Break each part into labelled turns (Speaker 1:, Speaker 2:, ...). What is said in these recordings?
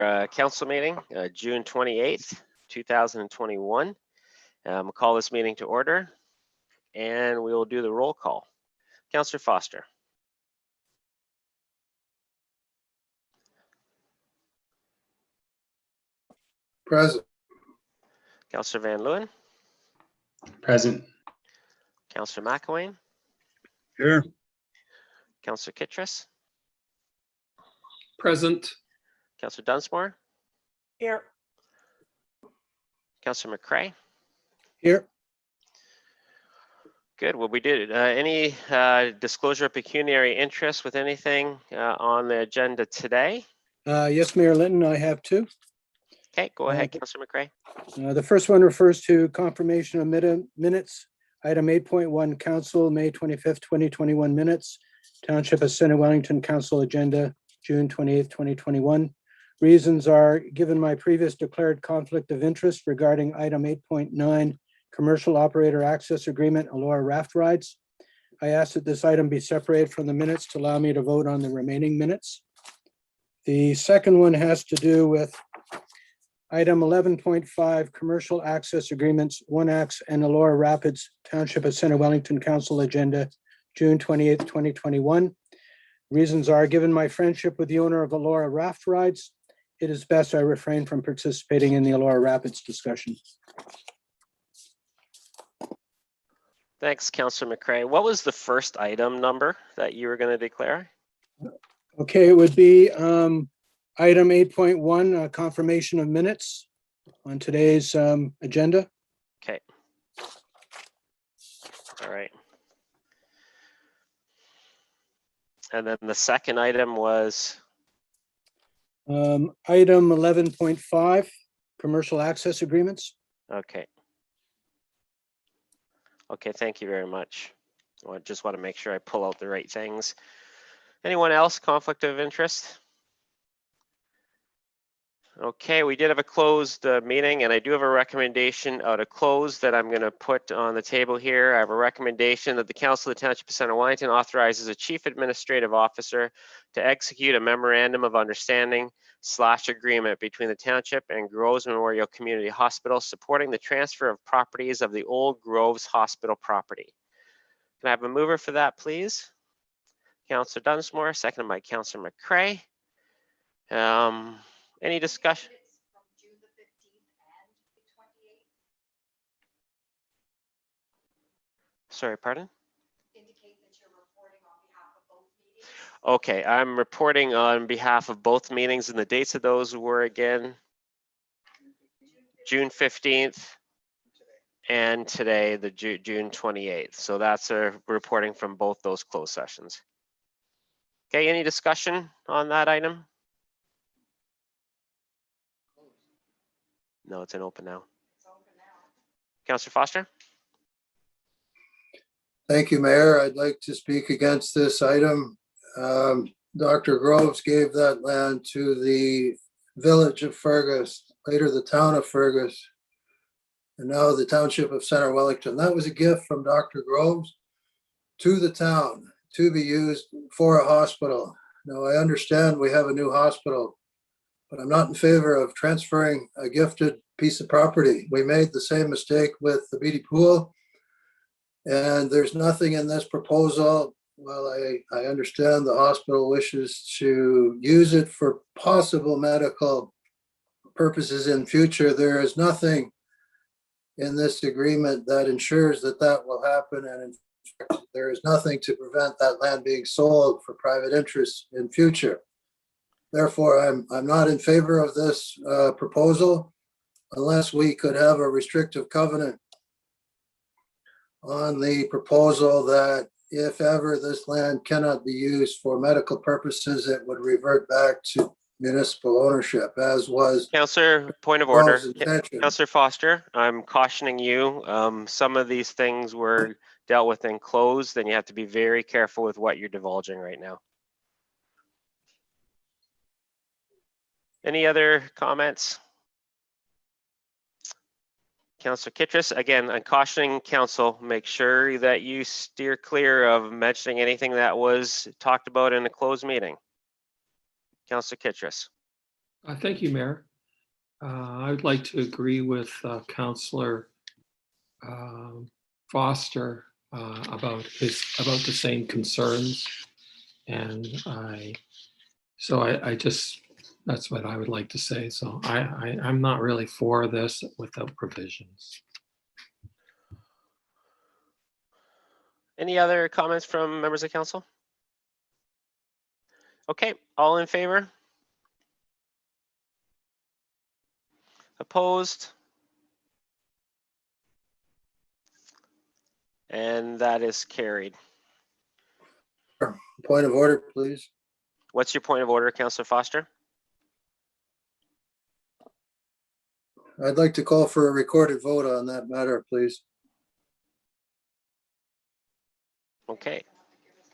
Speaker 1: Council meeting, June 28th, 2021. We'll call this meeting to order and we will do the roll call. Councillor Foster.
Speaker 2: Present.
Speaker 1: Councillor Van Leeuwen.
Speaker 3: Present.
Speaker 1: Councillor McElwain.
Speaker 2: Here.
Speaker 1: Councillor Kittredge.
Speaker 2: Present.
Speaker 1: Councillor Dunsmore.
Speaker 4: Here.
Speaker 1: Councillor McCrae.
Speaker 2: Here.
Speaker 1: Good. Well, we did. Any disclosure of pecuniary interest with anything on the agenda today?
Speaker 5: Yes, Mayor Linton, I have two.
Speaker 1: Okay, go ahead, Councillor McCrae.
Speaker 5: The first one refers to confirmation of minutes. Item 8.1, Council, May 25th, 2021 minutes. Township of Center Wellington Council Agenda, June 28th, 2021. Reasons are, given my previous declared conflict of interest regarding item 8.9, Commercial Operator Access Agreement, Allura Raft Rides. I ask that this item be separated from the minutes to allow me to vote on the remaining minutes. The second one has to do with item 11.5, Commercial Access Agreements, 1X and Allura Rapids Township of Center Wellington Council Agenda, June 28th, 2021. Reasons are, given my friendship with the owner of Allura Raft Rides, it is best I refrain from participating in the Allura Rapids discussion.
Speaker 1: Thanks, Councillor McCrae. What was the first item number that you were going to declare?
Speaker 5: Okay, it would be item 8.1, confirmation of minutes on today's agenda.
Speaker 1: Okay. All right. And then the second item was?
Speaker 5: Item 11.5, commercial access agreements.
Speaker 1: Okay. Okay, thank you very much. I just want to make sure I pull out the right things. Anyone else conflict of interest? Okay, we did have a closed meeting and I do have a recommendation out of close that I'm going to put on the table here. I have a recommendation that the Council of the Township of Center Wellington authorizes a Chief Administrative Officer to execute a memorandum of understanding / agreement between the Township and Groves Memorial Community Hospital supporting the transfer of properties of the old Groves Hospital property. Can I have a mover for that, please? Councillor Dunsmore, seconded by Councillor McCrae. Any discussion? Sorry, pardon?
Speaker 4: Indicate that you're reporting on behalf of both meetings.
Speaker 1: Okay, I'm reporting on behalf of both meetings, and the dates of those were again June 15th and today, the June 28th. So that's a reporting from both those closed sessions. Okay, any discussion on that item? No, it's an open now. Councillor Foster?
Speaker 2: Thank you, Mayor. I'd like to speak against this item. Dr. Groves gave that land to the village of Fergus, later the town of Fergus, and now the Township of Center Wellington. That was a gift from Dr. Groves to the town to be used for a hospital. Now, I understand we have a new hospital, but I'm not in favor of transferring a gifted piece of property. We made the same mistake with the Beatty Pool, and there's nothing in this proposal. Well, I understand the hospital wishes to use it for possible medical purposes in future. There is nothing in this agreement that ensures that that will happen, and in fact, there is nothing to prevent that land being sold for private interests in future. Therefore, I'm not in favor of this proposal unless we could have a restrictive covenant on the proposal that if ever this land cannot be used for medical purposes, it would revert back to municipal ownership, as was.
Speaker 1: Councillor, point of order. Councillor Foster, I'm cautioning you. Some of these things were dealt with and closed, and you have to be very careful with what you're divulging right now. Any other comments? Councillor Kittredge, again, I'm cautioning council, make sure that you steer clear of mentioning anything that was talked about in a closed meeting. Councillor Kittredge.
Speaker 6: Thank you, Mayor. I would like to agree with Councillor Foster about the same concerns, and I just, that's what I would like to say. So I'm not really for this without provisions.
Speaker 1: Any other comments from members of council? Okay, all in favor? Opposed? And that is carried.
Speaker 2: Point of order, please.
Speaker 1: What's your point of order, Councillor Foster?
Speaker 2: I'd like to call for a recorded vote on that matter, please.
Speaker 1: Okay,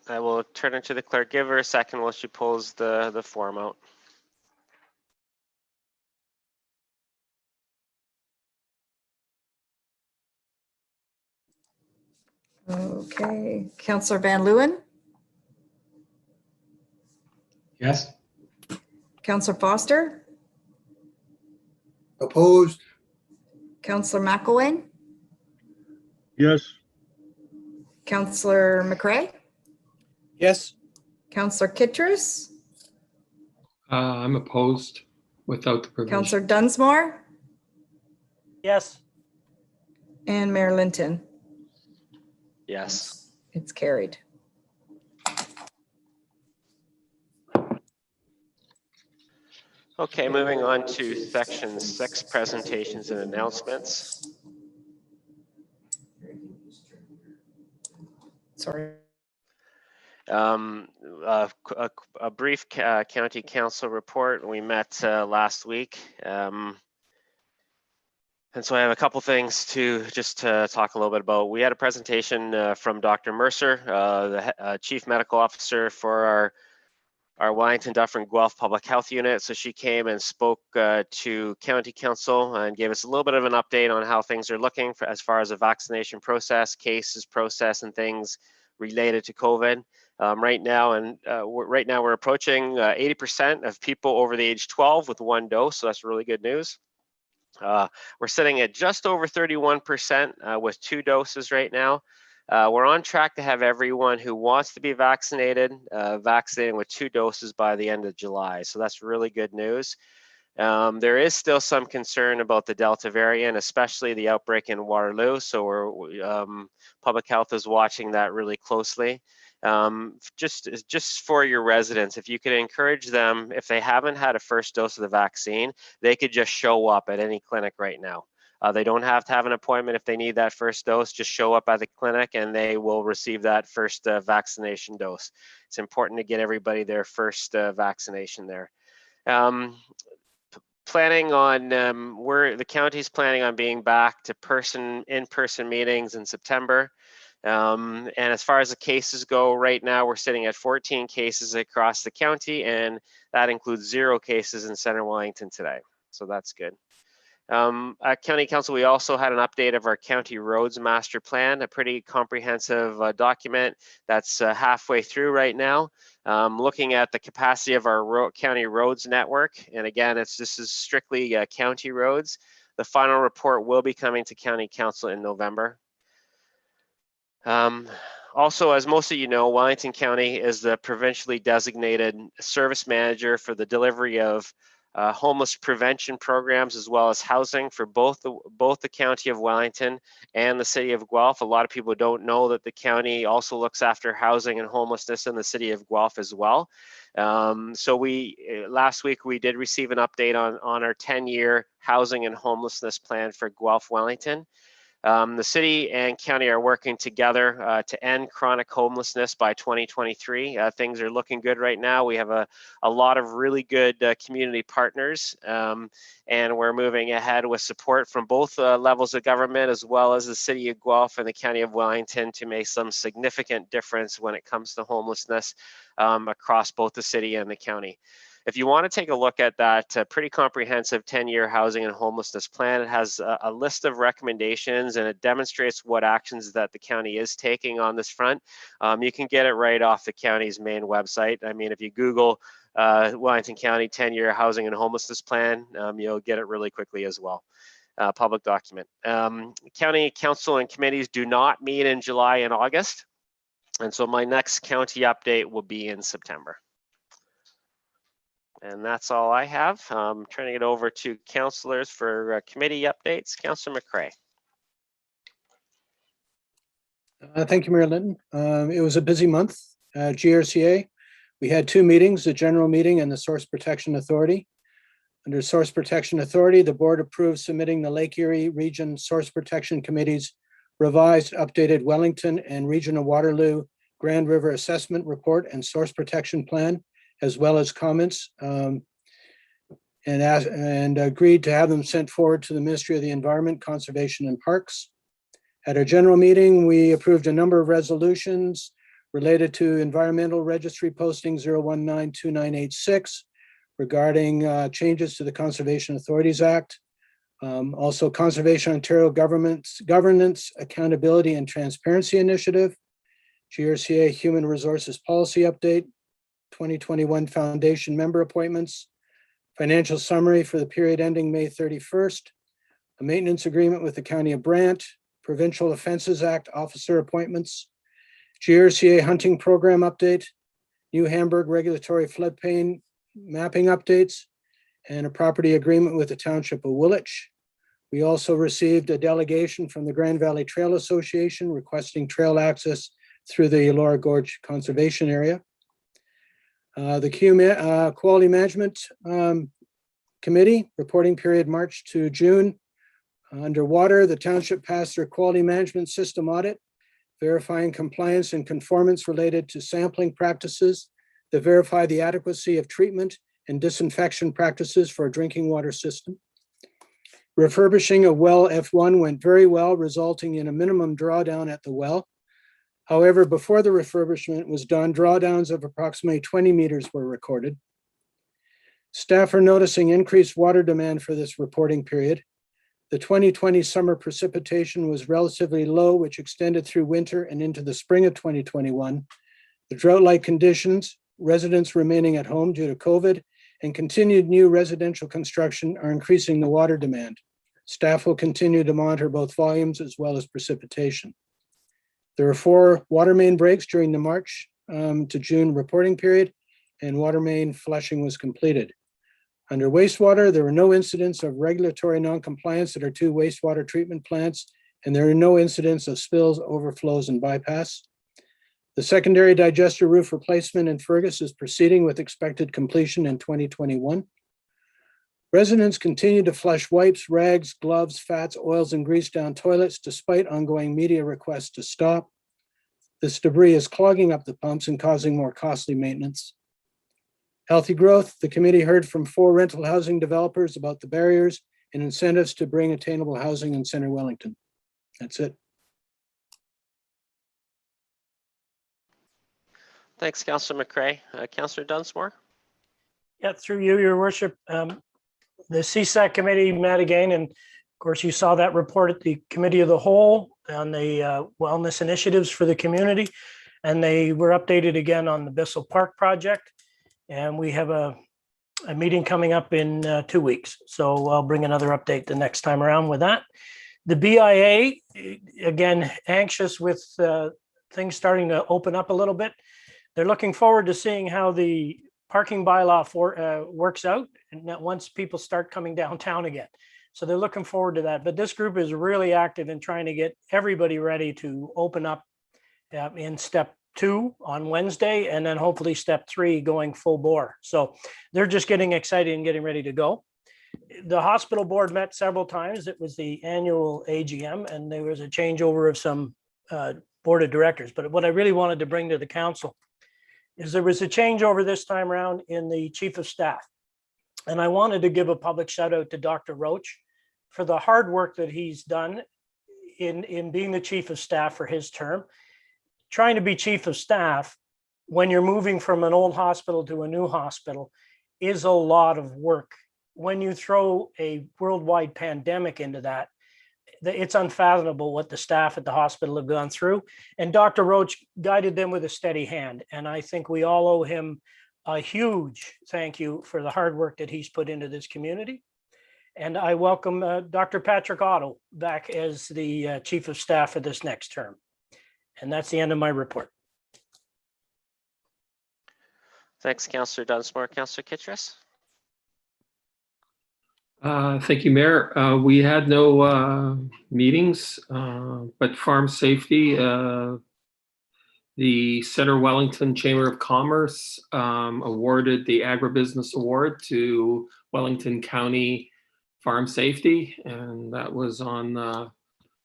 Speaker 1: I will turn it to the clerk. Give her a second while she pulls the form out.
Speaker 7: Okay, Councillor Van Leeuwen,
Speaker 3: Yes.
Speaker 7: Councillor Foster,
Speaker 2: Opposed?
Speaker 7: Councillor McElwain,
Speaker 8: Yes.
Speaker 7: Councillor McCray,
Speaker 5: Yes.
Speaker 7: Councillor Kittredge,
Speaker 6: I'm opposed without the provision.
Speaker 7: Councillor Dunsmore,
Speaker 9: Yes.
Speaker 7: and Mayor Linton.
Speaker 1: Yes.
Speaker 7: It's carried.
Speaker 1: Okay, moving on to section 6, presentations and announcements.
Speaker 7: Sorry.
Speaker 1: A brief county council report. We met last week. And so I have a couple things to just talk a little bit about. We had a presentation from Dr. Mercer, the Chief Medical Officer for our Wellington, Dufferin, Guelph Public Health Unit. So she came and spoke to County Council and gave us a little bit of an update on how things are looking for, as far as the vaccination process, cases process, and things related to COVID. Right now we're approaching 80% of people over the age 12 with 1 dose. So that's really good news. We're sitting at just over 31% with 2 doses right now. We're on track to have everyone who wants to be vaccinated vaccinated with 2 doses by the end of July. So that's really good news. There is still some concern about the Delta variant, especially the outbreak in Waterloo. So public health is watching that really closely. Just for your residents, if you could encourage them, if they haven't had a first dose of the vaccine, they could just show up at any clinic right now. They don't have to have an appointment if they need that first dose. Just show up at the clinic and they will receive that first vaccination dose. It's important to get everybody their first vaccination there. Planning on the county's planning on being back to in-person meetings in September. And as far as the cases go, right now we're sitting at 14 cases across the county, and that includes 0 cases in Center Wellington today. So that's good. At County Council, we also had an update of our County Roads Master Plan, a pretty comprehensive document that's halfway through right now, looking at the capacity of our county roads network. And again, this is strictly county roads. The final report will be coming to County Council in November. Also, as most of you know, Wellington County is the provincially designated service manager for the delivery of homeless prevention programs as well as housing for both the County of Wellington and the City of Guelph. A lot of people don't know that the county also looks after housing and homelessness in the City of Guelph as well. So last week we did receive an update on our 10-year housing and homelessness plan for Guelph Wellington. The city and county are working together to end chronic homelessness by 2023. Things are looking good right now. We have a lot of really good community partners, and we're moving ahead with support from both levels of government as well as the City of Guelph and the County of Wellington to make some significant difference when it comes to homelessness across both the city and the county. If you want to take a look at that pretty comprehensive 10-year housing and homelessness plan, it has a list of recommendations and it demonstrates what actions that the county is taking on this front. You can get it right off the county's main website. I mean, if you Google Wellington County 10-year housing and homelessness plan. You'll get it really quickly as well. Public document. County council and committees do not meet in July and August. And so my next county update will be in September. And that's all I have. Turning it over to councillors for committee updates. Councillor McCray.
Speaker 5: Thank you, Mayor Linton. It was a busy month. GRCA, we had 2 meetings, the general meeting and the Source Protection Authority. Under Source Protection Authority, the board approved submitting the Lake Erie Region Source Protection Committee's revised, updated Wellington and Region of Waterloo Grand River Assessment Report and Source Protection Plan, as well as comments, and agreed to have them sent forward to the Ministry of the Environment, Conservation and Parks. At our general meeting, we approved a number of resolutions related to Environmental Registry Posting 0192986 regarding changes to the Conservation Authorities Act. Also Conservation Ontario Governance Accountability and Transparency Initiative, GRCA Human Resources Policy Update, 2021 Foundation member appointments, financial summary for the period ending May 31st, a maintenance agreement with the County of Brant, Provincial Offences Act officer appointments, GRCA hunting program update, New Hamburg regulatory floodplain mapping updates, and a property agreement with the Township of Woolwich. We also received a delegation from the Grand Valley Trail Association requesting trail access through the Elora Gorge Conservation Area. The Quality Management Committee reporting period March to June. Underwater, the township passed their quality management system audit, verifying compliance and conformance related to sampling practices that verify the adequacy of treatment and disinfection practices for a drinking water system. Refurbishing of well F1 went very well, resulting in a minimum drawdown at the well. However, before the refurbishment was done, drawdowns of approximately 20 meters were recorded. Staff are noticing increased water demand for this reporting period. The 2020 summer precipitation was relatively low, which extended through winter and into the spring of 2021. The drought-like conditions, residents remaining at home due to COVID, and continued new residential construction are increasing the water demand. Staff will continue to monitor both volumes as well as precipitation. There were 4 water main breaks during the March to June reporting period, and water main flushing was completed. Under wastewater, there were no incidents of regulatory noncompliance at our 2 wastewater treatment plants, and there are no incidents of spills, overflows, and bypass. The secondary digester roof replacement in Fergus is proceeding with expected completion in 2021. Residents continue to flush wipes, rags, gloves, fats, oils, and grease down toilets despite ongoing media requests to stop. This debris is clogging up the pumps and causing more costly maintenance. Healthy growth, the committee heard from 4 rental housing developers about the barriers and incentives to bring attainable housing in Center Wellington. That's it.
Speaker 1: Thanks, Councillor McCray. Councillor Dunsmore.
Speaker 9: Yeah, through you, your worship. The CSAC committee met again, and of course you saw that report at the committee of the whole on the wellness initiatives for the community, and they were updated again on the Bissell Park project. And we have a meeting coming up in 2 weeks. So I'll bring another update the next time around with that. The BIA, again, anxious with things starting to open up a little bit. They're looking forward to seeing how the parking bylaw works out and that once people start coming downtown again. So they're looking forward to that. But this group is really active in trying to get everybody ready to open up in step 2 on Wednesday, and then hopefully step 3 going full bore. So they're just getting excited and getting ready to go. The hospital board met several times. It was the annual AGM, and there was a changeover of some board of directors. But what I really wanted to bring to the council is there was a changeover this time around in the chief of staff. And I wanted to give a public shout out to Dr. Roach for the hard work that he's done in being the chief of staff for his term. Trying to be chief of staff when you're moving from an old hospital to a new hospital is a lot of work. When you throw a worldwide pandemic into that, it's unfathomable what the staff at the hospital have gone through. And Dr. Roach guided them with a steady hand. And I think we all owe him a huge thank you for the hard work that he's put into this community. And I welcome Dr. Patrick Otto back as the Chief of Staff for this next term. And that's the end of my report.
Speaker 1: Thanks, Councillor Dunsmore. Councillor Kittrus?
Speaker 6: Thank you, Mayor. We had no meetings, but farm safety, the Center Wellington Chamber of Commerce awarded the Agribusiness Award to Wellington County Farm Safety, and that was on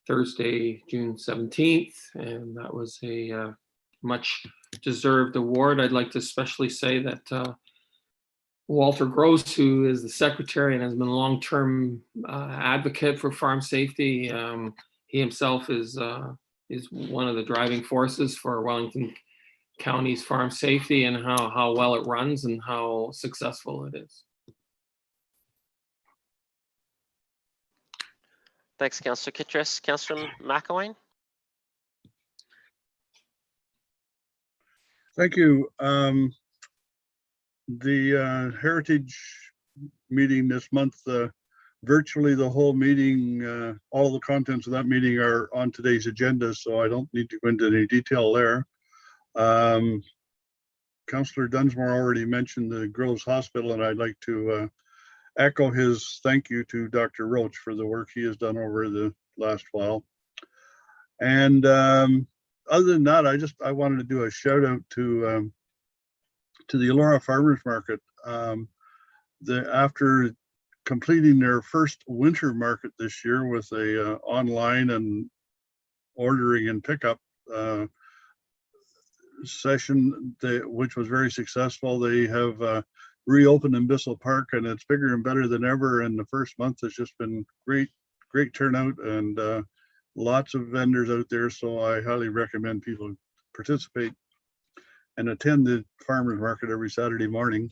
Speaker 6: Thursday, June 17th, and that was a much deserved award. I'd like to especially say that Walter Gross, who is the secretary and has been a long-term advocate for farm safety, he himself is one of the driving forces for Wellington County's farm safety and how well it runs and how successful it is.
Speaker 1: Thanks, Councillor Kittrus. Councillor McElwain?
Speaker 8: Thank you. The Heritage meeting this month, virtually the whole meeting, all the contents of that meeting are on today's agenda, so I don't need to go into any detail there. Councillor Dunsmore already mentioned the Groves Hospital, and I'd like to echo his thank you to Dr. Roach for the work he has done over the last while. And other than that, I wanted to do a shout out to the Elora Farmers Market. After completing their first winter market this year with a online and ordering and pickup session, which was very successful, they have reopened in Bissell Park, and it's bigger and better than ever. And the first month has just been great turnout, and lots of vendors out there. So I highly recommend people participate and attend the farmers market every Saturday morning.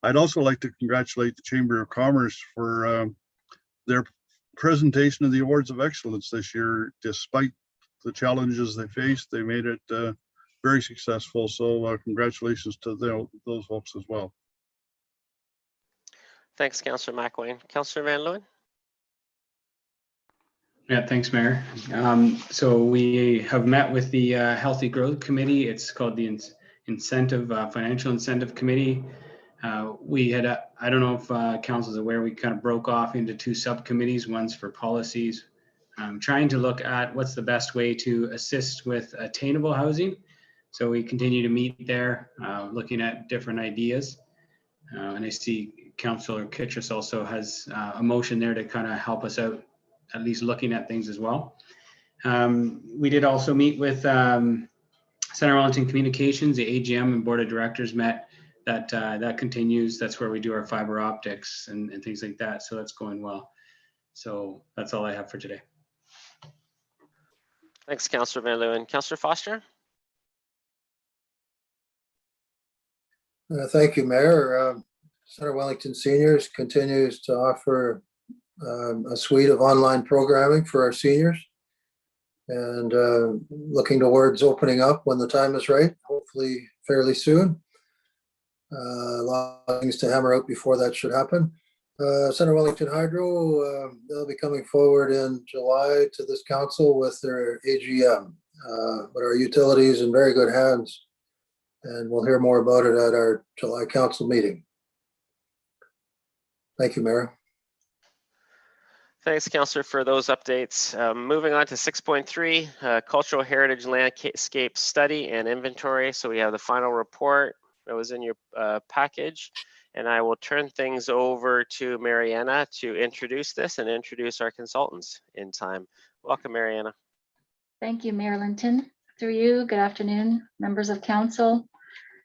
Speaker 8: I'd also like to congratulate the Chamber of Commerce for their presentation of the Awards of Excellence this year. Despite the challenges they faced, they made it very successful. So congratulations to those folks as well.
Speaker 1: Thanks, Councillor McElwain. Councillor Van Leeuwen?
Speaker 3: Yeah, thanks, Mayor. So we have met with the Healthy Growth Committee. It's called the Financial Incentive Committee. We had, I don't know if council is aware, we kind of broke off into two subcommittees. One's for policies, trying to look at what's the best way to assist with attainable housing. So we continue to meet there, looking at different ideas. And I see Councillor Kittrus also has a motion there to kind of help us out, at least looking at things as well. We did also meet with Center Wellington Communications. The AGM and Board of Directors met. That continues. That's where we do our fiber optics and things like that. So that's going well. So that's all I have for today.
Speaker 1: Thanks, Councillor Van Leeuwen. Councillor Foster?
Speaker 2: Thank you, Mayor. Center Wellington Seniors continues to offer a suite of online programming for our seniors, and looking towards opening up when the time is right, hopefully fairly soon. A lot of things to hammer out before that should happen. Center Wellington Hydro, they'll be coming forward in July to this council with their AGM, but our utilities in very good hands, and we'll hear more about it at our July council meeting. Thank you, Mayor.
Speaker 1: Thanks, Councillor, for those updates. Moving on to 6.3, Cultural Heritage Landscape Study and Inventory. So we have the final report that was in your package, and I will turn things over to Mariana to introduce this and introduce our consultants in time. Welcome, Mariana.
Speaker 10: Thank you, Mayor Linton. Through you, good afternoon, members of council,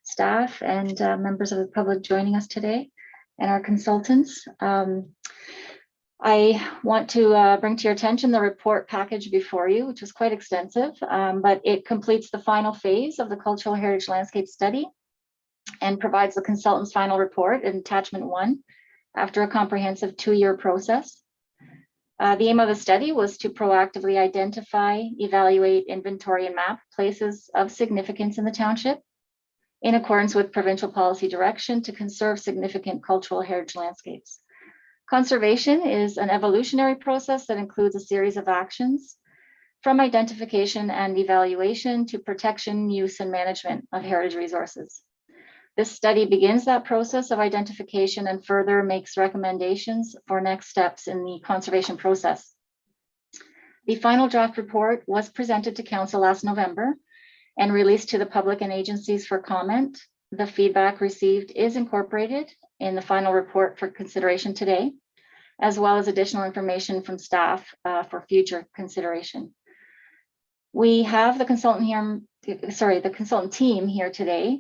Speaker 10: staff, and members of the public joining us today, and our consultants. I want to bring to your attention the report package before you, which was quite extensive, but it completes the final phase of the Cultural Heritage Landscape Study and provides the consultant's final report in attachment 1 after a comprehensive 2-year process. The aim of the study was to proactively identify, evaluate, inventory, and map places of significance in the township, in accordance with provincial policy direction to conserve significant cultural heritage landscapes. Conservation is an evolutionary process that includes a series of actions from identification and evaluation to protection, use, and management of heritage resources. This study begins that process of identification and further makes recommendations for next steps in the conservation process. The final draft report was presented to Council last November and released to the public and agencies for comment. The feedback received is incorporated in the final report for consideration today, as well as additional information from staff for future consideration. We have the consultant team here today,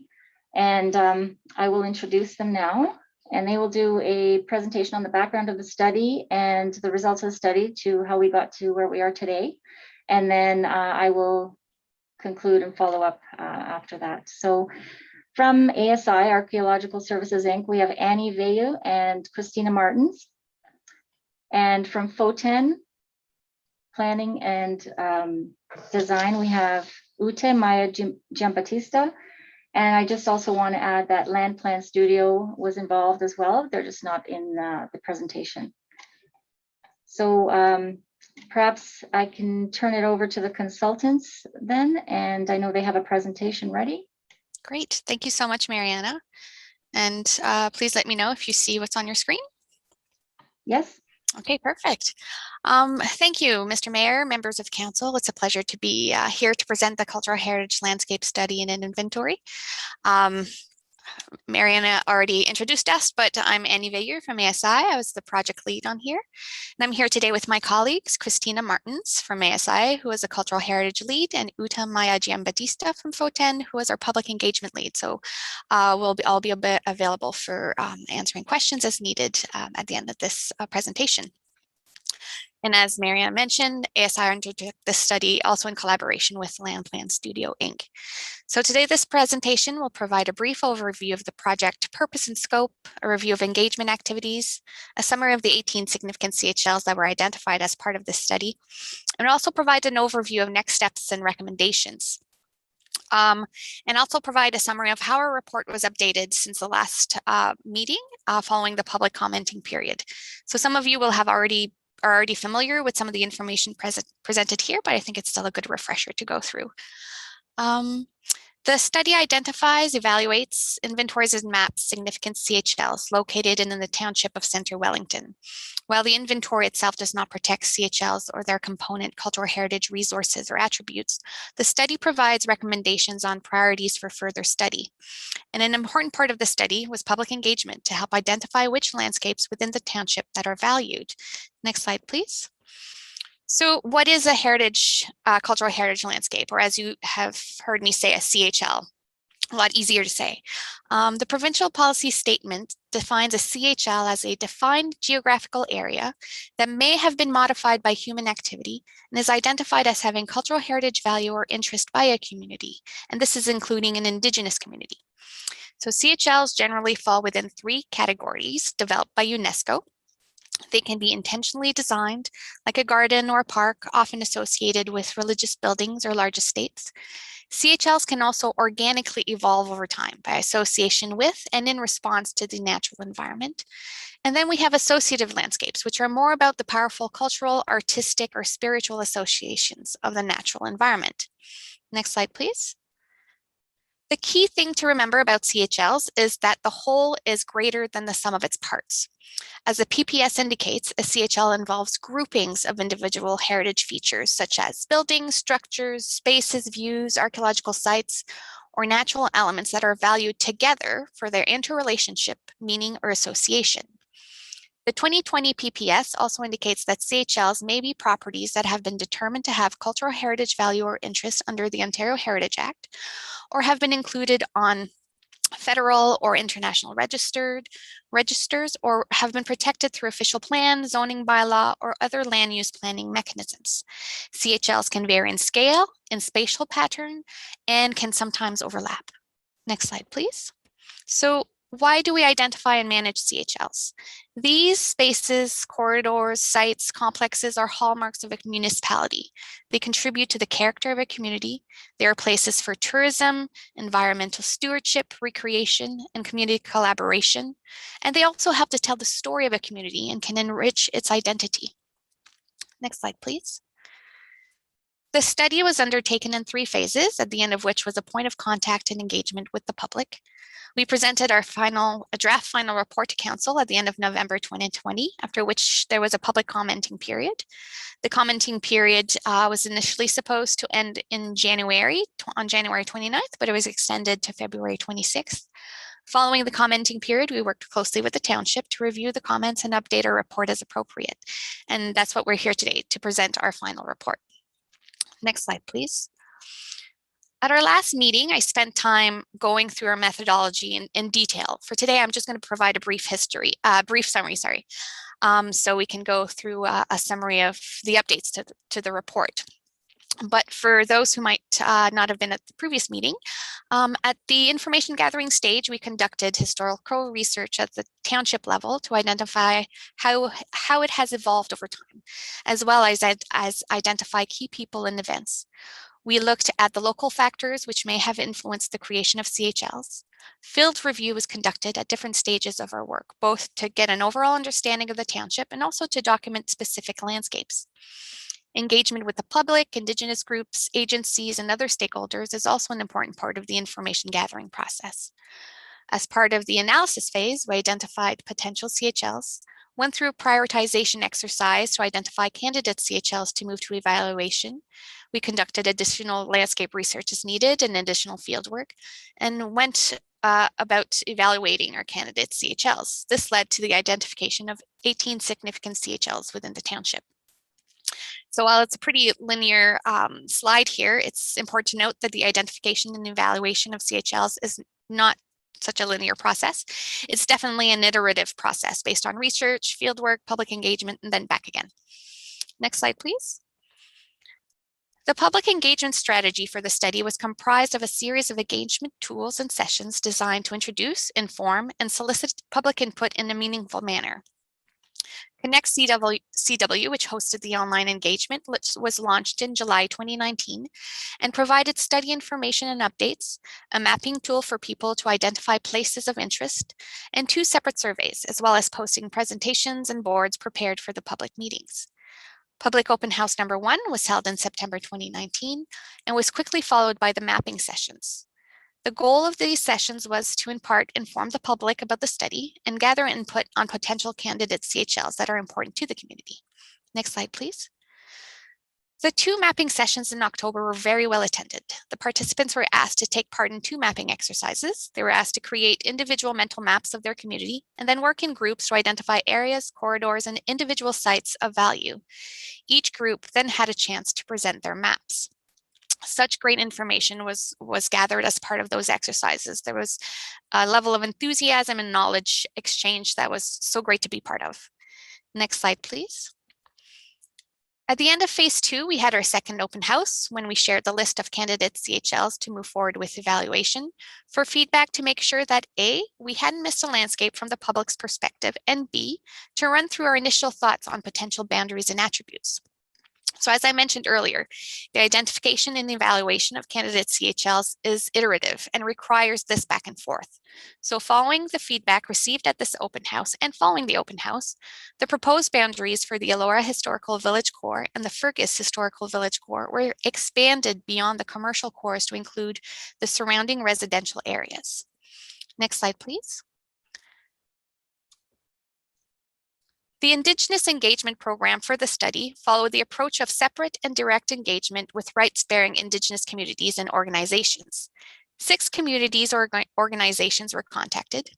Speaker 10: and I will introduce them now, and they will do a presentation on the background of the study and the results of the study to how we got to where we are today. And then I will conclude and follow up after that. So from ASI, Archaeological Services, Inc., we have Annie Veyu and Christina Martins. And from FOTEN, Planning and Design, we have Ute Maya Giambattista. And I just also want to add that Land Plan Studio was involved as well. They're just not in the presentation. So perhaps I can turn it over to the consultants then, and I know they have a presentation ready.
Speaker 11: Great, thank you so much, Mariana. And please let me know if you see what's on your screen.
Speaker 10: Yes.
Speaker 11: Okay, perfect. Thank you, Mr. Mayor, members of council. It's a pleasure to be here to present the Cultural Heritage Landscape Study and an Inventory. Mariana already introduced us, but I'm Annie Veyu from ASI. I was the project lead on here. And I'm here today with my colleagues, Christina Martins from ASI, who is a cultural heritage lead, and Uta Maya Giambattista from FOTEN, who is our public engagement lead. So we'll all be available for answering questions as needed at the end of this presentation. And as Mariana mentioned, ASI undertook this study also in collaboration with Land Plan Studio, Inc. So today this presentation will provide a brief overview of the project purpose and scope, a review of engagement activities, a summary of the 18 significant CHLs that were identified as part of this study, and also provide an overview of next steps and recommendations. And also provide a summary of how our report was updated since the last meeting following the public commenting period. So some of you will have already familiar with some of the information presented here, but I think it's still a good refresher to go through. The study identifies, evaluates, inventories, and maps significant CHLs located in the Township of Centre Wellington. While the inventory itself does not protect CHLs or their component cultural heritage resources or attributes, the study provides recommendations on priorities for further study. And an important part of the study was public engagement to help identify which landscapes within the township that are valued. Next slide, please. So what is a cultural heritage landscape, or as you have heard me say, a CHL? A lot easier to say. The provincial policy statement defines a CHL as a defined geographical area that may have been modified by human activity and is identified as having cultural heritage value or interest by a community. And this is including an Indigenous community. So CHLs generally fall within 3 categories developed by UNESCO. They can be intentionally designed, like a garden or a park, often associated with religious buildings or large estates. CHLs can also organically evolve over time by association with and in response to the natural environment. And then we have associative landscapes, which are more about the powerful cultural, artistic, or spiritual associations of the natural environment. Next slide, please. The key thing to remember about CHLs is that the whole is greater than the sum of its parts. As the PPS indicates, a CHL involves groupings of individual heritage features such as buildings, structures, spaces, views, archaeological sites, or natural elements that are valued together for their interrelationship, meaning, or association. The 2020 PPS also indicates that CHLs may be properties that have been determined to have cultural heritage value or interest under the Ontario Heritage Act, or have been included on federal or international registers, or have been protected through official plan, zoning bylaw, or other land use planning mechanisms. CHLs can vary in scale, in spatial pattern, and can sometimes overlap. Next slide, please. So Why do we identify and manage CHLs? These spaces, corridors, sites, complexes are hallmarks of a municipality. They contribute to the character of a community. They are places for tourism, environmental stewardship, recreation, and community collaboration. And they also help to tell the story of a community and can enrich its identity. Next slide, please. The study was undertaken in 3 phases, at the end of which was a point of contact and engagement with the public. We presented our draft final report to council at the end of November 2020, after which there was a public commenting period. The commenting period was initially supposed to end in January, on January 29th, but it was extended to February 26th. Following the commenting period, we worked closely with the township to review the comments and update our report as appropriate. And that's what we're here today, to present our final report. Next slide, please. At our last meeting, I spent time going through our methodology in detail. For today, I'm just going to provide a brief summary, so we can go through a summary of the updates to the report. But for those who might not have been at the previous meeting, at the information gathering stage, we conducted historical research at the township level to identify how it has evolved over time, as well as identify key people and events. We looked at the local factors which may have influenced the creation of CHLs. Field review was conducted at different stages of our work, both to get an overall understanding of the township and also to document specific landscapes. Engagement with the public, Indigenous groups, agencies, and other stakeholders is also an important part of the information gathering process. As part of the analysis phase, we identified potential CHLs, went through a prioritization exercise to identify candidate CHLs to move to evaluation. We conducted additional landscape research as needed and additional field work, and went about evaluating our candidate CHLs. This led to the identification of 18 significant CHLs within the township. So while it's a pretty linear slide here, it's important to note that the identification and evaluation of CHLs is not such a linear process. It's definitely an iterative process based on research, fieldwork, public engagement, and then back again. Next slide, please. The public engagement strategy for the study was comprised of a series of engagement tools and sessions designed to introduce, inform, and solicit public input in a meaningful manner. Connect CW, which hosted the online engagement, was launched in July 2019 and provided study information and updates, a mapping tool for people to identify places of interest, and 2 separate surveys, as well as posting presentations and boards prepared for the public meetings. Public Open House number 1 was held in September 2019 and was quickly followed by the mapping sessions. The goal of these sessions was to, in part, inform the public about the study and gather input on potential candidate CHLs that are important to the community. Next slide, please. The 2 mapping sessions in October were very well attended. The participants were asked to take part in 2 mapping exercises. They were asked to create individual mental maps of their community and then work in groups to identify areas, corridors, and individual sites of value. Each group then had a chance to present their maps. Such great information was gathered as part of those exercises. There was a level of enthusiasm and knowledge exchange that was so great to be part of. Next slide, please. At the end of phase 2, we had our second open house when we shared the list of candidate CHLs to move forward with evaluation for feedback to make sure that A, we hadn't missed a landscape from the public's perspective, and B, to run through our initial thoughts on potential boundaries and attributes. So as I mentioned earlier, the identification and evaluation of candidate CHLs is iterative and requires this back and forth. So following the feedback received at this open house and following the open house, the proposed boundaries for the Elora Historical Village Core and the Fergus Historical Village Core were expanded beyond the commercial cores to include the surrounding residential areas. Next slide, please. The Indigenous Engagement program for the study followed the approach of separate and direct engagement with rights-bearing Indigenous communities and organizations. 6 communities or organizations were contacted.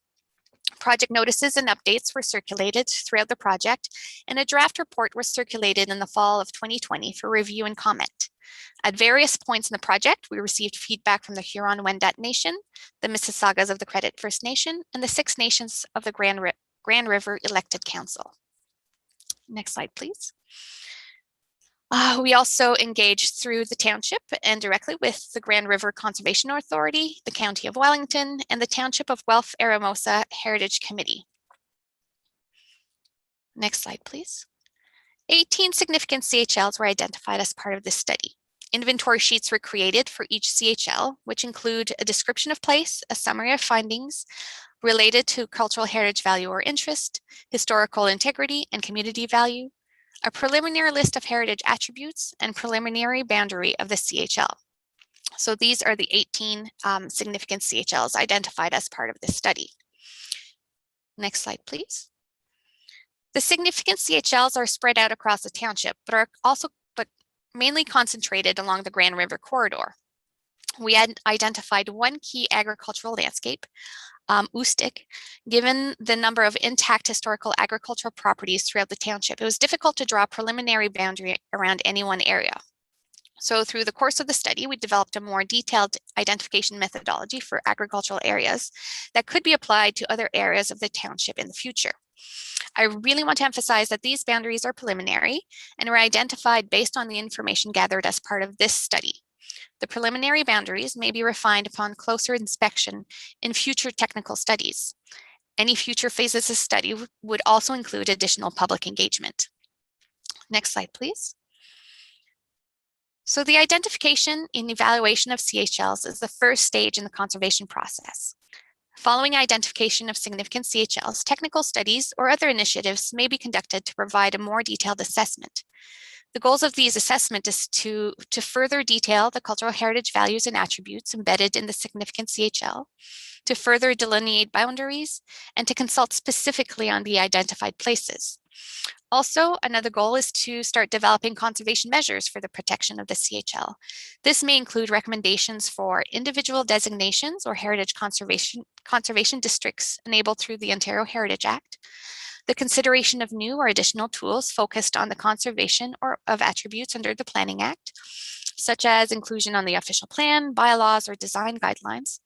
Speaker 11: Project notices and updates were circulated throughout the project, and a draft report was circulated in the fall of 2020 for review and comment. At various points in the project, we received feedback from the Huron-Wendat Nation, the Mississaugas of the Credit First Nation, and the 6 nations of the Grand River Elected Council. Next slide, please. We also engage through the township and directly with the Grand River Conservation Authority, the County of Wellington, and the Township of Guelph Aramosa Heritage Committee. Next slide, please. 18 significant CHLs were identified as part of this study. Inventory sheets were created for each CHL, which include a description of place, a summary of findings related to cultural heritage value or interest, historical integrity and community value, a preliminary list of heritage attributes, and preliminary boundary of the CHL. So these are the 18 significant CHLs identified as part of this study. Next slide, please. The significant CHLs are spread out across the township, but mainly concentrated along the Grand River corridor. We had identified one key agricultural landscape, Ustik. Given the number of intact historical agricultural properties throughout the township, it was difficult to draw a preliminary boundary around any one area. So through the course of the study, we developed a more detailed identification methodology for agricultural areas that could be applied to other areas of the township in the future. I really want to emphasize that these boundaries are preliminary and were identified based on the information gathered as part of this study. The preliminary boundaries may be refined upon closer inspection in future technical studies. Any future phases of study would also include additional public engagement. Next slide, please. So the identification and evaluation of CHLs is the first stage in the conservation process. Following identification of significant CHLs, technical studies or other initiatives may be conducted to provide a more detailed assessment. The goals of these assessments is to further detail the cultural heritage values and attributes embedded in the significant CHL, to further delineate boundaries, and to consult specifically on the identified places. Also, another goal is to start developing conservation measures for the protection of the CHL. This may include recommendations for individual designations or heritage conservation districts enabled through the Ontario Heritage Act, the consideration of new or additional tools focused on the conservation of attributes under the Planning Act, such as inclusion on the official plan, bylaws, or design guidelines.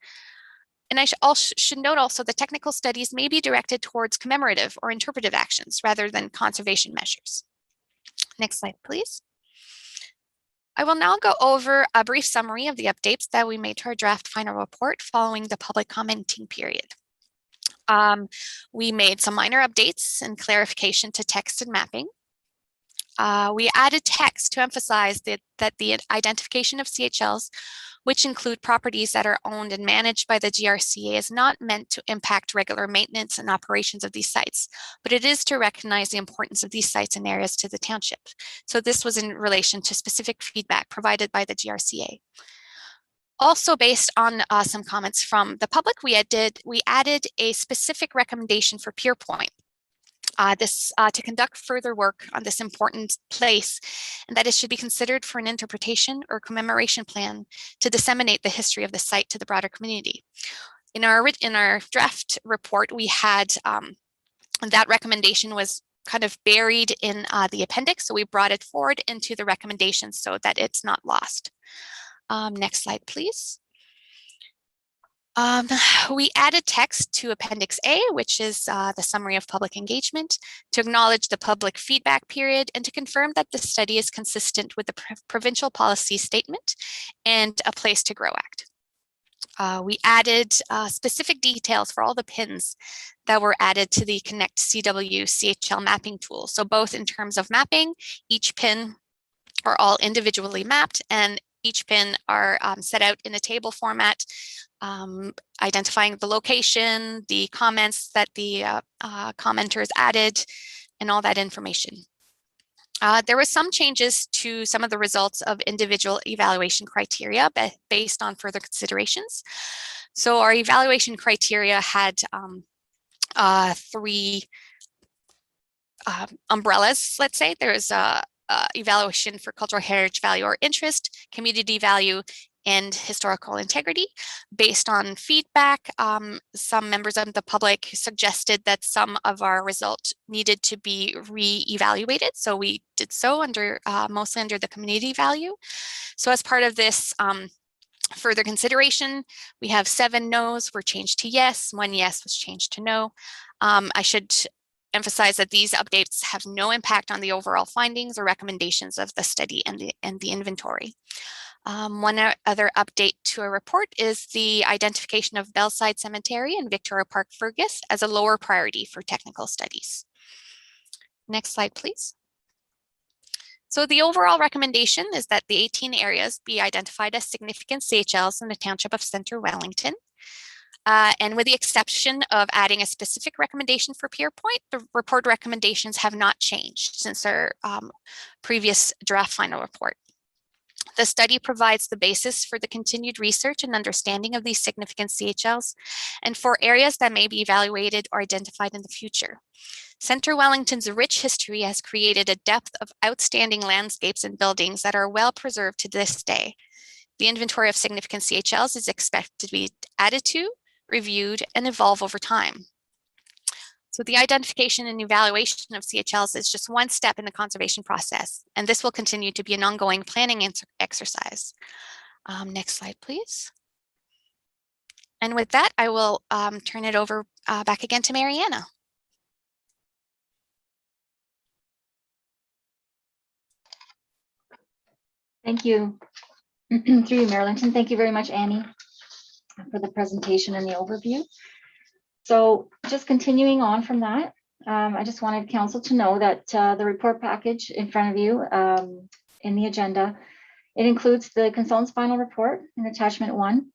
Speaker 11: And I should note also that technical studies may be directed towards commemorative or interpretive actions rather than conservation measures. Next slide, please. I will now go over a brief summary of the updates that we made to our draft final report following the public commenting period. We made some minor updates and clarification to text and mapping. We added text to emphasize that the identification of CHLs, which include properties that are owned and managed by the GRCA, is not meant to impact regular maintenance and operations of these sites, but it is to recognize the importance of these sites and areas to the township. So this was in relation to specific feedback provided by the GRCA. Also, based on some comments from the public, we added a specific recommendation for Pierpoint. To conduct further work on this important place, and that it should be considered for an interpretation or commemoration plan to disseminate the history of the site to the broader community. In our draft report, we had that recommendation was kind of buried in the appendix, so we brought it forward into the recommendations so that it's not lost. Next slide, please. We added text to Appendix A, which is the summary of public engagement, to acknowledge the public feedback period and to confirm that the study is consistent with the provincial policy statement and a Place to Grow Act. We added specific details for all the pins that were added to the Connect CW CHL mapping tool. So both in terms of mapping, each pin are all individually mapped and each pin are set out in a table format, identifying the location, the comments that the commenters added, and all that information. There were some changes to some of the results of individual evaluation criteria based on further considerations. So our evaluation criteria had 3 umbrellas, let's say. There's evaluation for cultural heritage value or interest, community value, and historical integrity. Based on feedback, some members of the public suggested that some of our results needed to be re-evaluated. So we did so under mostly under the community value. So as part of this further consideration, we have 7 no's were changed to yes, 1 yes was changed to no. I should emphasize that these updates have no impact on the overall findings or recommendations of the study and the inventory. One other update to a report is the identification of Bellside Cemetery and Victoria Park Fergus as a lower priority for technical studies. Next slide, please. So the overall recommendation is that the 18 areas be identified as significant CHLs in the Township of Centre Wellington. And with the exception of adding a specific recommendation for Pierpoint, the report recommendations have not changed since our previous draft final report. The study provides the basis for the continued research and understanding of these significant CHLs and for areas that may be evaluated or identified in the future. Centre Wellington's rich history has created a depth of outstanding landscapes and buildings that are well preserved to this day. The inventory of significant CHLs is expected to be added to, reviewed, and evolve over time. So the identification and evaluation of CHLs is just one step in the conservation process, and this will continue to be an ongoing planning exercise. Next slide, please. And with that, I will turn it over back again to Mariana.
Speaker 10: Thank you. Through you, Marilyn. Thank you very much, Annie, for the presentation and the overview. So just continuing on from that, I just wanted council to know that the report package in front of you in the agenda, it includes the consultant's final report in attachment 1,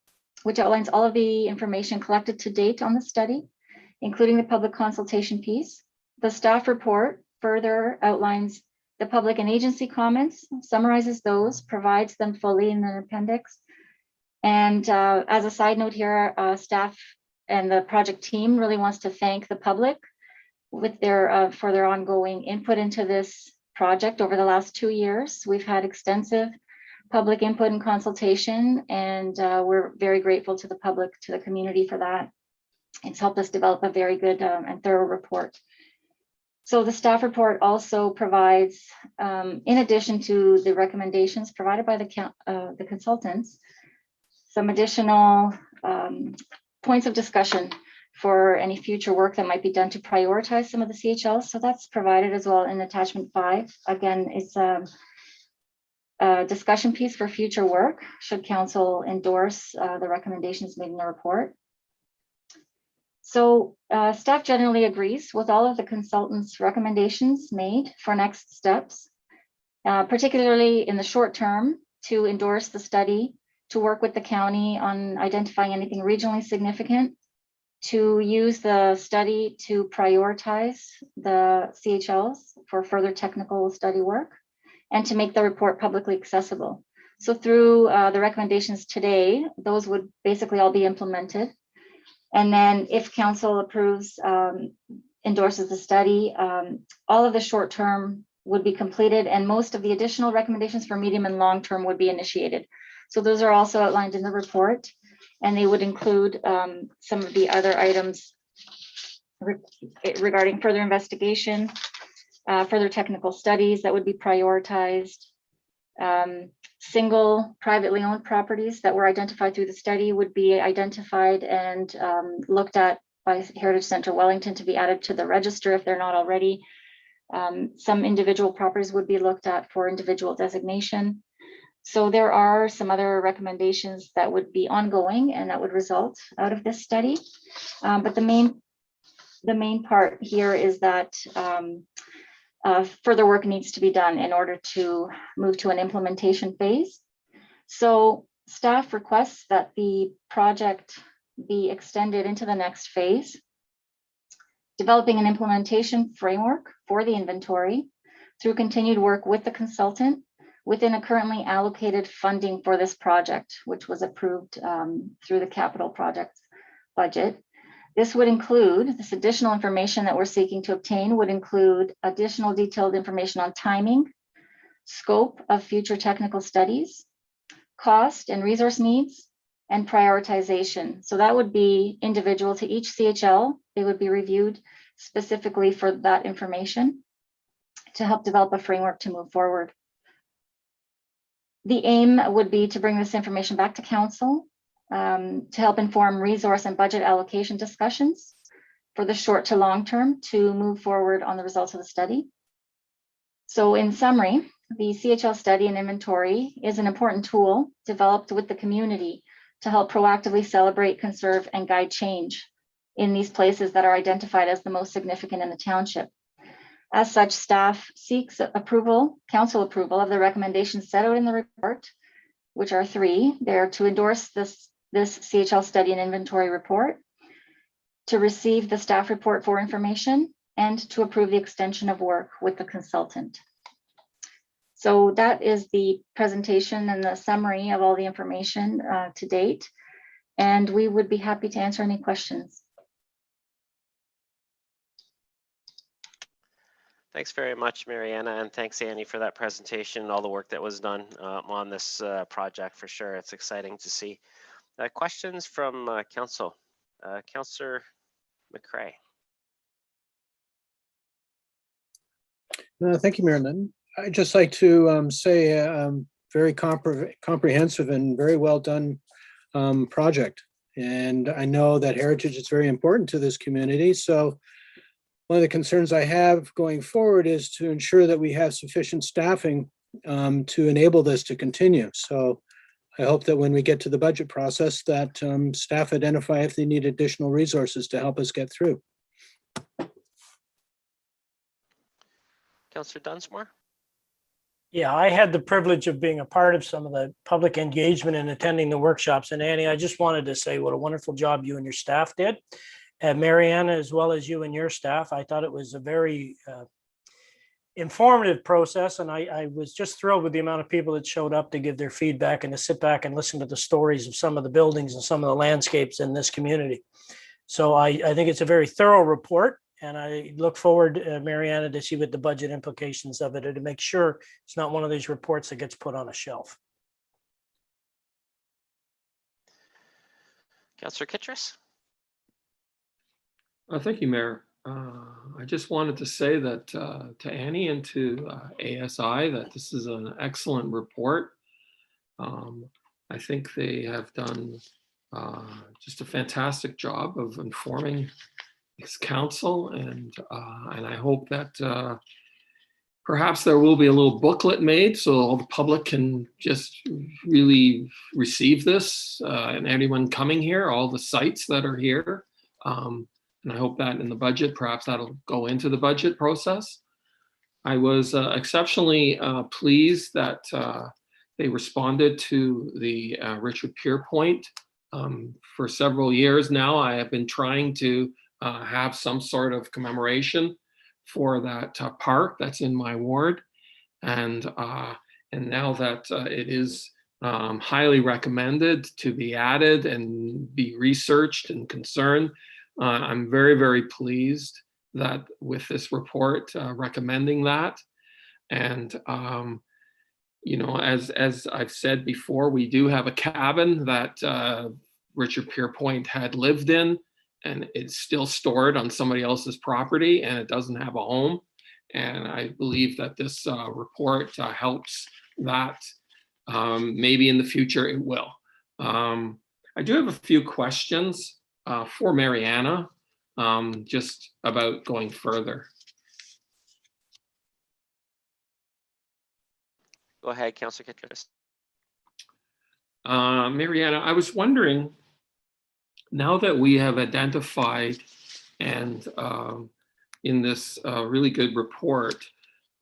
Speaker 10: which outlines all of the information collected to date on the study, including the public consultation piece. The staff report further outlines the public and agency comments, summarizes those, provides them fully in an appendix. And as a side note here, staff and the project team really wants to thank the public with their for their ongoing input into this project over the last 2 years. We've had extensive public input and consultation, and we're very grateful to the public, to the community for that. It's helped us develop a very good and thorough report. So the staff report also provides, in addition to the recommendations provided by the consultants, some additional points of discussion for any future work that might be done to prioritize some of the CHLs. So that's provided as well in attachment 5. Again, it's a discussion piece for future work should council endorse the recommendations made in the report. So staff generally agrees with all of the consultants' recommendations made for next steps, particularly in the short term, to endorse the study, to work with the county on identifying anything regionally significant, to use the study to prioritize the CHLs for further technical study work, and to make the report publicly accessible. So through the recommendations today, those would basically all be implemented. And then if council approves, endorses the study, all of the short term would be completed, and most of the additional recommendations for medium and long term would be initiated. So those are also outlined in the report, and they would include some of the other items regarding further investigation, further technical studies that would be prioritized. Single privately owned properties that were identified through the study would be identified and looked at by Heritage Centre Wellington to be added to the register if they're not already. Some individual properties would be looked at for individual designation. So there are some other recommendations that would be ongoing and that would result out of this study. But the main part here is that further work needs to be done in order to move to an implementation phase. So staff requests that the project be extended into the next phase, developing an implementation framework for the inventory through continued work with the consultant within a currently allocated funding for this project, which was approved through the capital projects budget. This would include, this additional information that we're seeking to obtain would include additional detailed information on timing, scope of future technical studies, cost and resource needs, and prioritization. So that would be individual to each CHL. They would be reviewed specifically for that information to help develop a framework to move forward. The aim would be to bring this information back to council to help inform resource and budget allocation discussions for the short to long term to move forward on the results of the study. So in summary, the CHL study and inventory is an important tool developed with the community to help proactively celebrate, conserve, and guide change in these places that are identified as the most significant in the township. As such, staff seeks approval, council approval of the recommendations set out in the report, which are 3. They're to endorse this CHL study and inventory report, to receive the staff report for information, and to approve the extension of work with the consultant. So that is the presentation and the summary of all the information to date. And we would be happy to answer any questions.
Speaker 1: Thanks very much, Mariana, and thanks, Annie, for that presentation and all the work that was done on this project for sure. It's exciting to see. Questions from Council? Councillor McCrae.
Speaker 5: Thank you, Marilyn. I'd just like to say very comprehensive and very well done project. And I know that heritage is very important to this community. So one of the concerns I have going forward is to ensure that we have sufficient staffing to enable this to continue. So I hope that when we get to the budget process that staff identify if they need additional resources to help us get through.
Speaker 1: Councillor Dunsmore.
Speaker 9: Yeah, I had the privilege of being a part of some of the public engagement and attending the workshops. And Annie, I just wanted to say what a wonderful job you and your staff did. And Mariana, as well as you and your staff, I thought it was a very informative process. And I was just thrilled with the amount of people that showed up to give their feedback and to sit back and listen to the stories of some of the buildings and some of the landscapes in this community. So I think it's a very thorough report. And I look forward, Mariana, to see what the budget implications of it are to make sure it's not one of these reports that gets put on a shelf.
Speaker 1: Councillor Kittredge.
Speaker 6: Thank you, Mayor. I just wanted to say that to Annie and to ASI that this is an excellent report. I think they have done just a fantastic job of informing this council, and I hope that perhaps there will be a little booklet made so all the public can just really receive this, and anyone coming here, all the sites that are here. And I hope that in the budget, perhaps that'll go into the budget process. I was exceptionally pleased that they responded to the Richard Pierpoint. For several years now, I have been trying to have some sort of commemoration for that park that's in my ward. And now that it is highly recommended to be added and be researched and concerned, I'm very, very pleased that with this report recommending that. And you know, as I've said before, we do have a cabin that Richard Pierpoint had lived in, and it's still stored on somebody else's property and it doesn't have a home. And I believe that this report helps that. Maybe in the future it will. I do have a few questions for Mariana, just about going further.
Speaker 1: Go ahead, Councillor Kittredge.
Speaker 6: Mariana, I was wondering, now that we have identified and in this really good report,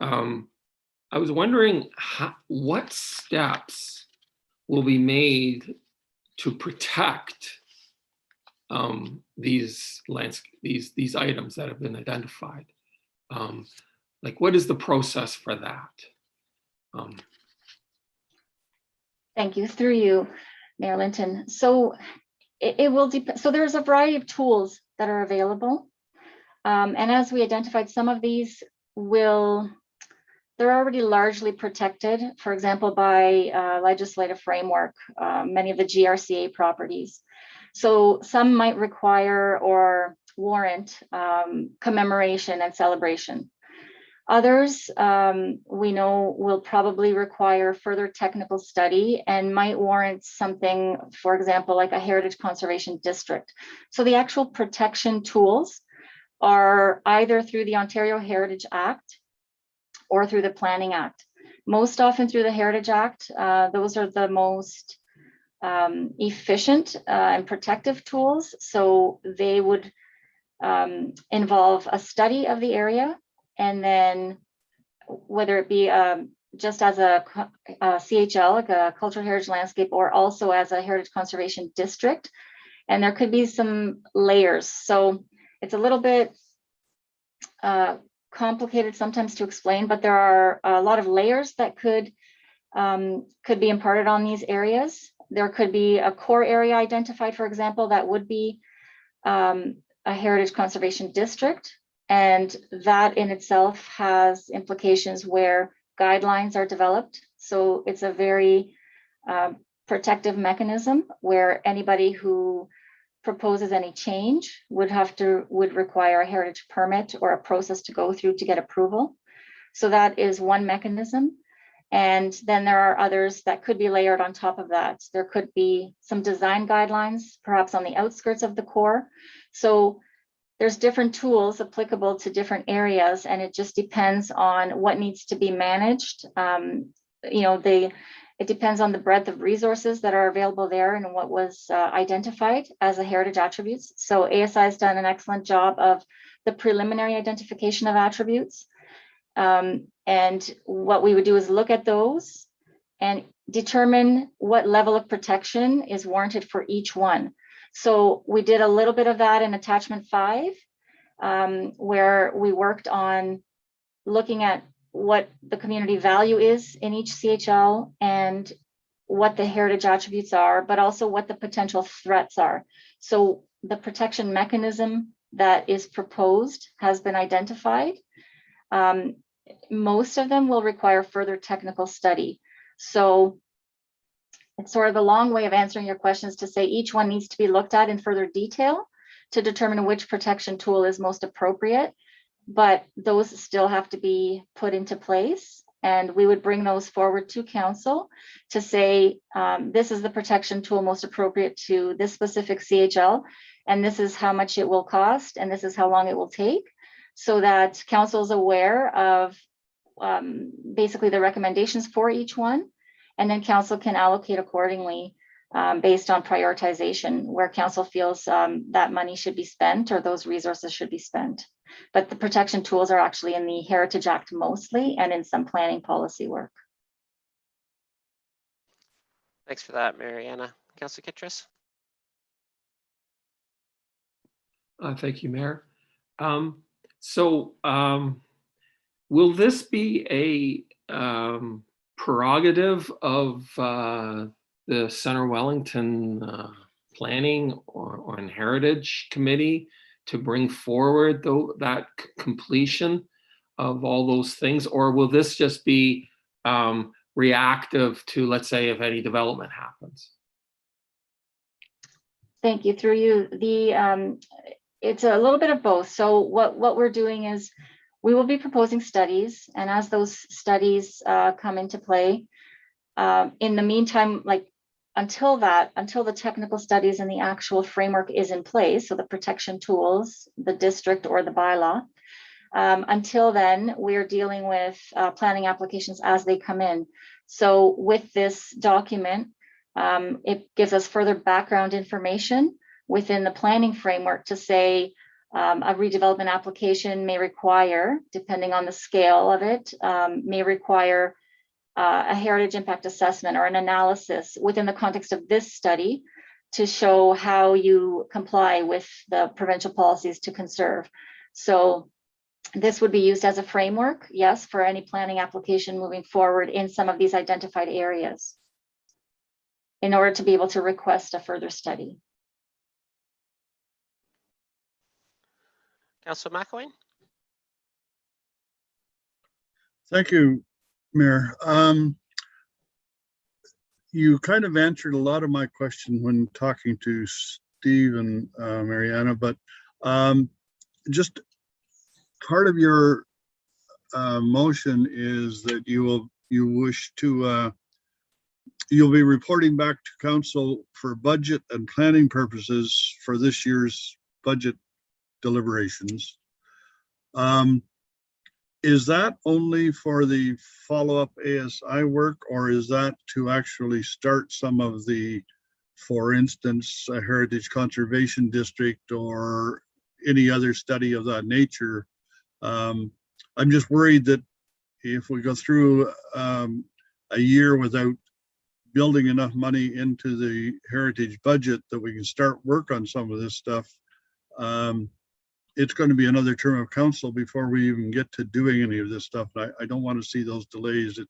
Speaker 6: I was wondering what steps will be made to protect these items that have been identified. Like, what is the process for that?
Speaker 10: Thank you. Through you, Mayor Linton. So it will depend. So there's a variety of tools that are available. And as we identified, some of these they're already largely protected, for example, by legislative framework, many of the GRCA properties. So some might require or warrant commemoration and celebration. Others, we know, will probably require further technical study and might warrant something, for example, like a heritage conservation district. So the actual protection tools are either through the Ontario Heritage Act or through the Planning Act. Most often through the Heritage Act. Those are the most efficient and protective tools. So they would involve a study of the area, and then whether it be just as a CHL, like a cultural heritage landscape, or also as a heritage conservation district. And there could be some layers. So it's a little bit complicated sometimes to explain, but there are a lot of layers that could be imparted on these areas. There could be a core area identified, for example, that would be a heritage conservation district. And that in itself has implications where guidelines are developed. So it's a very protective mechanism where anybody who proposes any change would require a heritage permit or a process to go through to get approval. So that is one mechanism. And then there are others that could be layered on top of that. There could be some design guidelines, perhaps on the outskirts of the core. So there's different tools applicable to different areas, and it just depends on what needs to be managed. It depends on the breadth of resources that are available there and what was identified as a heritage attributes. So ASI has done an excellent job of the preliminary identification of attributes. And what we would do is look at those and determine what level of protection is warranted for each one. So we did a little bit of that in attachment 5, where we worked on looking at what the community value is in each CHL and what the heritage attributes are, but also what the potential threats are. So the protection mechanism that is proposed has been identified. Most of them will require further technical study. So it's sort of a long way of answering your questions to say each one needs to be looked at in further detail to determine which protection tool is most appropriate, but those still have to be put into place. And we would bring those forward to council to say, this is the protection tool most appropriate to this specific CHL, and this is how much it will cost, and this is how long it will take, so that council is aware of basically the recommendations for each one. And then council can allocate accordingly based on prioritization, where council feels that money should be spent or those resources should be spent. But the protection tools are actually in the Heritage Act mostly, and in some planning policy work.
Speaker 1: Thanks for that, Mariana. Councillor Kittredge?
Speaker 6: Thank you, Mayor. Will this be a prerogative of the Center Wellington Planning or Heritage Committee to bring forward that completion of all those things? Or will this just be reactive to, let's say, if any development happens?
Speaker 10: Thank you. Through you, it's a little bit of both. So what we're doing is we will be proposing studies, and as those studies come into play, in the meantime, like until the technical studies and the actual framework is in place, so the protection tools, the district or the bylaw, until then, we're dealing with planning applications as they come in. So with this document, it gives us further background information within the planning framework to say a redevelopment application may require, depending on the scale of it, may require a heritage impact assessment or an analysis within the context of this study to show how you comply with the provincial policies to conserve. So this would be used as a framework, yes, for any planning application moving forward in some of these identified areas in order to be able to request a further study.
Speaker 1: Councillor McElwain?
Speaker 8: Thank you, Mayor. You kind of answered a lot of my question when talking to Steve and Mariana, but just part of your motion is that you'll be reporting back to council for budget and planning purposes for this year's budget deliberations. Is that only for the follow-up ASI work, or is that to actually start some of the, for instance, a heritage conservation district or any other study of that nature? I'm just worried that if we go through a year without building enough money into the heritage budget that we can start work on some of this stuff, it's going to be another term of council before we even get to doing any of this stuff. I don't want to see those delays.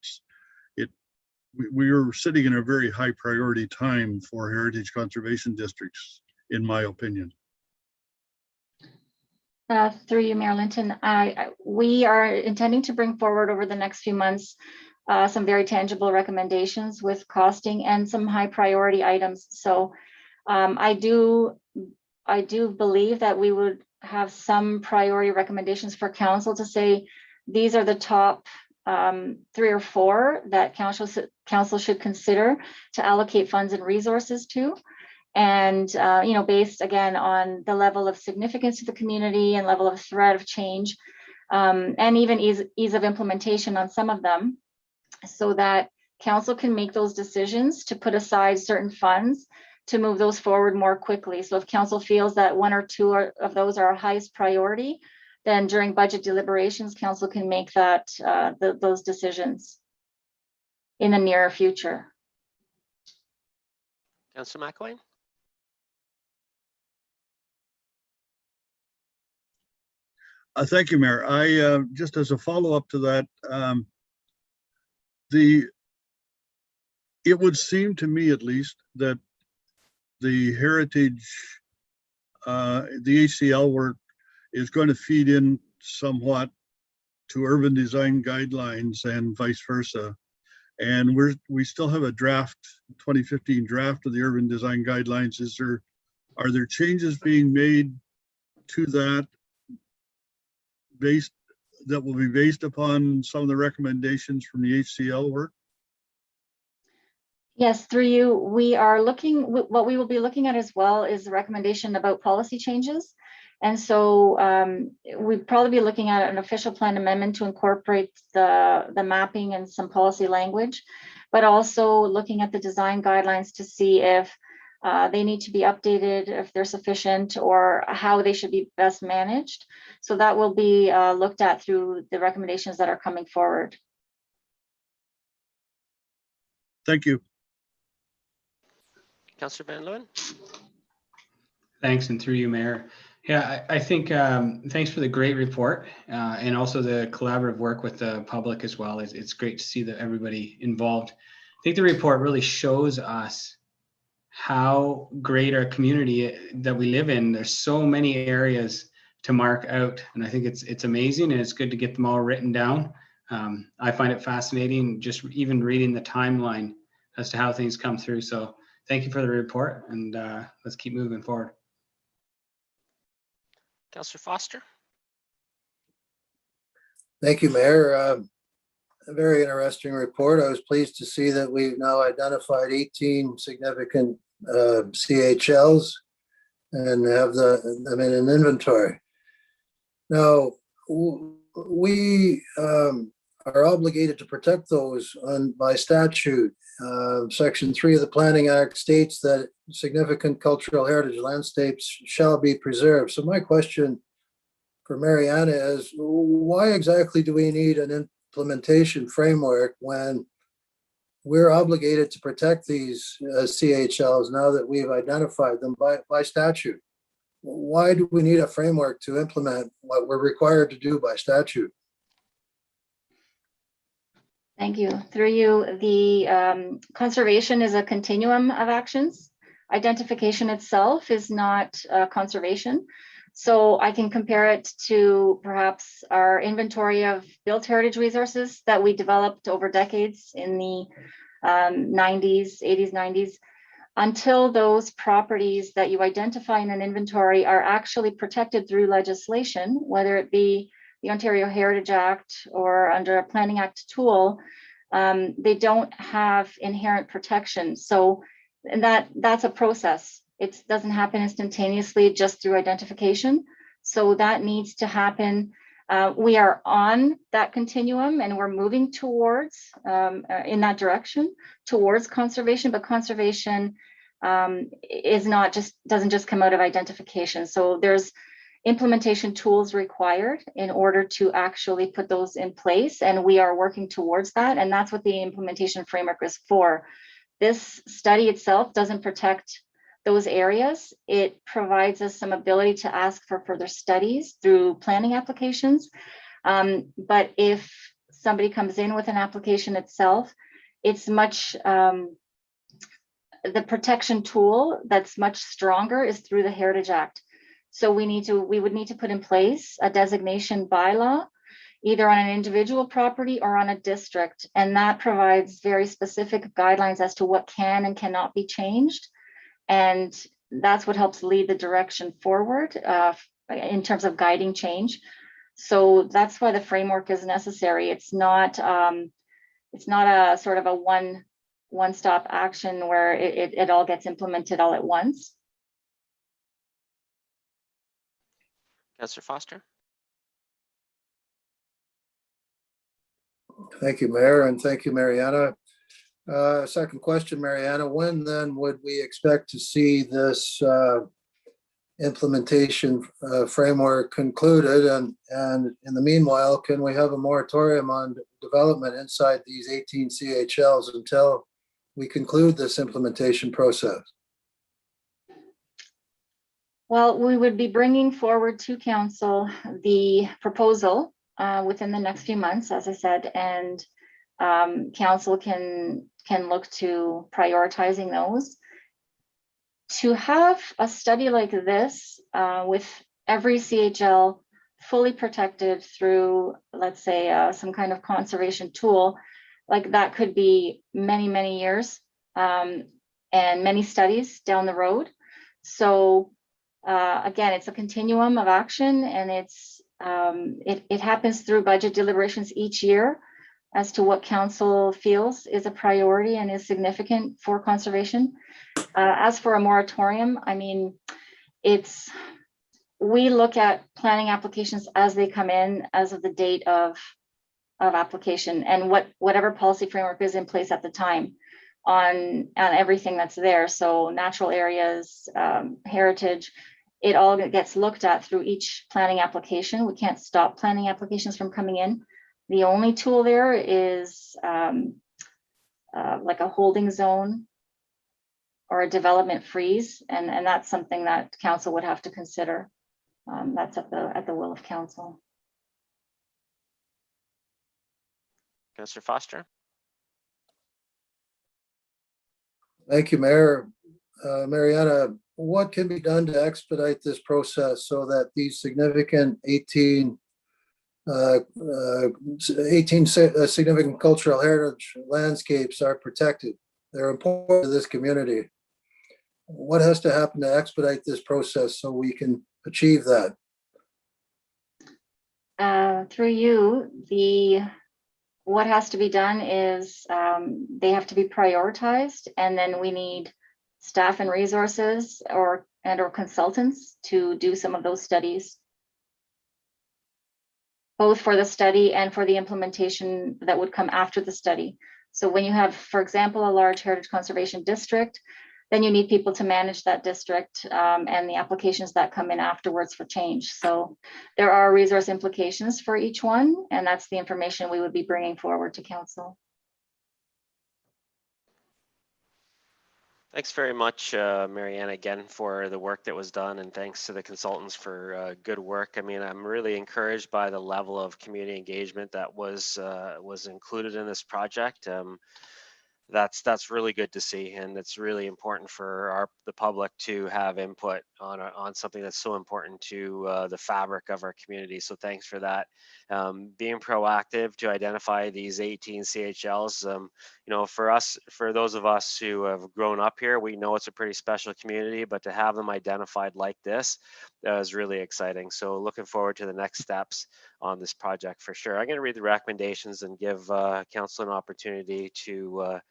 Speaker 8: We are sitting in a very high priority time for heritage conservation districts, in my opinion.
Speaker 10: Through you, Mayor Linton, we are intending to bring forward over the next few months some very tangible recommendations with costing and some high priority items. So I do believe that we would have some priority recommendations for council to say these are the top 3 or 4 that council should consider to allocate funds and resources to. And, based again on the level of significance to the community and level of threat of change, and even ease of implementation on some of them, so that council can make those decisions to put aside certain funds to move those forward more quickly. So if council feels that 1 or 2 of those are highest priority, then during budget deliberations, council can make that those decisions in the near future.
Speaker 1: Councillor McElwain?
Speaker 8: Thank you, Mayor. I just as a follow-up to that, it would seem to me at least that the heritage, the HCL work is going to feed in somewhat to urban design guidelines and vice versa. And we still have a draft, 2015 draft of the urban design guidelines. Are there changes being made to that that will be based upon some of the recommendations from the HCL work?
Speaker 10: Yes, through you, we are looking, what we will be looking at as well is the recommendation about policy changes. And so we'd probably be looking at an official plan amendment to incorporate the mapping and some policy language, but also looking at the design guidelines to see if they need to be updated, if they're sufficient, or how they should be best managed. So that will be looked at through the recommendations that are coming forward.
Speaker 8: Thank you.
Speaker 1: Councillor Van Leeuwen?
Speaker 3: Thanks, and through you, Mayor. Yeah, I think thanks for the great report and also the collaborative work with the public as well. It's great to see that everybody involved. I think the report really shows us how great our community that we live in. There's so many areas to mark out, and I think it's amazing, and it's good to get them all written down. I find it fascinating just even reading the timeline as to how things come through. So thank you for the report, and let's keep moving forward.
Speaker 1: Councillor Foster?
Speaker 2: Thank you, Mayor. A very interesting report. I was pleased to see that we've now identified 18 significant CHLs and have them in an inventory. Now, we are obligated to protect those by statute. Section 3 of the Planning Act states that significant cultural heritage landscapes shall be preserved. So my question for Mariana is, why exactly do we need an implementation framework when we're obligated to protect these CHLs now that we've identified them by statute? Why do we need a framework to implement what we're required to do by statute?
Speaker 10: Thank you. Through you, the conservation is a continuum of actions. Identification itself is not conservation. So I can compare it to perhaps our inventory of built heritage resources that we developed over decades in the 90s, 80s, 90s. Until those properties that you identify in an inventory are actually protected through legislation, whether it be the Ontario Heritage Act or under a Planning Act tool, they don't have inherent protection. So and that's a process. It doesn't happen instantaneously just through identification. So that needs to happen We are on that continuum and we're moving towards, in that direction, towards conservation, but conservation doesn't just come out of identification. So there's implementation tools required in order to actually put those in place, and we are working towards that, and that's what the implementation framework is for. This study itself doesn't protect those areas. It provides us some ability to ask for further studies through planning applications. But if somebody comes in with an application itself, it's much, the protection tool that's much stronger is through the Heritage Act. So we would need to put in place a designation bylaw, either on an individual property or on a district. And that provides very specific guidelines as to what can and cannot be changed. And that's what helps lead the direction forward in terms of guiding change. So that's why the framework is necessary. It's not a sort of a one-stop action where it all gets implemented all at once.
Speaker 1: Councillor Foster.
Speaker 2: Thank you, Mayor, and thank you, Mariana. Second question, Mariana, when then would we expect to see this implementation framework concluded? And in the meanwhile, can we have a moratorium on development inside these 18 CHLs until we conclude this implementation process?
Speaker 10: Well, we would be bringing forward to council the proposal within the next few months, as I said, and council can look to prioritizing those. To have a study like this with every CHL fully protected through, let's say, some kind of conservation tool, like that could be many, many years and many studies down the road. So again, it's a continuum of action, and it happens through budget deliberations each year as to what council feels is a priority and is significant for conservation. As for a moratorium, I mean, we look at planning applications as they come in as of the date of application, and whatever policy framework is in place at the time on everything that's there. So natural areas, heritage, it all gets looked at through each planning application. We can't stop planning applications from coming in. The only tool there is like a holding zone or a development freeze, and that's something that council would have to consider. That's at the will of council.
Speaker 1: Councillor Foster.
Speaker 2: Thank you, Mayor. Mariana, what can be done to expedite this process so that these significant 18 significant cultural heritage landscapes are protected? They're important to this community. What has to happen to expedite this process so we can achieve that?
Speaker 10: Through you, what has to be done is they have to be prioritized, and then we need staff and resources or consultants to do some of those studies, both for the study and for the implementation that would come after the study. So when you have, for example, a large heritage conservation district, then you need people to manage that district and the applications that come in afterwards for change. So there are resource implications for each one, and that's the information we would be bringing forward to council.
Speaker 1: Thanks very much, Mariana, again, for the work that was done, and thanks to the consultants for good work. I mean, I'm really encouraged by the level of community engagement that was included in this project. That's really good to see, and it's really important for the public to have input on something that's so important to the fabric of our community. So thanks for that. Being proactive to identify these 18 CHLs, you know, for those of us who have grown up here, we know it's a pretty special community, but to have them identified like this is really exciting. So looking forward to the next steps on this project for sure. I'm going to read the recommendations and give council an opportunity to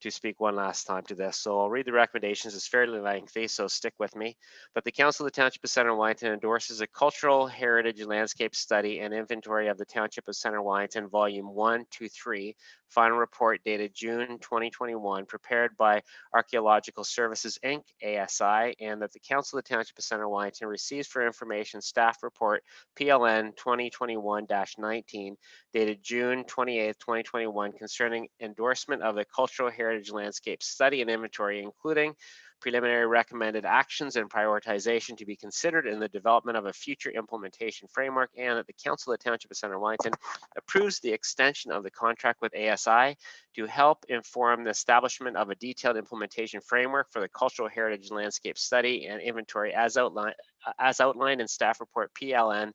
Speaker 1: to speak one last time to this. So I'll read the recommendations. It's fairly lengthy, so stick with me. That the Council of the Township of Center Wellington endorses a cultural heritage landscape study and inventory of the Township of Center Wellington, Volume 1 to 3, final report dated June 2021, prepared by Archaeological Services, Inc., ASI, and that the Council of the Township of Center Wellington receives for information staff report PLN 2021-19, dated June 28, 2021, concerning endorsement of the cultural heritage landscape study and inventory, including preliminary recommended actions and prioritization to be considered in the development of a future implementation framework, and that the Council of the Township of Center Wellington approves the extension of the contract with ASI to help inform the establishment of a detailed implementation framework for the cultural heritage landscape study and inventory as outlined in staff report PLN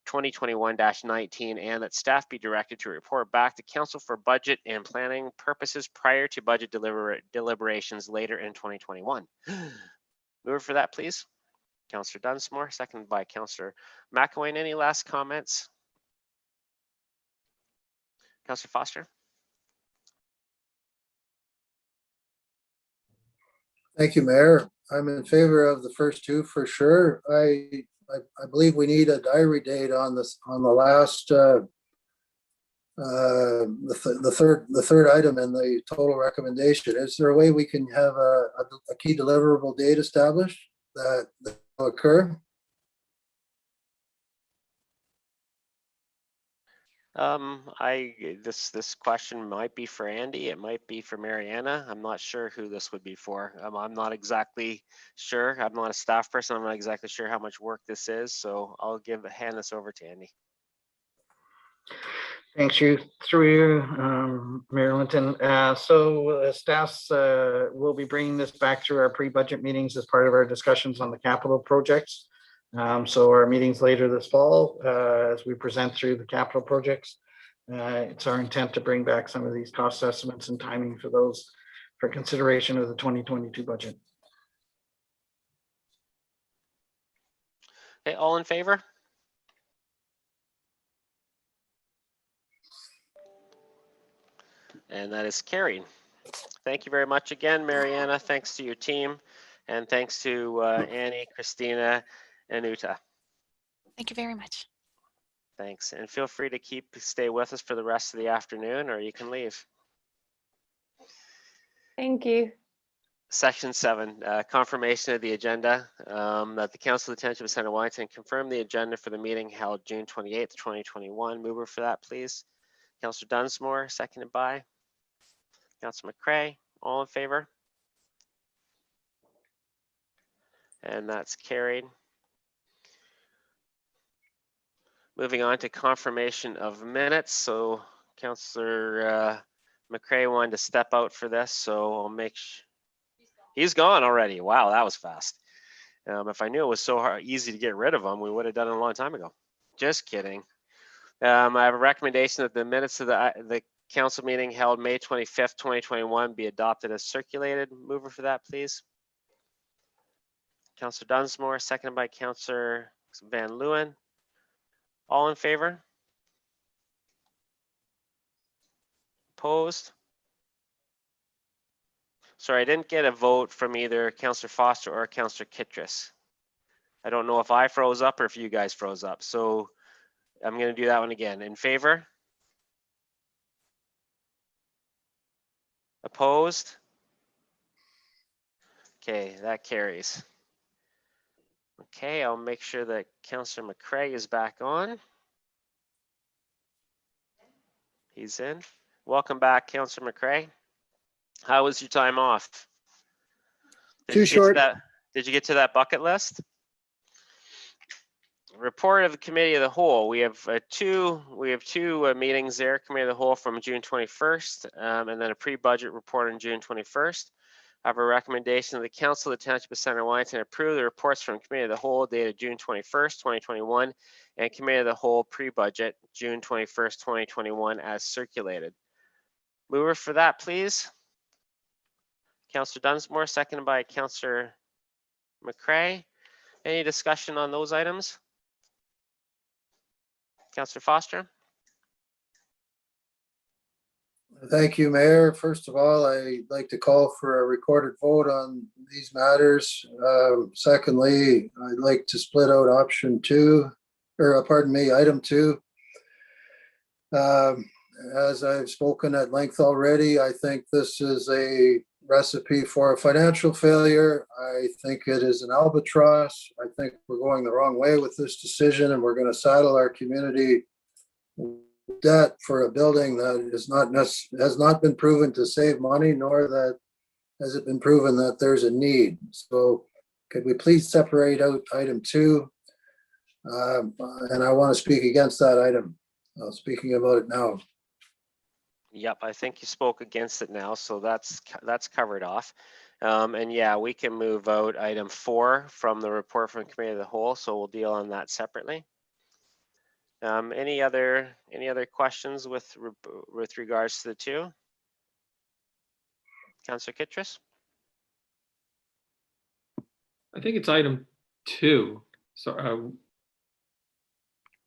Speaker 1: 2021-19, and that staff be directed to report back to council for budget and planning purposes prior to budget deliberations later in 2021. Move for that, please. Councillor Dunsmore, seconded by Councillor McElwain. Any last comments? Councillor Foster.
Speaker 2: Thank you, Mayor. I'm in favor of the first two for sure. I believe we need a diary date on this, on the last, the third item in the total recommendation. Is there a way we can have a key deliverable date established that will occur?
Speaker 1: This question might be for Andy. It might be for Mariana. I'm not sure who this would be for. I'm not exactly sure. I'm not a staff person. I'm not exactly sure how much work this is. So I'll hand this over to Andy.
Speaker 12: Thanks, you. Through you, Mayor Linton. So staffs will be bringing this back through our pre-budget meetings as part of our discussions on the capital projects. So our meetings later this fall, as we present through the capital projects, it's our intent to bring back some of these cost estimates and timing for those for consideration of the 2022 budget.
Speaker 1: Okay, all in favor? And that is carried. Thank you very much again, Mariana. Thanks to your team. And thanks to Annie, Christina, and Uta.
Speaker 11: Thank you very much.
Speaker 1: Thanks. And feel free to stay with us for the rest of the afternoon, or you can leave.
Speaker 13: Thank you.
Speaker 1: Section 7, confirmation of the agenda. That the Council of the Township of Center Wellington confirm the agenda for the meeting held June 28th, 2021. Mover for that, please. Councillor Dunsmore, seconded by Councillor McCray. All in favor? And that's carried. Moving on to confirmation of minutes. So Councillor McCray wanted to step out for this, so I'll make sure. He's gone already. Wow, that was fast. If I knew it was so easy to get rid of him, we would have done it a long time ago. Just kidding. I have a recommendation that the minutes of the council meeting held May 25th, 2021 be adopted as circulated. Mover for that, please. Councillor Dunsmore, seconded by Councillor Van Leeuwen. All in favor? Opposed? Sorry, I didn't get a vote from either Councillor Foster or Councillor Kittredge. I don't know if I froze up or if you guys froze up. So I'm going to do that one again. In favor? Opposed? Okay, that carries. Okay, I'll make sure that Councillor McCray is back on. He's in. Welcome back, Councillor McCray. How was your time off?
Speaker 5: Too short.
Speaker 1: Did you get to that bucket list? Report of the Committee of the Whole. We have two meetings there. Committee of the Whole from June 21st, and then a pre-budget report on June 21st. I have a recommendation that the Council of the Township of Center Wellington approve the reports from Committee of the Whole dated June 21st, 2021, and Committee of the Whole pre-budget June 21st, 2021 as circulated. Mover for that, please. Councillor Dunsmore, seconded by Councillor McCray. Any discussion on those items? Councillor Foster?
Speaker 2: Thank you, Mayor. First of all, I'd like to call for a recorded vote on these matters. Secondly, I'd like to split out option 2, or pardon me, item 2. As I've spoken at length already, I think this is a recipe for a financial failure. I think it is an albatross. I think we're going the wrong way with this decision, and we're going to saddle our community debt for a building that has not been proven to save money, nor that has it been proven that there's a need. So could we please separate out item 2? And I want to speak against that item. Speaking about it now.
Speaker 1: Yep, I think you spoke against it now, so that's covered off. And yeah, we can move out item 4 from the report from Committee of the Whole, so we'll deal on that separately. Any other questions with regards to the 2? Councillor Kittredge?
Speaker 6: I think it's item 2. So,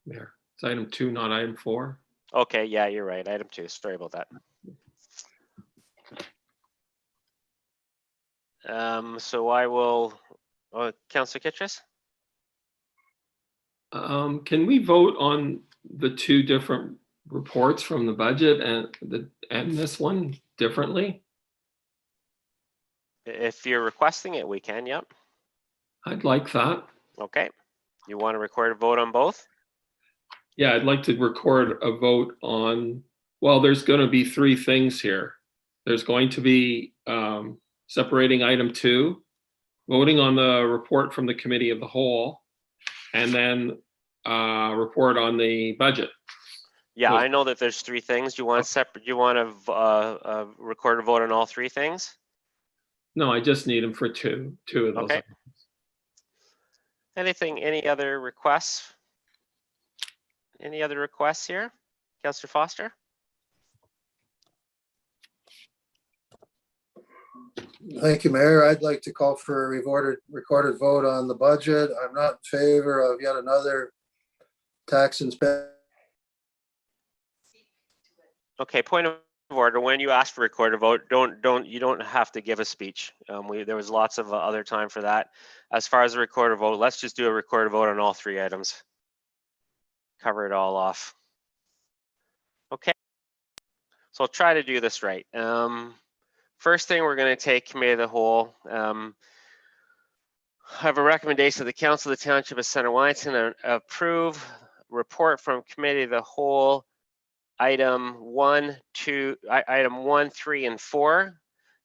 Speaker 6: there, it's item 2, not item 4.
Speaker 1: Okay, yeah, you're right. Item 2. Sorry about that. So I will, Councillor Kittredge?
Speaker 6: Can we vote on the 2 different reports from the budget and this one differently?
Speaker 1: If you're requesting it, we can, yep.
Speaker 6: I'd like that.
Speaker 1: Okay. You want to record a vote on both?
Speaker 6: Yeah, I'd like to record a vote on, well, there's going to be 3 things here. There's going to be separating item 2, voting on the report from the Committee of the Whole, and then report on the budget.
Speaker 1: Yeah, I know that there's 3 things. You want to separate? You want to record a vote on all 3 things?
Speaker 6: No, I just need them for two of those.
Speaker 1: Okay. Any other requests? Any other requests here? Councillor Foster?
Speaker 2: Thank you, Mayor. I'd like to call for a recorded vote on the budget. I'm not in favor of yet another tax and spend.
Speaker 1: Okay, point of order. When you ask for recorded vote, you don't have to give a speech. There was lots of other time for that. As far as a recorded vote, let's just do a recorded vote on all 3 items. Cover it all off. Okay, so I'll try to do this right. First thing, we're going to take Committee of the Whole. I have a recommendation of the Council of the Township of Center Wellington to approve report from Committee of the Whole item 1, 3, and 4,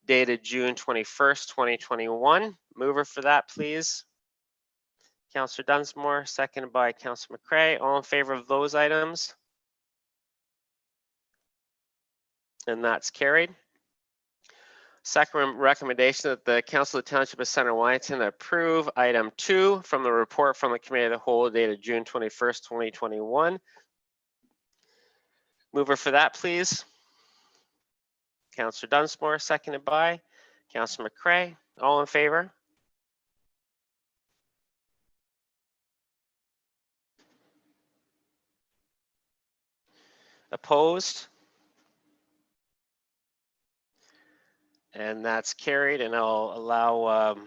Speaker 1: dated June 21st, 2021. Mover for that, please. Councillor Dunsmore, seconded by Councillor McCray. All in favor of those items? And that's carried. Second recommendation that the Council of the Township of Center Wellington approve item 2 from the report from the Committee of the Whole dated June 21st, 2021. Mover for that, please. Councillor Dunsmore, seconded by Councillor McCray. All in favor? Opposed? And that's carried, and I'll allow, do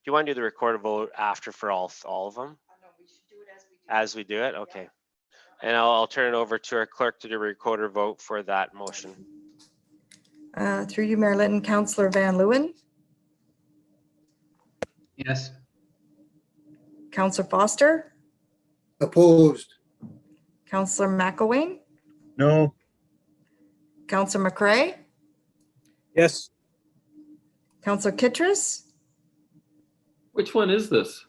Speaker 1: you want to do the recorded vote after for all of them?
Speaker 4: No, we should do it
Speaker 1: As we do it, okay. And I'll turn it over to our clerk to do a recorder vote for that motion.
Speaker 7: Through you, Mayor Linton, Councillor Van Leeuwen,
Speaker 3: Yes.
Speaker 7: Councillor Foster,
Speaker 2: Opposed.
Speaker 7: Councillor McElwain,
Speaker 8: No,
Speaker 7: Councillor McCray,
Speaker 5: Yes.
Speaker 7: Councillor Kittredge,
Speaker 6: Which one is this?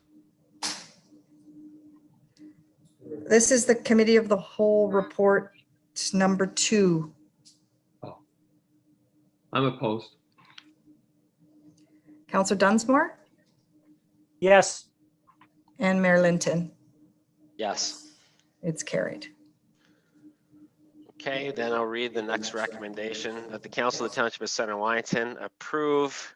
Speaker 7: this is the Committee of the Whole report number 2.
Speaker 6: Oh, I'm opposed.
Speaker 7: Councillor Dunsmore
Speaker 9: Yes.
Speaker 7: and Mayor Linton.
Speaker 1: Yes.
Speaker 7: It's carried.
Speaker 1: Okay, then I'll read the next recommendation that the Council of the Township of Center Wellington approve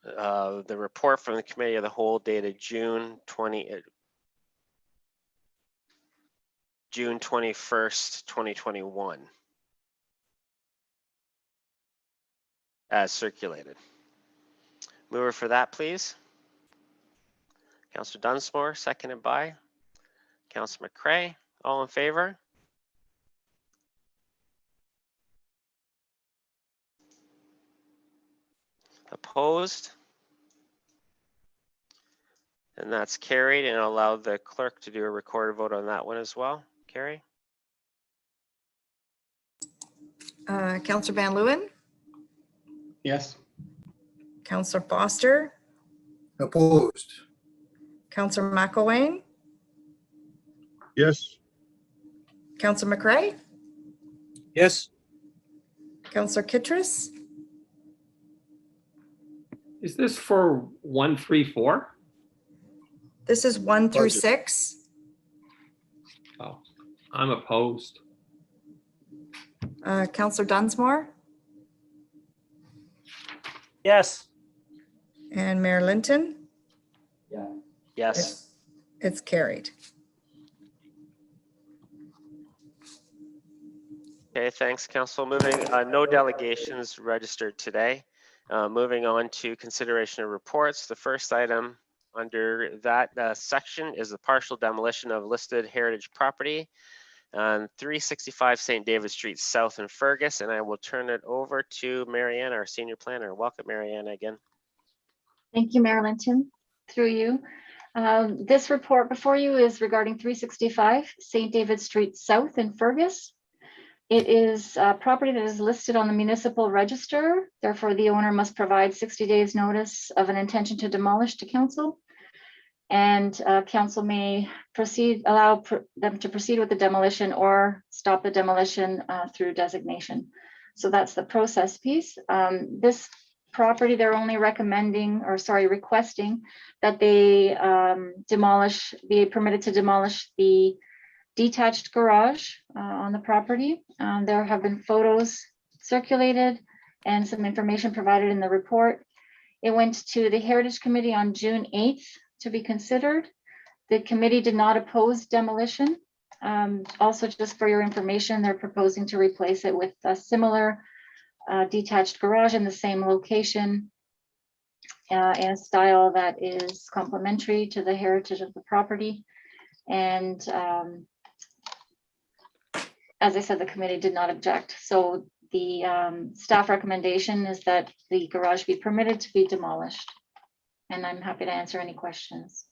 Speaker 1: the report from the Committee of the Whole dated June 21st, 2021. as circulated. Mover for that, please. Councillor Dunsmore, seconded by Councillor McCray. All in favor? Opposed? And that's carried, and I'll allow the clerk to do a recorded vote on that one as well. Carrie?
Speaker 7: Councillor Van Leeuwen,
Speaker 3: Yes.
Speaker 7: Councillor Foster,
Speaker 2: Opposed.
Speaker 7: Councillor McElwain,
Speaker 8: Yes,
Speaker 7: Councillor McCray,
Speaker 5: Yes.
Speaker 7: Councillor Kittredge,
Speaker 6: Is this for 1, 3, 4?
Speaker 7: this is 1 through
Speaker 2: Budget.
Speaker 7: 6.
Speaker 6: Oh, I'm opposed.
Speaker 7: Councillor Dunsmore
Speaker 9: Yes.
Speaker 7: and Mayor Linton.
Speaker 1: Yes.
Speaker 7: It's carried.
Speaker 1: Okay, thanks, Council. Moving, no delegations registered today. Moving on to consideration of reports. The first item under that section is the partial demolition of listed heritage property on 365 St. David Street South in Fergus, and I will turn it over to Mariana, our senior planner. Welcome, Mariana, again.
Speaker 10: Thank you, Mayor Linton, through you. This report before you is regarding 365 St. David Street South in Fergus. It is a property that is listed on the municipal register. Therefore, the owner must provide 60 days notice of an intention to demolish to council. And council may allow them to proceed with the demolition or stop the demolition through designation. So that's the process piece. This property, they're only requesting that they be permitted to demolish the detached garage on the property. There have been photos circulated and some information provided in the report. It went to the Heritage Committee on June 8th to be considered. The committee did not oppose demolition. Also, just for your information, they're proposing to replace it with a similar detached garage in the same location in a style that is complementary to the heritage of the property. And as I said, the committee did not object. So the staff recommendation is that the garage be permitted to be demolished. And I'm happy to answer any questions.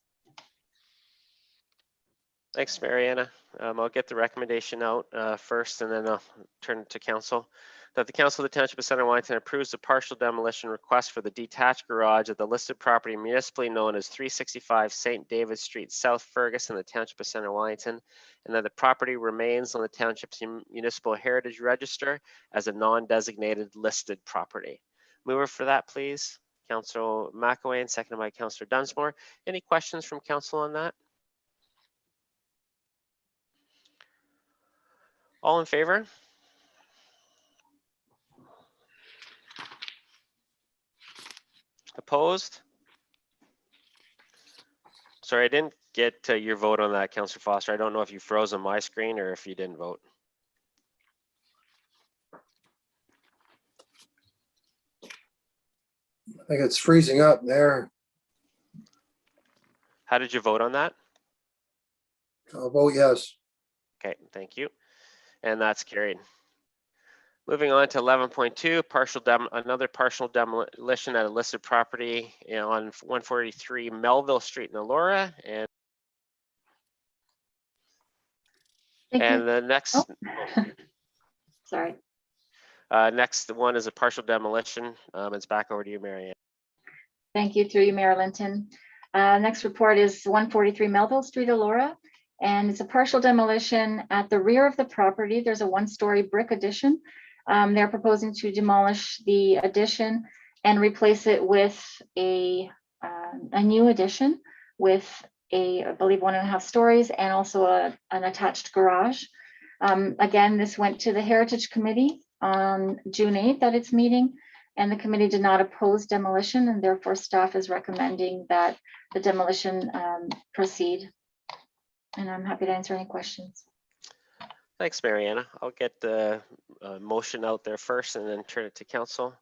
Speaker 1: Thanks, Mariana. I'll get the recommendation out first, and then I'll turn it to council. That the Council of the Township of Center Wellington approves the partial demolition request for the detached garage at the listed property municipally known as 365 St. David Street, South Fergus in the Township of Center Wellington, and that the property remains on the Township's Municipal Heritage Register as a non-designated listed property. Mover for that, please. Councillor McElwain, seconded by Councillor Dunsmore. Any questions from council on that? All in favor? Opposed? Sorry, I didn't get your vote on that, Councillor Foster. I don't know if you froze on my screen or if you didn't vote.
Speaker 2: I think it's freezing up there.
Speaker 1: How did you vote on that?
Speaker 2: I'll vote yes.
Speaker 1: Okay, thank you. And that's carried. Moving on to 11.2, another partial demolition at a listed property on 143 Melville Street in Elora. And the next,
Speaker 10: Sorry.
Speaker 1: next one is a partial demolition. It's back over to you, Marianne.
Speaker 10: Thank you, through you, Mayor Linton. Next report is 143 Melville Street, Elora, and it's a partial demolition at the rear of the property. There's a one-story brick addition. They're proposing to demolish the addition and replace it with a new addition with I believe 1.5 stories and also an attached garage. Again, this went to the Heritage Committee on June 8th at its meeting, and the committee did not oppose demolition, and therefore staff is recommending that the demolition proceed. And I'm happy to answer any questions.
Speaker 1: Thanks, Mariana. I'll get the motion out there first and then turn it to council.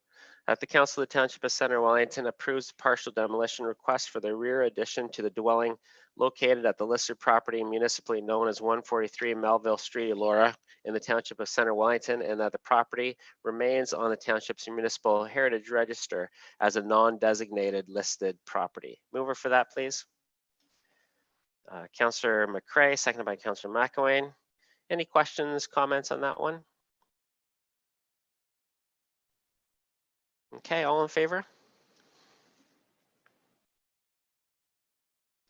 Speaker 1: That the Council of the Township of Center Wellington approves the partial demolition request for the rear addition to the dwelling located at the listed property municipally known as 143 Melville Street, Elora, in the Township of Center Wellington, and that the property remains on the Township's Municipal Heritage Register as a non-designated listed property. Mover for that, please. Councillor McCray, seconded by Councillor McElwain. Any questions, comments on that one? Okay, all in favor?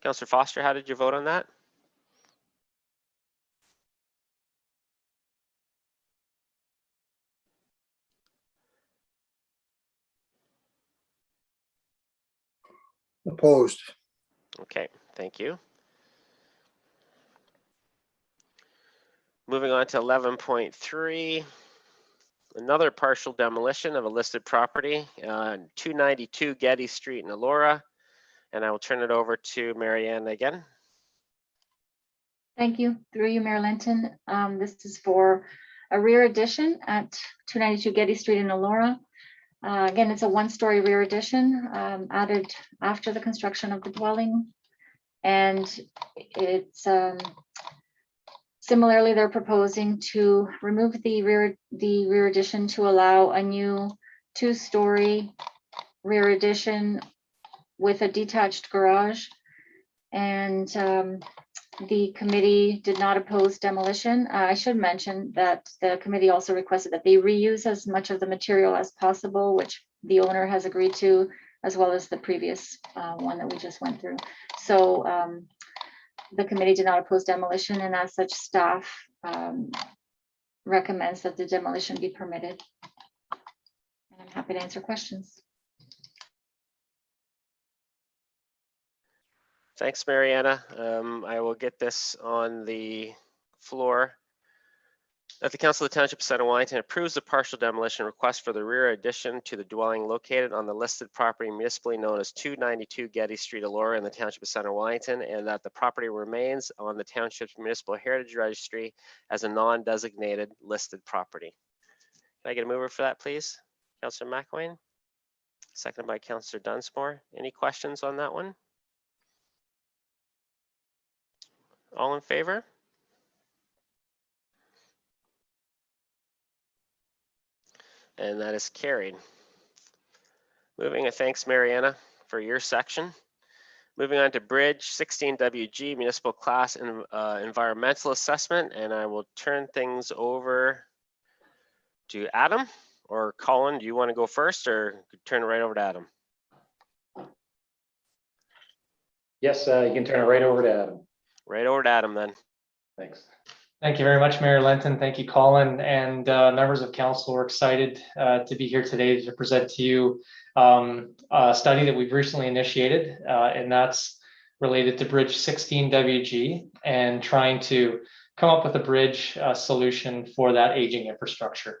Speaker 1: Councillor Foster, how did you vote on that?
Speaker 2: Opposed.
Speaker 1: Okay, thank you. Moving on to 11.3, another partial demolition of a listed property, 292 Getty Street in Elora. And I will turn it over to Marianne again.
Speaker 10: Thank you. Through you, Mayor Linton. This is for a rear addition at 292 Getty Street in Elora. Again, it's a one-story rear addition added after the construction of the dwelling. And it's similarly, they're proposing to remove the rear addition to allow a new two-story rear addition with a detached garage. And the committee did not oppose demolition. I should mention that the committee also requested that they reuse as much of the material as possible, which the owner has agreed to, as well as the previous one that we just went through. So the committee did not oppose demolition, and as such, staff recommends that the demolition be permitted. And I'm happy to answer questions.
Speaker 1: Thanks, Mariana. I will get this on the floor. That the Council of the Township of Center Wellington approves the partial demolition request for the rear addition to the dwelling located on the listed property municipally known as 292 Getty Street, Elora, in the Township of Center Wellington, and that the property remains on the Township's Municipal Heritage Registry as a non-designated listed property. Can I get a mover for that, please? Councillor McElwain, seconded by Councillor Dunsmore. Any questions on that one? All in favor? And that is carried. Moving, thanks Mariana for your section. Moving on to Bridge 16WG Municipal Class Environmental Assessment, and I will turn things over to Adam or Colin. Do you want to go first, or turn it right over to Adam?
Speaker 13: Yes, you can turn it right over to Adam.
Speaker 1: Right over to Adam then.
Speaker 13: Thanks. Thank you very much, Mayor Linton. Thank you, Colin, and members of council. We're excited to be here today to present to you a study that we've recently initiated, and that's related to Bridge 16WG and trying to come up with a bridge solution for that aging infrastructure.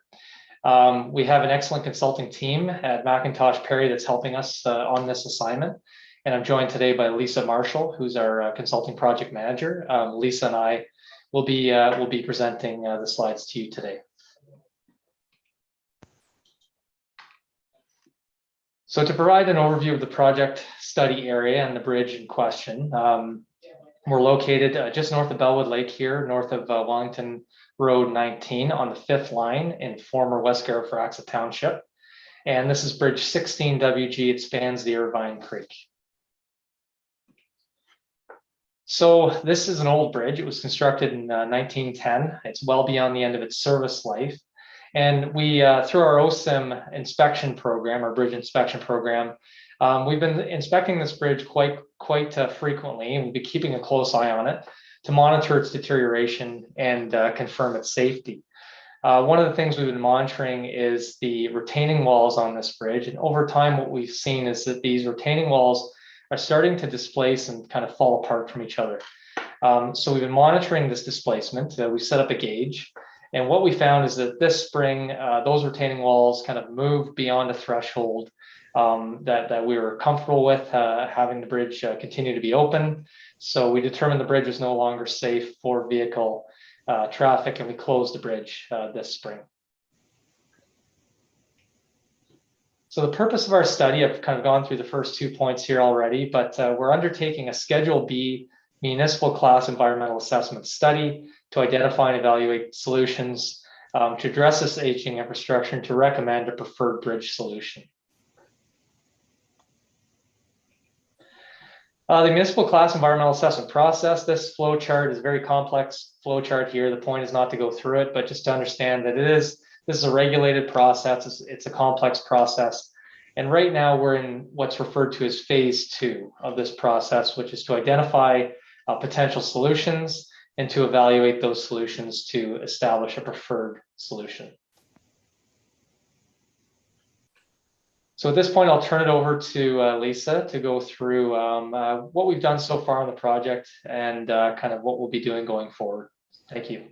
Speaker 13: We have an excellent consulting team at McIntosh Perry that's helping us on this assignment. And I'm joined today by Lisa Marshall, who's our consulting project manager. Lisa and I will be presenting the slides to you today. So to provide an overview of the project study area and the bridge in question, we're located just north of Bellwood Lake here, north of Wellington Road 19 on the 5th line in former West Garifraxa Township. And this is Bridge 16WG. It spans the Irvine Creek. So this is an old bridge. It was constructed in 1910. It's well beyond the end of its service life. And we, through our OSIM inspection program, our bridge inspection program, we've been inspecting this bridge quite frequently, and we'll be keeping a close eye on it to monitor its deterioration and confirm its safety. One of the things we've been monitoring is the retaining walls on this bridge. And over time, what we've seen is that these retaining walls are starting to displace and kind of fall apart from each other. So we've been monitoring this displacement. We set up a gauge, and what we found is that this spring, those retaining walls kind of moved beyond a threshold that we were comfortable with having the bridge continue to be open. So we determined the bridge was no longer safe for vehicle traffic, and we closed the bridge this spring. So the purpose of our study, I've kind of gone through the first 2 points here already, but we're undertaking a Schedule B municipal class environmental assessment study to identify and evaluate solutions to address this aging infrastructure and to recommend a preferred bridge solution. The municipal class environmental assessment process, this flow chart is a very complex flow chart here. The point is not to go through it, but just to understand that this is a regulated process. It's a complex process. And right now we're in what's referred to as phase 2 of this process, which is to identify potential solutions and to evaluate those solutions to establish a preferred solution. So at this point, I'll turn it over to Lisa to go through what we've done so far on the project and kind of what we'll be doing going forward. Thank you.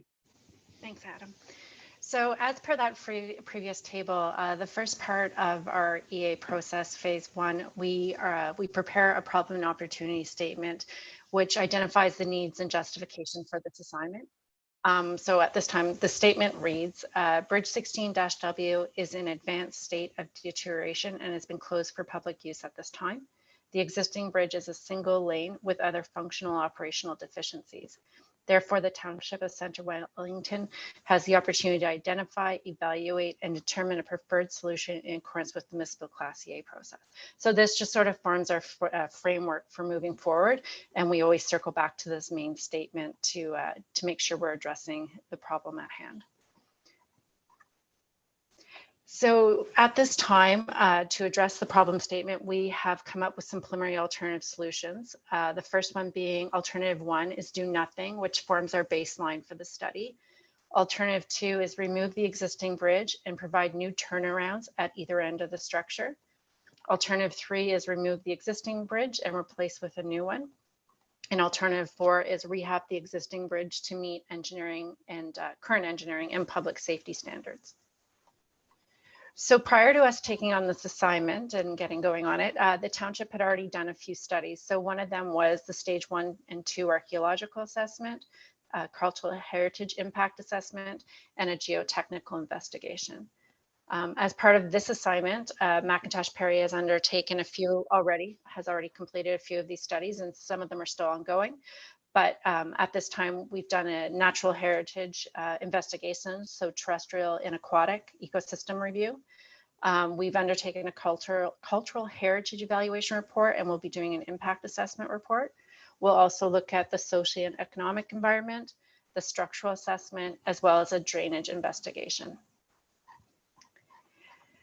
Speaker 4: Thanks, Adam. So as per that previous table, the first part of our EA process, phase 1, we prepare a problem and opportunity statement, which identifies the needs and justification for this assignment. So at this time, the statement reads, Bridge 16-W is in advanced state of deterioration and has been closed for public use at this time. The existing bridge is a single lane with other functional operational deficiencies. Therefore, the Township of Centre Wellington has the opportunity to identify, evaluate, and determine a preferred solution in accordance with the municipal class EA process. So this just sort of forms our framework for moving forward, and we always circle back to this main statement to make sure we're addressing the problem at hand. So at this time, to address the problem statement, we have come up with some preliminary alternative solutions. The first one being alternative 1 is do nothing, which forms our baseline for the study. Alternative 2 is remove the existing bridge and provide new turnarounds at either end of the structure. Alternative 3 is remove the existing bridge and replace with a new one. And alternative 4 is rehab the existing bridge to meet engineering and current engineering and public safety standards. So prior to us taking on this assignment and getting going on it, the township had already done a few studies. So one of them was the stage 1 and 2 archaeological assessment, cultural heritage impact assessment, and a geotechnical investigation. As part of this assignment, McIntosh Perry has undertaken a few already, has already completed a few of these studies, and some of them are still ongoing. But at this time, we've done a natural heritage investigation, so terrestrial and aquatic ecosystem review. We've undertaken a cultural heritage evaluation report, and we'll be doing an impact assessment report. We'll also look at the socio and economic environment, the structural assessment, as well as a drainage investigation.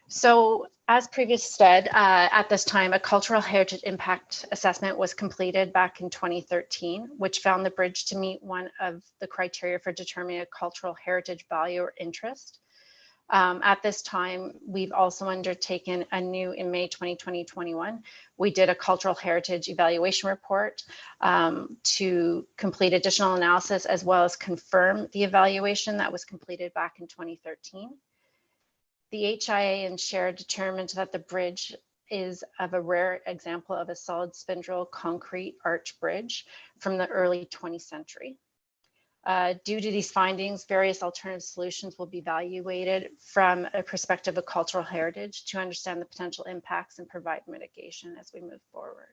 Speaker 4: So as previously said, at this time, a cultural heritage impact assessment was completed back in 2013, which found the bridge to meet one of the criteria for determining a cultural heritage value or interest. At this time, we've also undertaken a new, in May 2021, we did a cultural heritage evaluation report to complete additional analysis as well as confirm the evaluation that was completed back in 2013. The HIA and SHARE determined that the bridge is of a rare example of a solid spindle concrete arch bridge from the early 20th century. Due to these findings, various alternative solutions will be evaluated from a perspective of cultural heritage to understand the potential impacts and provide mitigation as we move forward.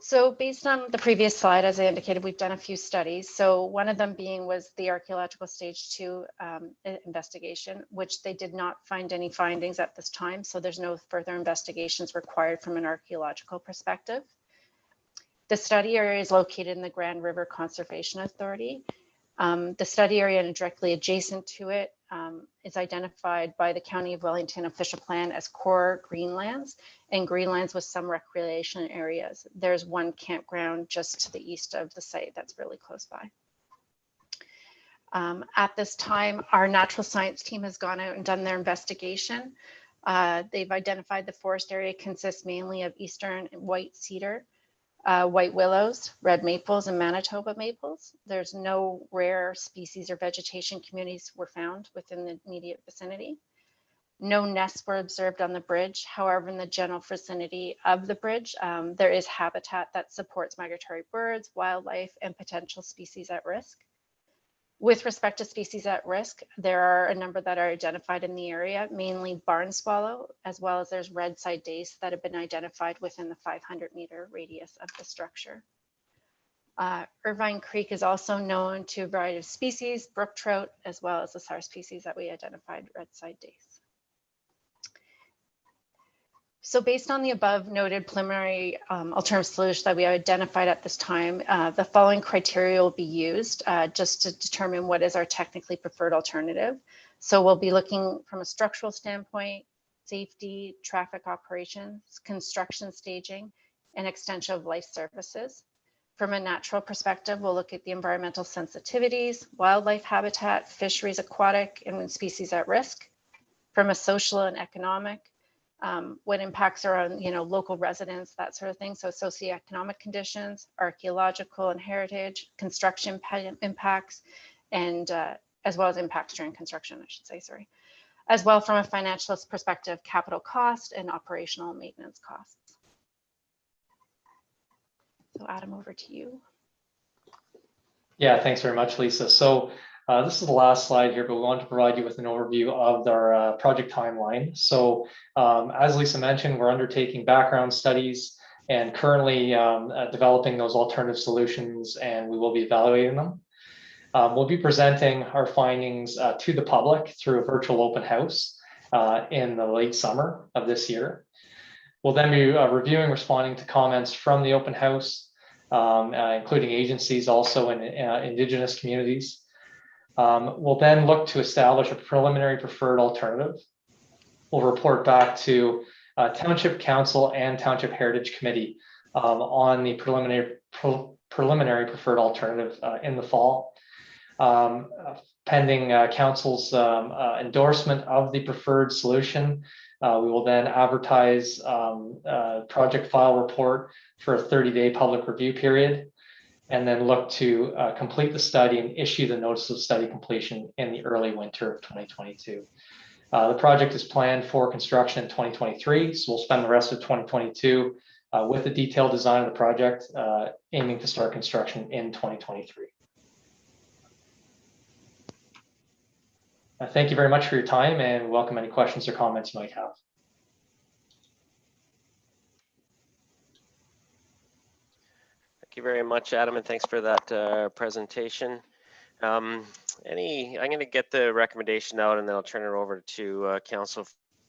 Speaker 4: So based on the previous slide, as I indicated, we've done a few studies. So one of them was the archaeological stage 2 investigation, which they did not find any findings at this time. So there's no further investigations required from an archaeological perspective. The study area is located in the Grand River Conservation Authority. The study area and directly adjacent to it is identified by the County of Wellington official plan as core greenlands and greenlands with some recreation areas. There's one campground just to the east of the site that's really close by. At this time, our natural science team has gone out and done their investigation. They've identified the forest area consists mainly of eastern white cedar, white willows, red maples, and Manitoba maples. There's no rare species or vegetation communities were found within the immediate vicinity. No nests were observed on the bridge. However, in the general vicinity of the bridge, there is habitat that supports migratory birds, wildlife, and potential species at risk. With respect to species at risk, there are a number that are identified in the area, mainly barn swallow, as well as there's red-side dace that have been identified within the 500-meter radius of the structure. Irvine Creek is also known to a variety of species, brook trout, as well as the SAR species that we identified, red-side dace. So based on the above noted preliminary alternative solution that we identified at this time, the following criteria will be used just to determine what is our technically preferred alternative. So we'll be looking from a structural standpoint, safety, traffic operations, construction staging, and extension of life services. From a natural perspective, we'll look at the environmental sensitivities, wildlife habitat, fisheries, aquatic, and species at risk. From a social and economic, what impacts are on, local residents, that sort of thing. So socioeconomic conditions, archaeological and heritage, construction impacts, and as well as impacts during construction, I should say, sorry. As well from a financial perspective, capital cost and operational maintenance costs. So Adam, over to you.
Speaker 13: Yeah, thanks very much, Lisa. So this is the last slide here, but we want to provide you with an overview of our project timeline. So as Lisa mentioned, we're undertaking background studies and currently developing those alternative solutions, and we will be evaluating them. We'll be presenting our findings to the public through a virtual open house in the late summer of this year. We'll then be reviewing, responding to comments from the open house, including agencies also in Indigenous communities. We'll then look to establish a preliminary preferred alternative. We'll report back to Township Council and Township Heritage Committee on the preliminary preferred alternative in the fall. Pending Council's endorsement of the preferred solution, we will then advertise project file report for a 30-day public review period, and then look to complete the study and issue the notice of study completion in the early winter of 2022. The project is planned for construction in 2023, so we'll spend the rest of 2022 with the detailed design of the project, aiming to start construction in 2023. Thank you very much for your time, and welcome any questions or comments you might have.
Speaker 1: Thank you very much, Adam, and thanks for that presentation. I'm going to get the recommendation out, and then I'll turn it over to Council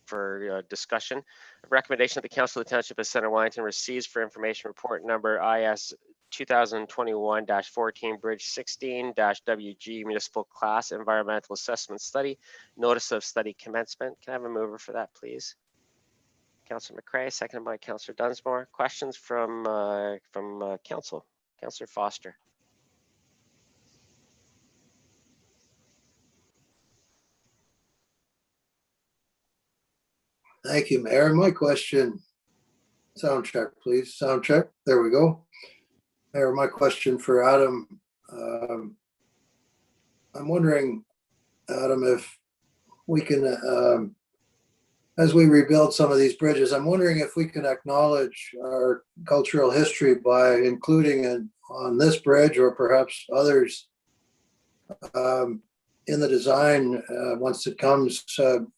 Speaker 1: for discussion. A recommendation that the Council of the Township of Center Wellington receives for information report number IS 2021-14 Bridge 16-WG Municipal Class Environmental Assessment Study, Notice of Study Commencement. Can I have a mover for that, please? Councillor McCrae, seconded by Councillor Dunsmore. Questions from Council? Councillor Foster.
Speaker 2: Thank you, Mayor. My question, sound check, please. Sound check. There we go. Mayor, my question for Adam. I'm wondering, Adam, if we can, as we rebuild some of these bridges, I'm wondering if we can acknowledge our cultural history by including on this bridge or perhaps others in the design once it comes.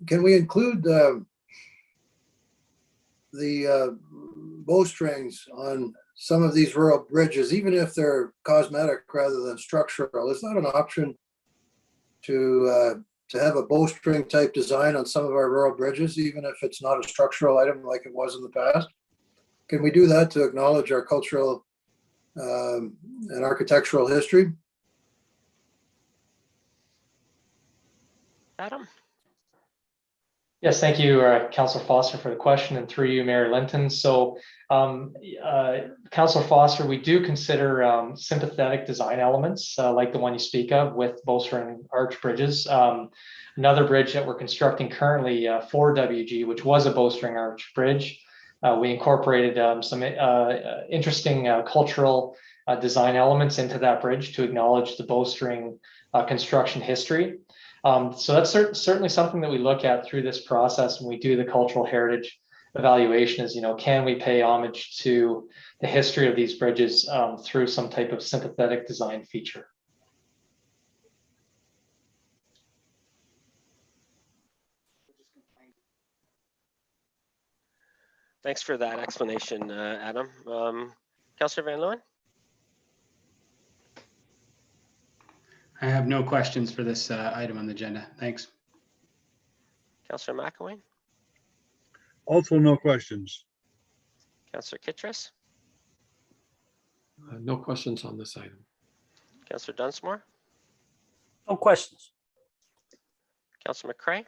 Speaker 2: Can we include the bowstrings on some of these rural bridges, even if they're cosmetic rather than structural? Is that an option to have a bowstring type design on some of our rural bridges, even if it's not a structural item like it was in the past? Can we do that to acknowledge our cultural and architectural history?
Speaker 1: Adam?
Speaker 13: Yes, thank you, Councillor Foster, for the question, and through you, Mayor Linton. So, Councillor Foster, we do consider sympathetic design elements like the one you speak of with bowstring arch bridges. Another bridge that we're constructing currently for WG, which was a bowstring arch bridge, we incorporated some interesting cultural design elements into that bridge to acknowledge the bowstring construction history. So that's certainly something that we look at through this process when we do the cultural heritage evaluation is, can we pay homage to the history of these bridges through some type of sympathetic design feature?
Speaker 1: Thanks for that explanation, Adam. Councillor Van Leeuwen?
Speaker 3: I have no questions for this item on the agenda. Thanks.
Speaker 1: Councillor McElwain?
Speaker 8: Also, no questions.
Speaker 1: Councillor Kittress?
Speaker 6: No questions on this item.
Speaker 1: Councillor Dunsmore?
Speaker 9: No questions.
Speaker 1: Councillor McCray?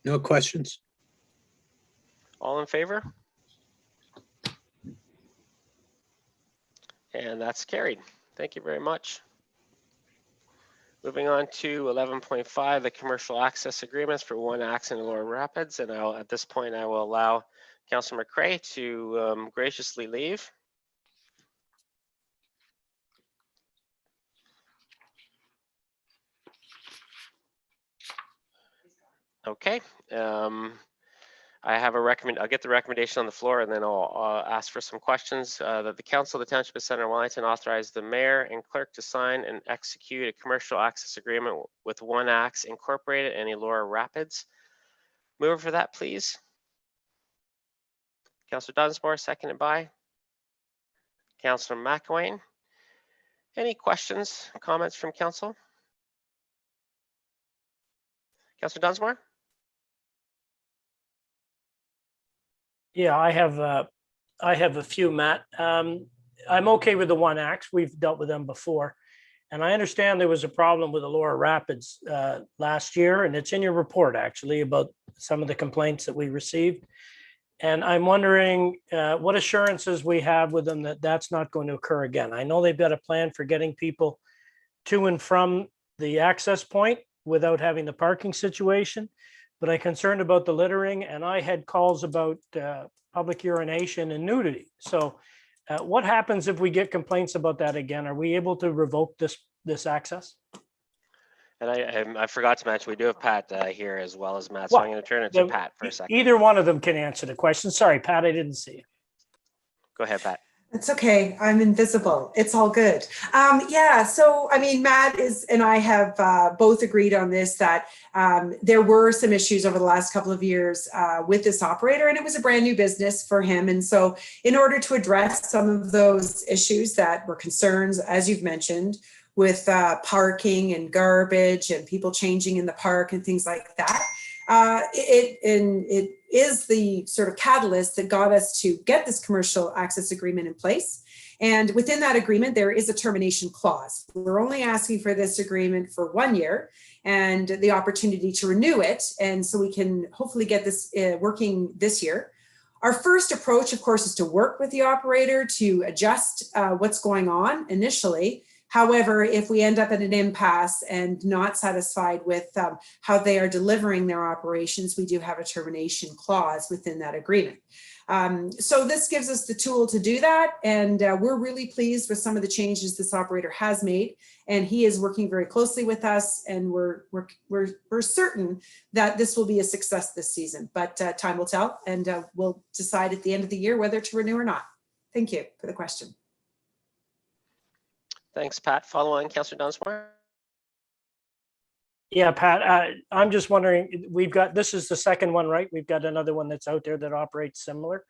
Speaker 5: No questions.
Speaker 1: All in favor? And that's carried. Thank you very much. Moving on to 11.5, the commercial access agreements for One Axe in Lower Rapids. And at this point, I will allow Councillor McCray to graciously leave. Okay. I have I'll get the recommendation on the floor, and then I'll ask for some questions. That the Council of the Township of Center Wellington authorize the mayor and clerk to sign and execute a commercial access agreement with One Axe Incorporated and Elora Rapids. Mover for that, please. Councillor Dunsmore, seconded by Councillor McElwain. Any questions, comments from council? Councillor Dunsmore?
Speaker 9: Yeah, I have a few, Matt. I'm okay with the One Axe. We've dealt with them before. And I understand there was a problem with the Elora Rapids last year, and it's in your report actually about some of the complaints that we received. And I'm wondering what assurances we have with them that that's not going to occur again. I know they've got a plan for getting people to and from the access point without having the parking situation, but I'm concerned about the littering, and I had calls about public urination and nudity. So what happens if we get complaints about that again? Are we able to revoke this access?
Speaker 1: And I forgot to mention, we do have Pat here as well as Matt, so I'm going to turn it to Pat for a second.
Speaker 9: Either one of them can answer the question. Sorry, Pat, I didn't see you.
Speaker 1: Go ahead, Pat.
Speaker 14: It's okay. I'm invisible. It's all good. Yeah. So, I mean, Matt and I have both agreed on this, that there were some issues over the last couple of years with this operator, and it was a brand new business for him. And so in order to address some of those issues that were concerns, as you've mentioned, with parking and garbage and people changing in the park and things like that, it is the sort of catalyst that got us to get this commercial access agreement in place. And within that agreement, there is a termination clause. We're only asking for this agreement for 1 year and the opportunity to renew it. And so we can hopefully get this working this year. Our first approach, of course, is to work with the operator to adjust what's going on initially. However, if we end up at an impasse and not satisfied with how they are delivering their operations, we do have a termination clause within that agreement. So this gives us the tool to do that. And we're really pleased with some of the changes this operator has made. And he is working very closely with us. And we're certain that this will be a success this season. But time will tell. And we'll decide at the end of the year whether to renew or not. Thank you for the question.
Speaker 1: Thanks, Pat. Follow on, Councillor Dunsmore.
Speaker 9: Yeah, Pat, I'm just wondering, this is the second one, right? We've got another one that's out there that operates similar.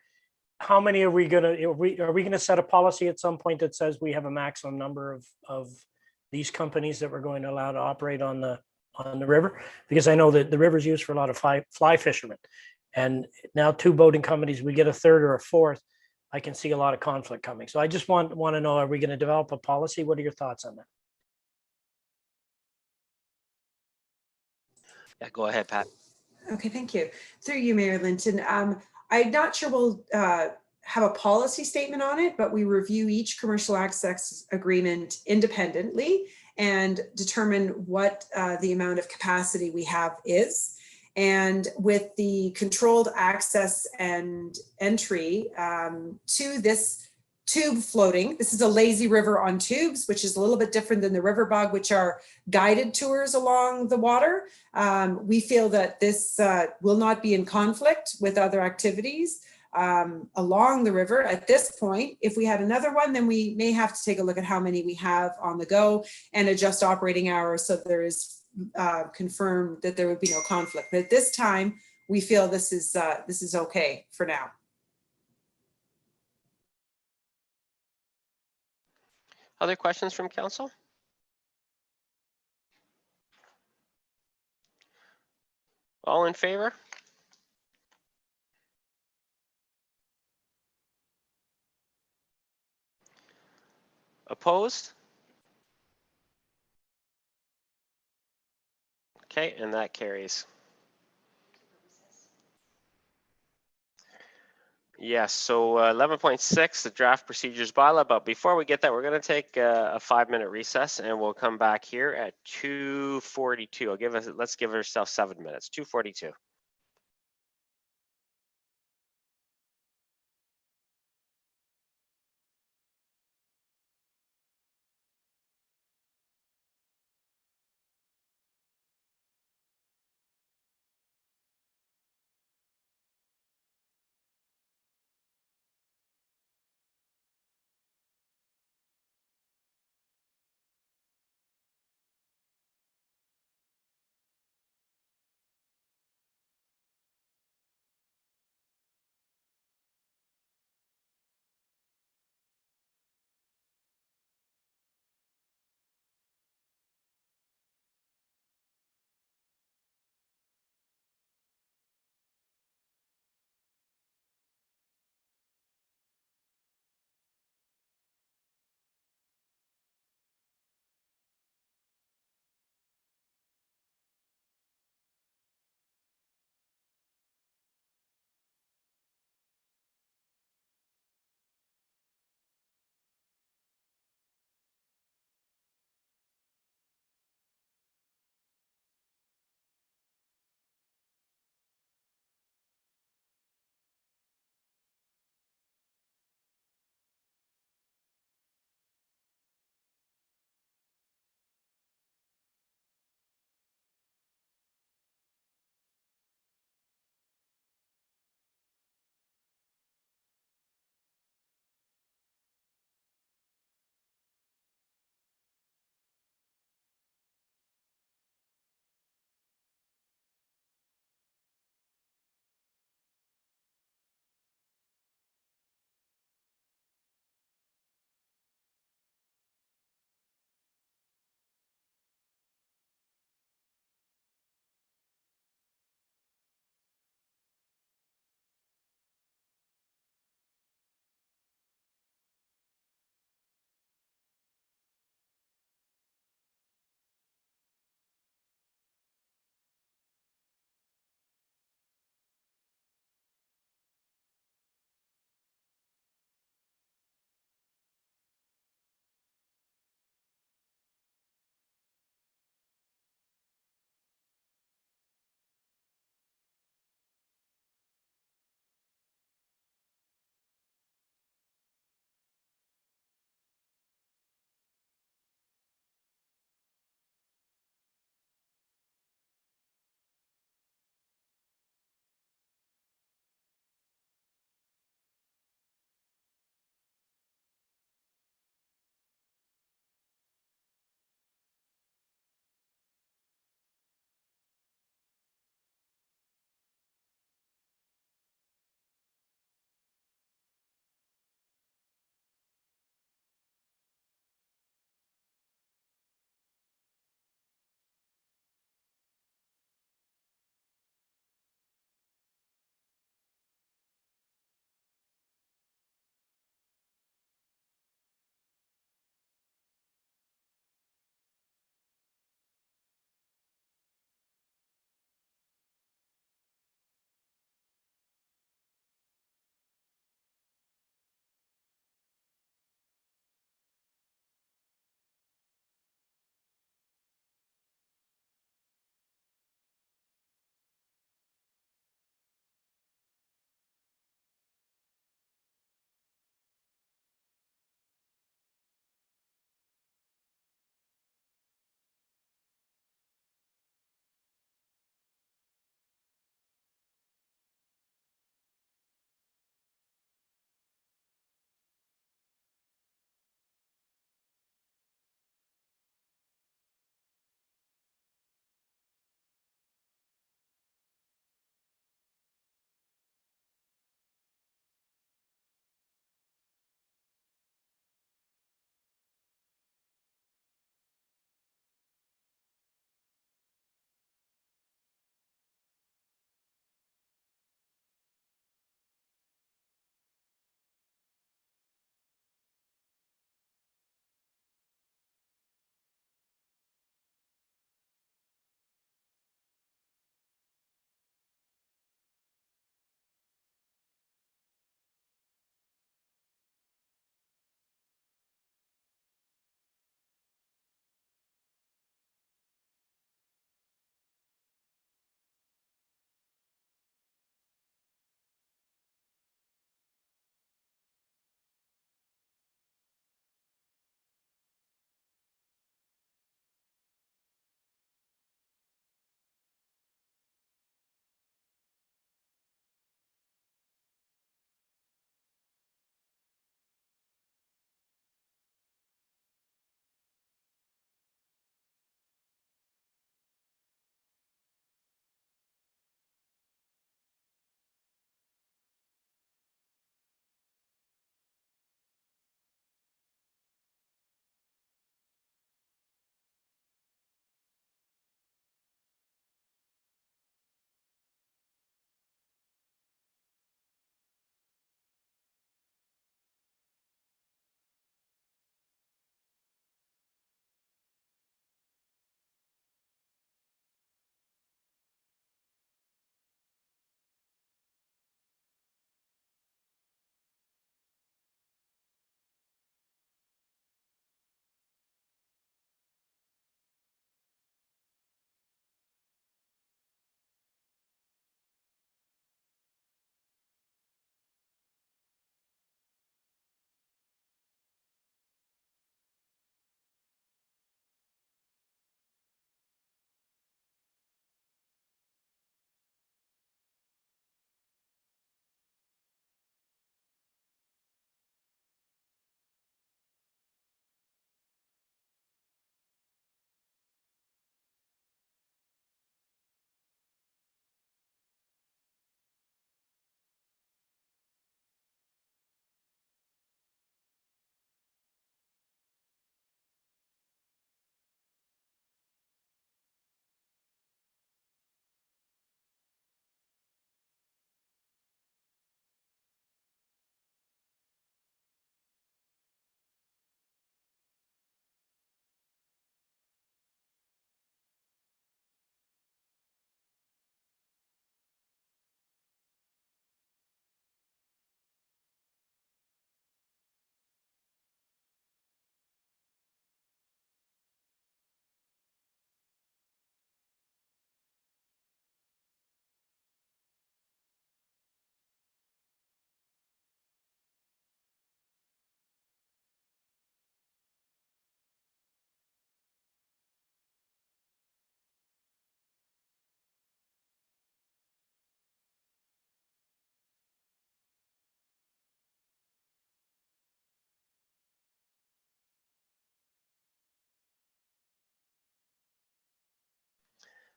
Speaker 9: How many are we are we gonna set a policy at some point that says we have a maximum number of these companies that we're going to allow to operate on the river? Because I know that the river's used for a lot of fly fishermen. And now 2 boating companies, we get a third or a fourth, I can see a lot of conflict coming. So I just want to know, are we going to develop a policy? What are your thoughts on that?
Speaker 1: Yeah, go ahead, Pat.
Speaker 14: Okay, thank you. Through you, Mayor Linton. I'm not sure we'll have a policy statement on it, but we review each commercial access agreement independently and determine what the amount of capacity we have is. And with the controlled access and entry to this tube floating, this is a lazy river on tubes, which is a little bit different than the river bog, which are guided tours along the water. We feel that this will not be in conflict with other activities along the river at this point. If we had another one, then we may have to take a look at how many we have on the go and adjust operating hours so there is confirmed that there would be no conflict. But at this time, we feel this is okay for now.
Speaker 1: Other questions from council? All in favor? Opposed? Okay, and that carries. Yes, so 11.6, the draft procedures bylaw, but before we get that, we're going to take a 5-minute recess and we'll come back here at 2:42. Let's give ourselves 7 minutes, 2:42.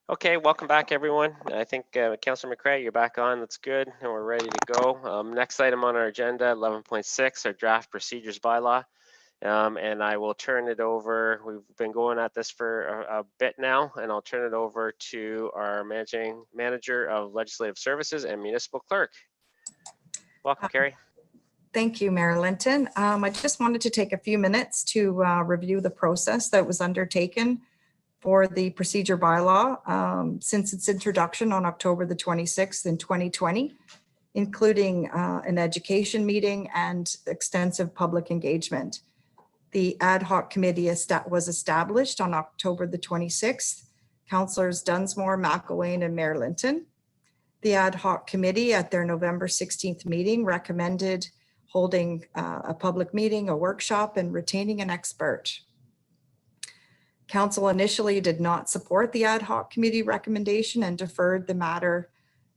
Speaker 1: Okay, welcome back, everyone. I think Councillor McCray, you're back on. That's good, and we're ready to go. Next item on our agenda, 11.6, our draft procedures bylaw. And I will turn it over. We've been going at this for a bit now, and I'll turn it over to our managing manager of legislative services and municipal clerk. Welcome, Carrie.
Speaker 7: Thank you, Mayor Linton. I just wanted to take a few minutes to review the process that was undertaken for the procedure bylaw since its introduction on October the 26th in 2020, including an education meeting and extensive public engagement. The ad hoc committee was established on October the 26th. Councillors Dunsmore, McElwain, and Mayor Linton. The ad hoc committee at their November 16th meeting recommended holding a public meeting, a workshop, and retaining an expert. Council initially did not support the ad hoc committee recommendation and deferred the matter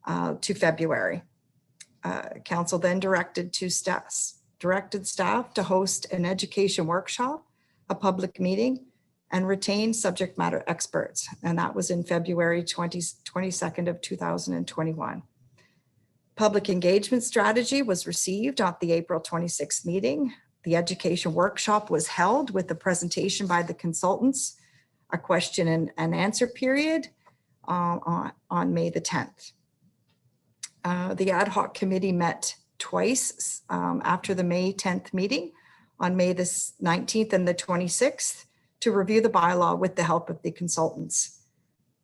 Speaker 7: to February. Council then directed staff to host an education workshop, a public meeting, and retain subject matter experts. And that was in February 22nd of 2021. Public engagement strategy was received at the April 26th meeting. The education workshop was held with the presentation by the consultants, a question and answer period on May the 10th. The ad hoc committee met twice after the May 10th meeting on May the 19th and the 26th to review the bylaw with the help of the consultants.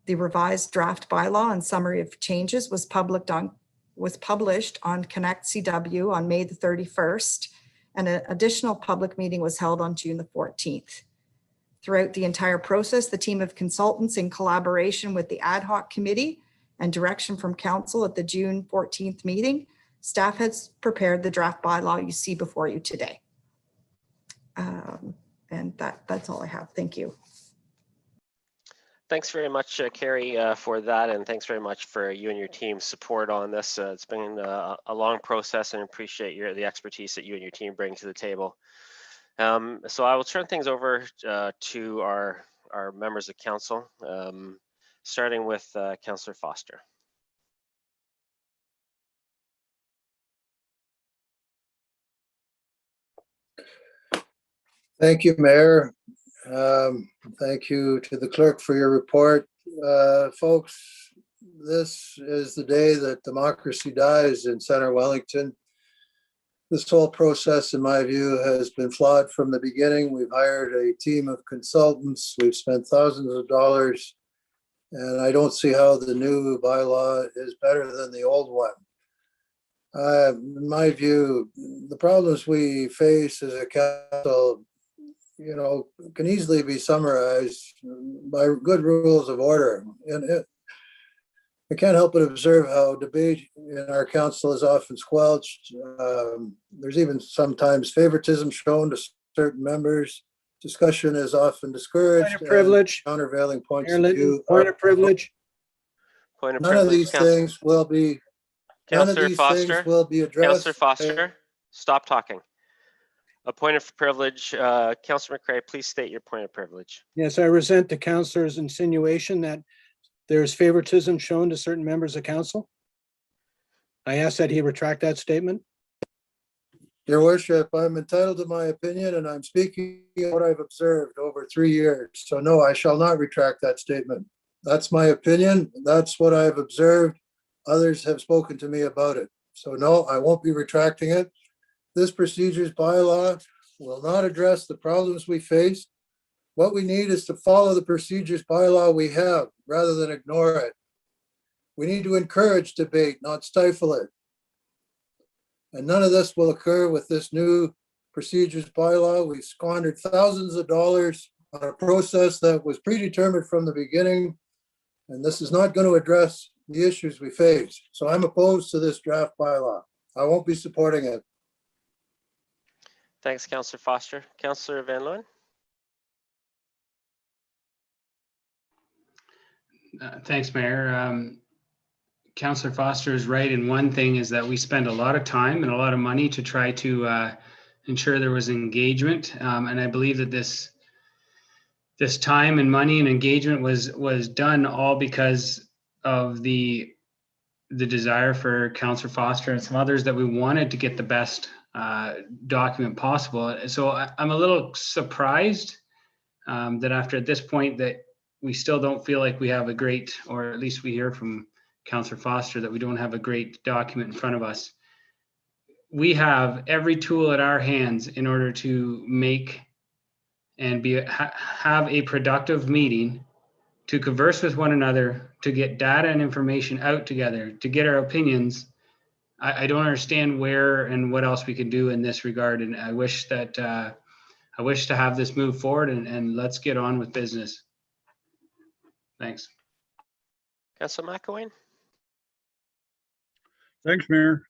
Speaker 7: The revised draft bylaw and summary of changes was published on Connect CW on May the 31st, and an additional public meeting was held on June the 14th. Throughout the entire process, the team of consultants, in collaboration with the ad hoc committee and direction from council at the June 14th meeting, staff has prepared the draft bylaw you see before you today. And that's all I have. Thank you.
Speaker 1: Thanks very much, Carrie, for that, and thanks very much for you and your team's support on this. It's been a long process, and appreciate the expertise that you and your team bring to the table. So I will turn things over to our members of council, starting with Councillor Foster.
Speaker 2: Thank you, Mayor. Thank you to the clerk for your report. Folks, this is the day that democracy dies in Center Wellington. This whole process, in my view, has been flawed from the beginning. We've hired a team of consultants. We've spent thousands of dollars, and I don't see how the new bylaw is better than the old one. In my view, the problems we face as a council, can easily be summarized by good rules of order. And I can't help but observe how debate in our council is often squelched. There's even sometimes favoritism shown to certain members. Discussion is often discouraged.
Speaker 5: Point of privilege.
Speaker 2: Countervailing points
Speaker 5: Mayor
Speaker 2: of view.
Speaker 5: Point of privilege.
Speaker 1: Point of
Speaker 2: None
Speaker 1: privilege,
Speaker 2: of these things will be. None of
Speaker 1: Councillor
Speaker 2: these
Speaker 1: Foster,
Speaker 2: things will be addressed.
Speaker 1: Councillor Foster, stop talking. A point of privilege. Councillor McCray, please state your point of privilege.
Speaker 5: Yes, I resent the councillor's insinuation that there is favoritism shown to certain members of council. I ask that he retract that statement.
Speaker 2: Your worship, I'm entitled to my opinion, and I'm speaking what I've observed over 3 years. So no, I shall not retract that statement. That's my opinion. That's what I've observed. Others have spoken to me about it. So no, I won't be retracting it. This procedures bylaw will not address the problems we face. What we need is to follow the procedures bylaw we have rather than ignore it. We need to encourage debate, not stifle it. And none of this will occur with this new procedures bylaw. We squandered thousands of dollars on a process that was predetermined from the beginning. And this is not going to address the issues we face. So I'm opposed to this draft bylaw. I won't be supporting it.
Speaker 1: Thanks, Councillor Foster. Councillor Van Leeuwen.
Speaker 3: Thanks, Mayor. Councillor Foster is right in one thing, is that we spend a lot of time and a lot of money to try to ensure there was engagement. And I believe that this this time and money and engagement was done all because of the desire for Councillor Foster and some others that we wanted to get the best document possible. So I'm a little surprised that after at this point that we still don't feel like we have a great, or at least we hear from Councillor Foster that we don't have a great document in front of us. We have every tool at our hands in order to make and have a productive meeting, to converse with one another, to get data and information out together, to get our opinions. I don't understand where and what else we can do in this regard. And I wish that I wish to have this move forward and let's get on with business. Thanks.
Speaker 1: Councillor McElwain?
Speaker 8: Thanks, Mayor.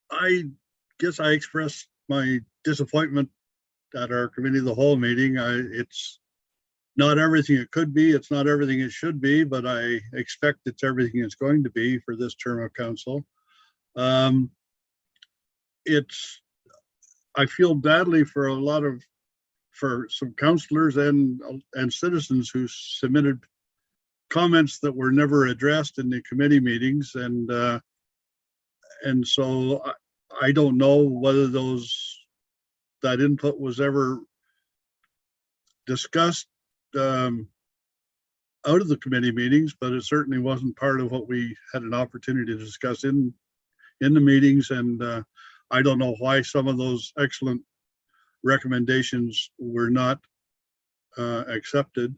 Speaker 8: I guess I expressed my disappointment at our committee of the whole meeting. It's not everything it could be. It's not everything it should be, but I expect it's everything it's going to be for this term of council. I feel badly for some councillors and citizens who submitted comments that were never addressed in the committee meetings, and so I don't know whether that input was ever discussed out of the committee meetings, but it certainly wasn't part of what we had an opportunity to discuss in the meetings. And I don't know why some of those excellent recommendations were not accepted,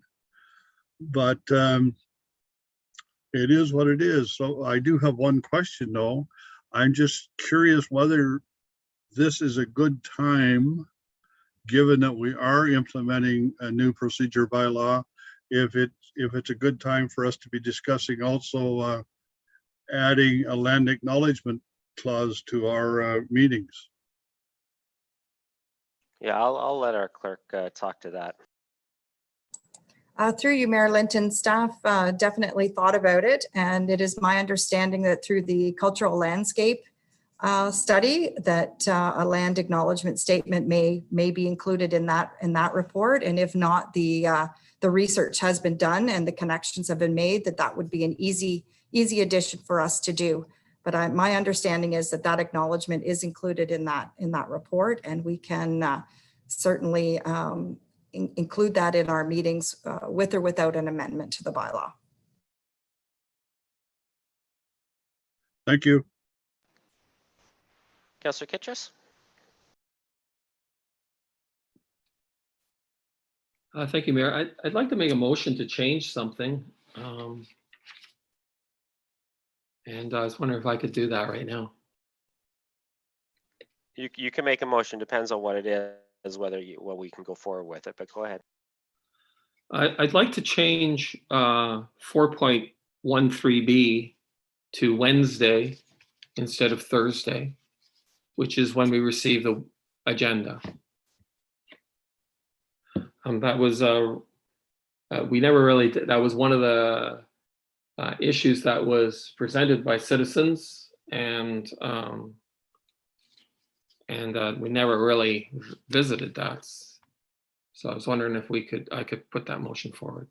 Speaker 8: but it is what it is. So I do have one question though. I'm just curious whether this is a good time, given that we are implementing a new procedure bylaw, if it's a good time for us to be discussing also adding a land acknowledgement clause to our meetings.
Speaker 1: Yeah, I'll let our clerk talk to that.
Speaker 7: Through you, Mayor Linton, staff definitely thought about it, and it is my understanding that through the cultural landscape study that a land acknowledgement statement may be included in that report, and if not, the research has been done and the connections have been made that would be an easy addition for us to do. But my understanding is that acknowledgement is included in that report, and we can certainly include that in our meetings with or without an amendment to the bylaw.
Speaker 8: Thank you.
Speaker 1: Councillor Kitchus?
Speaker 6: Thank you, Mayor. I'd like to make a motion to change something. And I was wondering if I could do that right now.
Speaker 1: You can make a motion, depends on what it is, whether we can go forward with it, but go ahead.
Speaker 6: I'd like to change 4.13B to Wednesday instead of Thursday, which is when we receive the agenda. That was we never really did. That was one of the issues that was presented by citizens, and we never really visited that. So I was wondering if I could put that motion forward.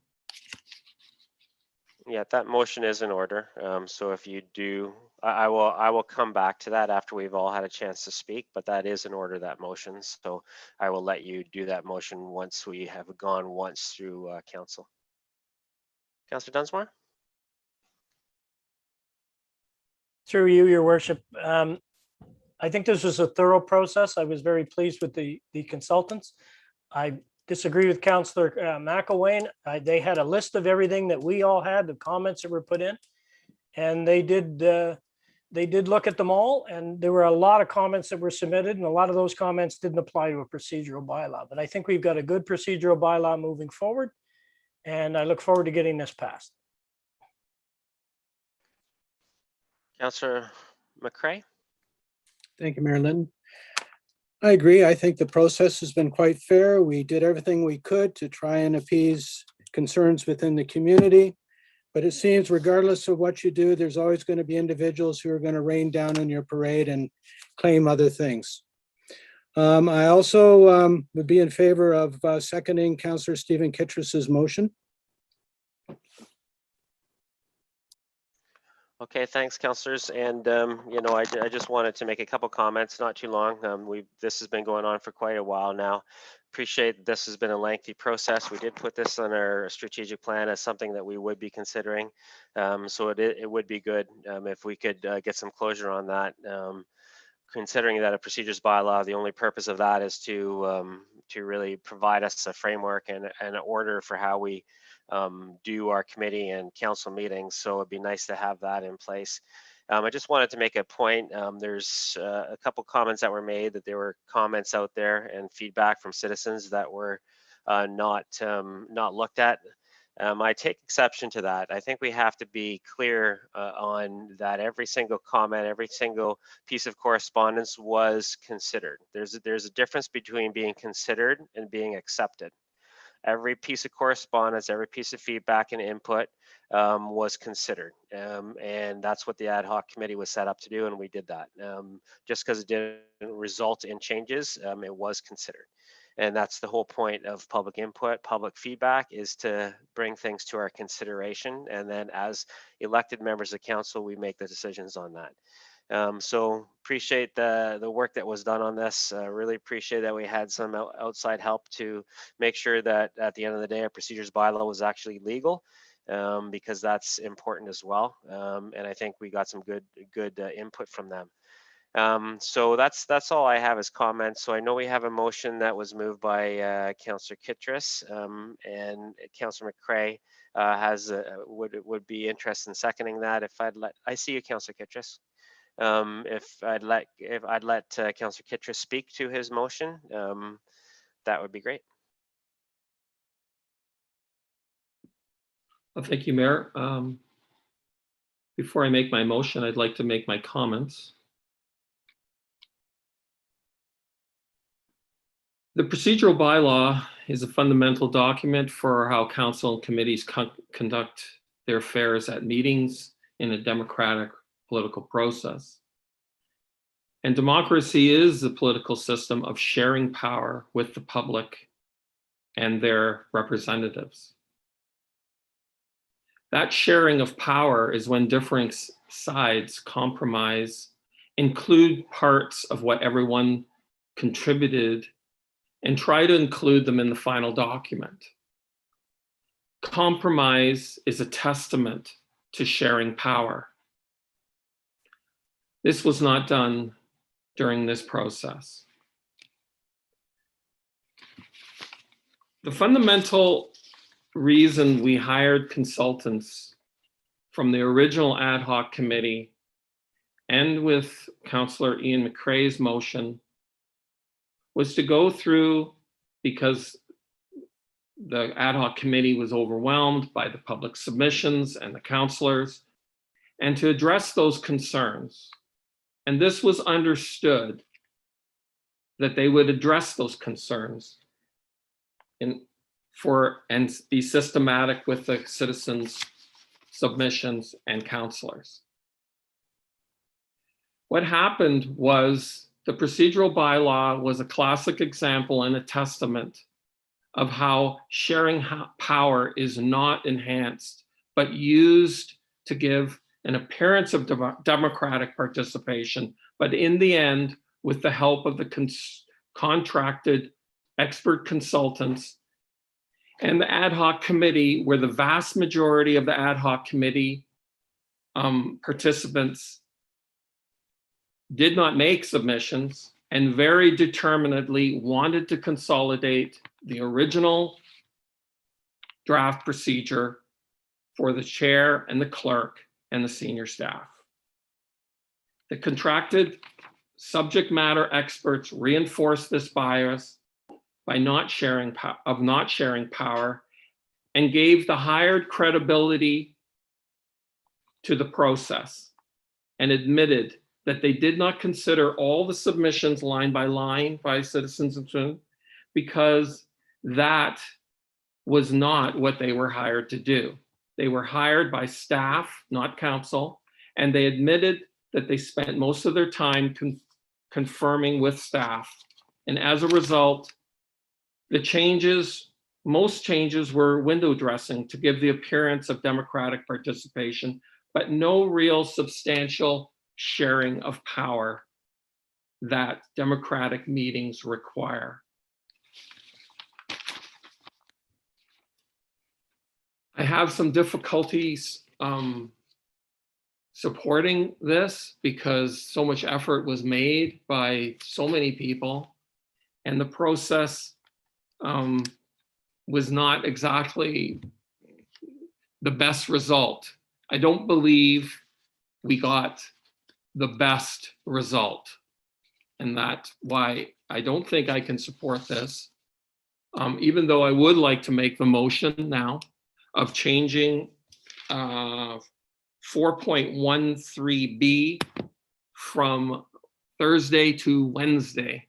Speaker 1: Yeah, that motion is in order. So if you do, I will come back to that after we've all had a chance to speak, but that is in order, that motion. So I will let you do that motion once we have gone once through council. Councillor Dunsmore?
Speaker 9: Through you, your worship. I think this was a thorough process. I was very pleased with the consultants. I disagree with Councillor McElwain. They had a list of everything that we all had, the comments that were put in, and they did look at them all, and there were a lot of comments that were submitted, and a lot of those comments didn't apply to a procedural bylaw. But I think we've got a good procedural bylaw moving forward, and I look forward to getting this passed.
Speaker 1: Councillor McCray?
Speaker 5: Thank you, Mayor Linton. I agree. I think the process has been quite fair. We did everything we could to try and appease concerns within the community. But it seems regardless of what you do, there's always going to be individuals who are going to rain down on your parade and claim other things. I also would be in favor of seconding Councillor Stephen Kittrus's motion.
Speaker 1: Okay, thanks, councillors. And, you know, I just wanted to make a couple comments, not too long. This has been going on for quite a while now. Appreciate this has been a lengthy process. We did put this on our strategic plan as something that we would be considering. So it would be good if we could get some closure on that. Considering that a procedures bylaw, the only purpose of that is to really provide us a framework and an order for how we do our committee and council meetings. So it'd be nice to have that in place. I just wanted to make a point. There's a couple comments that were made that there were comments out there and feedback from citizens that were not looked at. I take exception to that. I think we have to be clear on that every single comment, every single piece of correspondence was considered. There's a difference between being considered and being accepted. Every piece of correspondence, every piece of feedback and input was considered. And that's what the ad hoc committee was set up to do, and we did that. Just because it didn't result in changes, it was considered. And that's the whole point of public input, public feedback, is to bring things to our consideration. And then as elected members of council, we make the decisions on that. So appreciate the work that was done on this. Really appreciate that we had some outside help to make sure that at the end of the day, our procedures bylaw was actually legal, because that's important as well. And I think we got some good input from them. So that's all I have as comments. So I know we have a motion that was moved by Councillor Kittrus, and Councillor McCrae would be interested in seconding that. I see you, Councillor Kittrus. If I'd let Councillor Kittrus speak to his motion, that would be great.
Speaker 6: Well, thank you, Mayor. Before I make my motion, I'd like to make my comments. The procedural bylaw is a fundamental document for how council and committees conduct their affairs at meetings in a democratic political process. And democracy is the political system of sharing power with the public and their representatives. That sharing of power is when differing sides compromise, include parts of what everyone contributed, and try to include them in the final document. Compromise is a testament to sharing power. This was not done during this process. The fundamental reason we hired consultants from the original ad hoc committee and with Councillor Ian McCrae's motion was to go through, because the ad hoc committee was overwhelmed by the public submissions and the councillors, and to address those concerns. And this was understood that they would address those concerns and be systematic with the citizens' submissions and councillors. What happened was the procedural bylaw was a classic example and a testament of how sharing power is not enhanced, but used to give an appearance of democratic participation, but in the end, with the help of the contracted expert consultants and the ad hoc committee, where the vast majority of the ad hoc committee participants did not make submissions and very determinedly wanted to consolidate the original draft procedure for the chair and the clerk and the senior staff. The contracted subject matter experts reinforced this bias by not sharing power and gave the hired credibility to the process and admitted that they did not consider all the submissions line by line by citizens, because that was not what they were hired to do. They were hired by staff, not council, and they admitted that they spent most of their time confirming with staff And as a result, most changes were window dressing to give the appearance of democratic participation, but no real substantial sharing of power that democratic meetings require. I have some difficulties supporting this because so much effort was made by so many people, and the process was not exactly the best result. I don't believe we got the best result, and that's why I don't think I can support this, even though I would like to make the motion now of changing 4.13B from Thursday to Wednesday.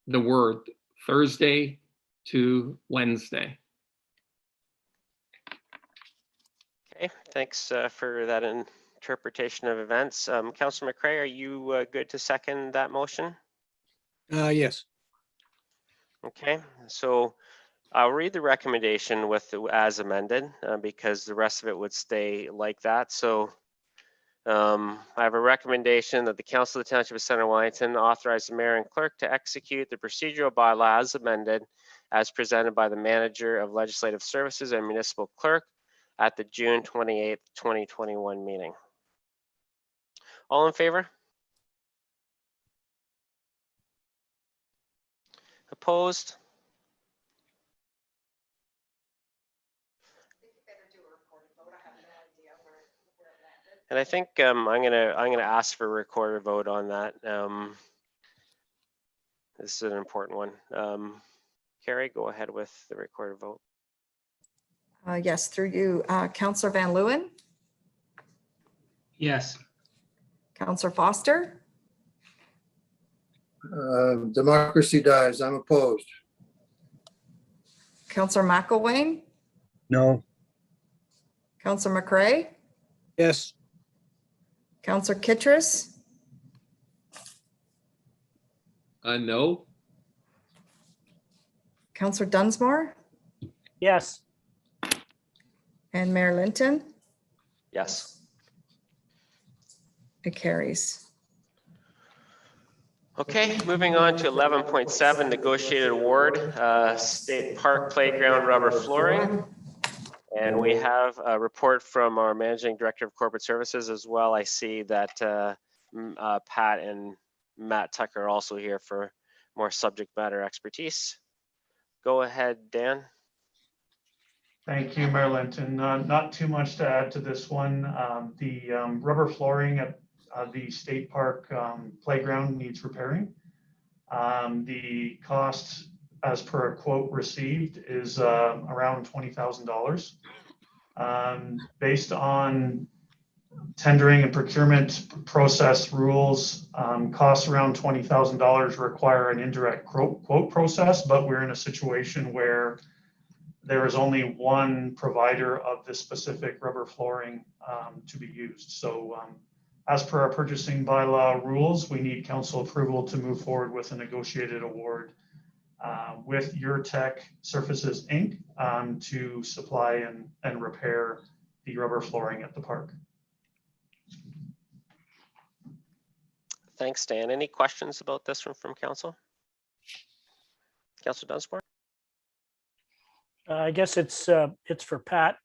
Speaker 6: The word Thursday to Wednesday.
Speaker 1: Okay, thanks for that interpretation of events. Councillor McCray, are you good to second that motion?
Speaker 5: Yes.
Speaker 1: Okay, so I'll read the recommendation with the as amended because the rest of it would stay like that. So I have a recommendation that the Council of the Township of Center Wellington authorize the mayor and clerk to execute the procedural bylaw as amended as presented by the manager of legislative services and municipal clerk at the June 28th, 2021 meeting. All in favor? Opposed? And I think I'm gonna ask for a recorded vote on that. This is an important one. Carrie, go ahead with the recorded vote.
Speaker 7: Yes, through you, Councillor Van Leeuwen,
Speaker 3: Yes.
Speaker 7: Councillor Foster,
Speaker 2: Democracy dies. I'm opposed.
Speaker 7: Councillor McElwain,
Speaker 8: No.
Speaker 7: Councillor McCray,
Speaker 5: Yes.
Speaker 7: Councillor Kittredge,
Speaker 6: No.
Speaker 7: Councillor Dunsmore,
Speaker 9: Yes.
Speaker 7: and Mayor Linton.
Speaker 1: Yes.
Speaker 7: It carries.
Speaker 1: Okay, moving on to 11.7, negotiated award, State Park Playground rubber flooring. And we have a report from our Managing Director of Corporate Services as well. I see that Pat and Matt Tucker are also here for more subject matter expertise. Go ahead, Dan.
Speaker 15: Thank you, Mayor Linton. Not too much to add to this one. The rubber flooring at the State Park playground needs repairing. The cost, as per a quote received, is around $20,000. Based on tendering and procurement process rules, costs around $20,000 require an indirect quote process, but we're in a situation where there is only one provider of this specific rubber flooring to be used. So as per our purchasing bylaw rules, we need council approval to move forward with a negotiated award with Your Tech Surfaces Inc. To supply and repair the rubber flooring at the park.
Speaker 1: Thanks, Dan. Any questions about this one from council? Councilor Dunsmore?
Speaker 9: I guess it's for Pat.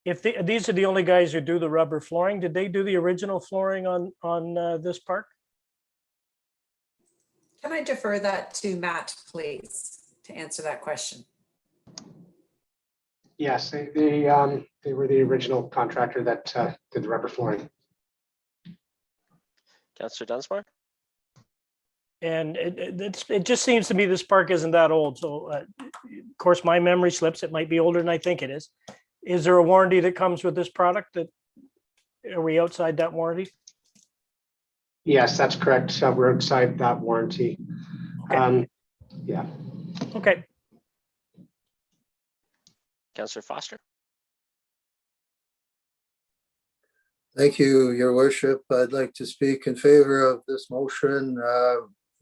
Speaker 9: If these are the only guys who do the rubber flooring, did they do the original flooring on this park?
Speaker 14: Can I defer that to Matt, please, to answer that question?
Speaker 16: Yes, they were the original contractor that did the rubber flooring.
Speaker 1: Councilor Dunsmore?
Speaker 9: And it just seems to me this park isn't that old. So of course, my memory slips. It might be older than I think it is. Is there a warranty that comes with this product? Are we outside that warranty?
Speaker 16: Yes, that's correct. We're outside that warranty.
Speaker 9: Okay.
Speaker 16: Yeah.
Speaker 9: Okay.
Speaker 1: Councilor Foster?
Speaker 2: Thank you, Your Worship. I'd like to speak in favor of this motion.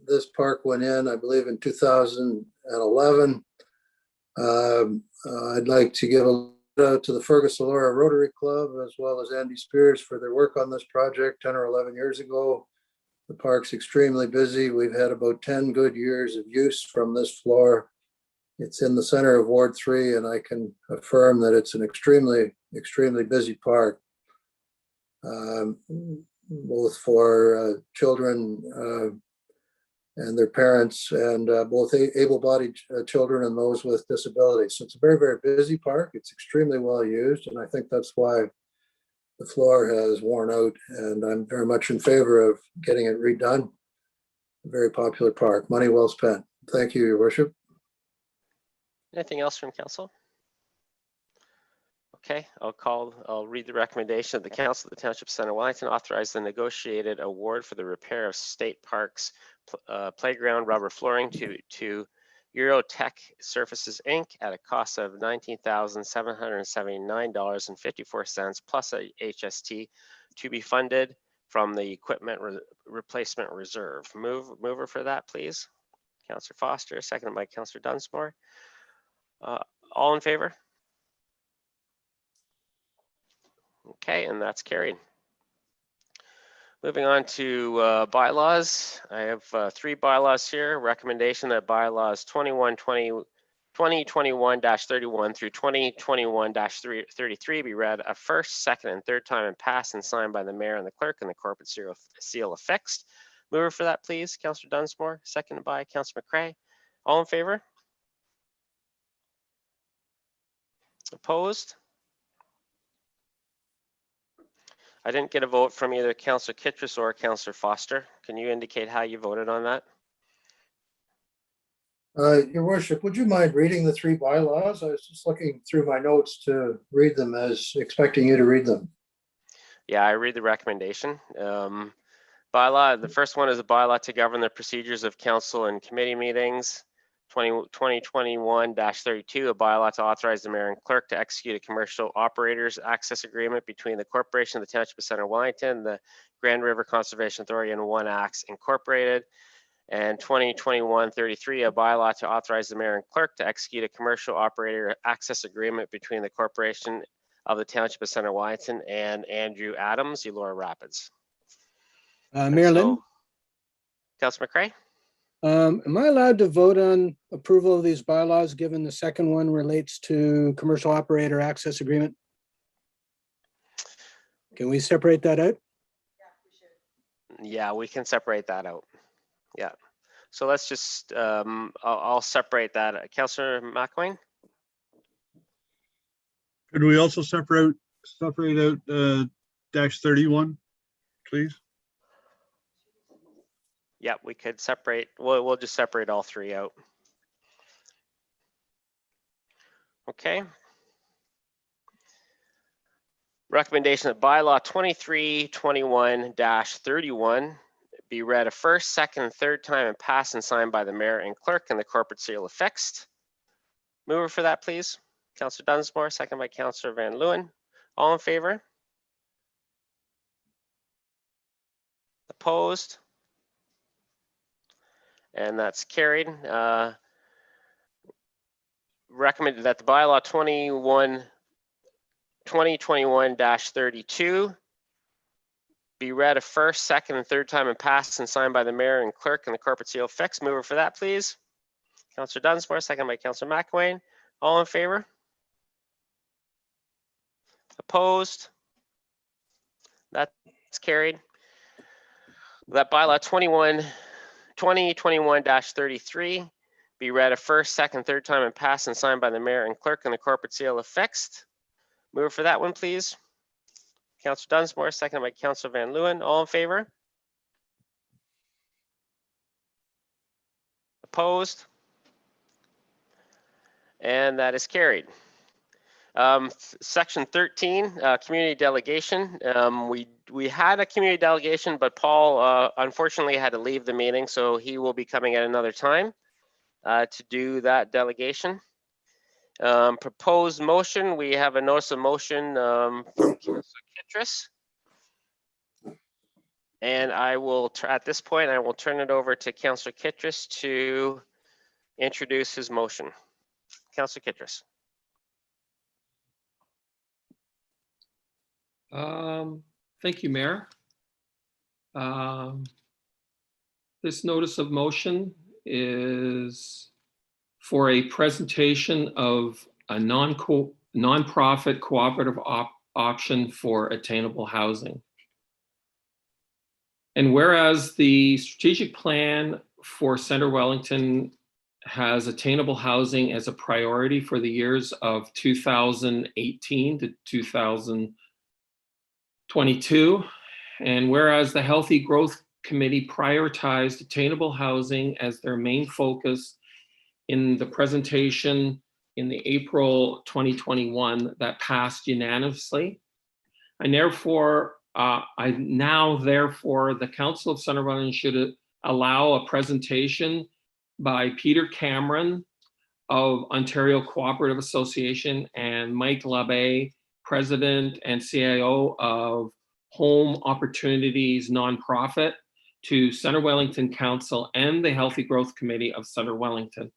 Speaker 2: This park went in, I believe, in 2011. I'd like to give a shout out to the Fergus Elora Rotary Club as well as Andy Spears for their work on this project 10 or 11 years ago. The park's extremely busy. We've had about 10 good years of use from this floor. It's in the center of Ward 3, and I can affirm that it's an extremely busy park, both for children and their parents, and both able-bodied children and those with disabilities. So it's a very busy park. It's extremely well used, and I think that's why the floor has worn out, and I'm very much in favor of getting it redone. A very popular park. Money well spent. Thank you, Your Worship.
Speaker 1: Anything else from council? Okay, I'll read the recommendation of the Council of the Township of Center Wellington authorize the negotiated award for the repair of State Parks playground rubber flooring to Eurotech Surfaces Inc. at a cost of $19,779.54 plus a HST to be funded from the equipment replacement reserve. Mover for that, please. Councillor Foster, seconded by Councillor Dunsmore. All in favor? Okay, and that's carried. Moving on to bylaws. I have 3 bylaws here. Recommendation that bylaws 2021-31 through 2021-33 be read a first, second, and third time and passed and signed by the mayor and the clerk and the corporate seal affixed. Mover for that, please, Councillor Dunsmore, seconded by Councillor McCray. All in favor? Opposed? I didn't get a vote from either Councillor Kittredge or Councillor Foster. Can you indicate how you voted on that?
Speaker 2: Your Worship, would you mind reading the 3 bylaws? I was just looking through my notes to read them as expecting you to read them.
Speaker 1: Yeah, I read the recommendation. Bylaw, the first one is a bylaw to govern the procedures of council and committee meetings. 2021-32, a bylaw to authorize the mayor and clerk to execute a commercial operators access agreement between the corporation of the Township of Center Wellington, the Grand River Conservation Authority, and One Acts Incorporated. And 2021-33, a bylaw to authorize the mayor and clerk to execute a commercial operator access agreement between the corporation of the Township of Center Wellington and Andrew Adams, Elora Rapids.
Speaker 5: Mayor Lynn?
Speaker 1: Councillor McCray?
Speaker 5: Am I allowed to vote on approval of these bylaws, given the second one relates to commercial operator access agreement? Can we separate that out?
Speaker 1: Yeah, we can separate that out. Yeah. So let's just, I'll separate that. Councillor McElwain?
Speaker 8: Could we also separate out -31, please?
Speaker 1: Yeah, we could separate. We'll just separate all 3 out. Okay. Recommendation that bylaw 2321-31 be read a first, second, and third time and passed and signed by the mayor and clerk and the corporate seal affixed. Mover for that, please. Councillor Dunsmore, second by Councillor Van Leeuwen. All in favor? Opposed? And that's carried. Recommended that the bylaw 2021-32 be read a first, second, and third time and passed and signed by the mayor and clerk and the corporate seal affixed. Mover for that, please. Councillor Dunsmore, second by Councillor McElwain. All in favor? Opposed? That's carried. That bylaw 2021-33 be read a first, second, third time and passed and signed by the mayor and clerk and the corporate seal affixed. Move for that one, please. Councillor Dunsmore, second by Councillor Van Leeuwen. All in favor? Opposed? And that is carried. Section 13, community delegation. We had a community delegation, but Paul unfortunately had to leave the meeting, so he will be coming at another time to do that delegation. Proposed motion, we have a notice of motion from Councillor Kittredge. And I will, at this point, I will turn it over to Councillor Kittredge to introduce his motion. Councillor Kittredge.
Speaker 6: Thank you, Mayor. This notice of motion is for a presentation of a non-profit cooperative option for attainable housing. And whereas the strategic plan for Centre Wellington has attainable housing as a priority for the years of 2018 to 2022, and whereas the Healthy Growth Committee prioritized attainable housing as their main focus in the presentation in the April 2021 that passed unanimously, I now therefore the Council of Centre Wellington should allow a presentation by Peter Cameron of Ontario Cooperative Association and Mike Labbe, President and CIO of Home Opportunities Nonprofit, to Centre Wellington Council and the Healthy Growth Committee of Centre Wellington.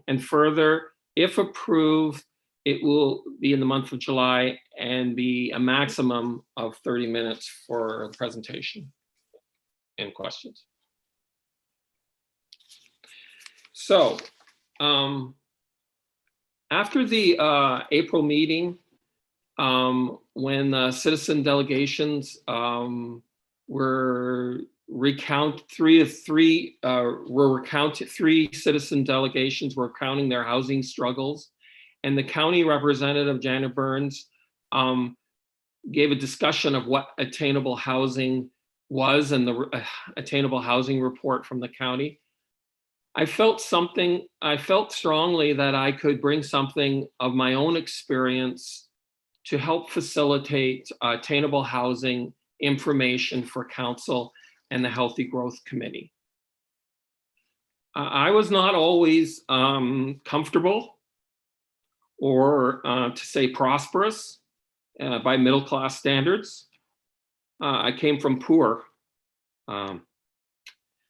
Speaker 6: And further, if approved, it will be in the month of July and be a maximum of 30 minutes for the presentation and questions. So, after the April meeting, when citizen delegations were recounted, three citizen delegations were recounting their housing struggles, and the county representative, Janet Burns, gave a discussion of what attainable housing was and the attainable housing report from the county. I felt strongly that I could bring something of my own experience to help facilitate attainable housing information for council and the Healthy Growth Committee. I was not always comfortable or to say prosperous by middle-class standards. I came from poor.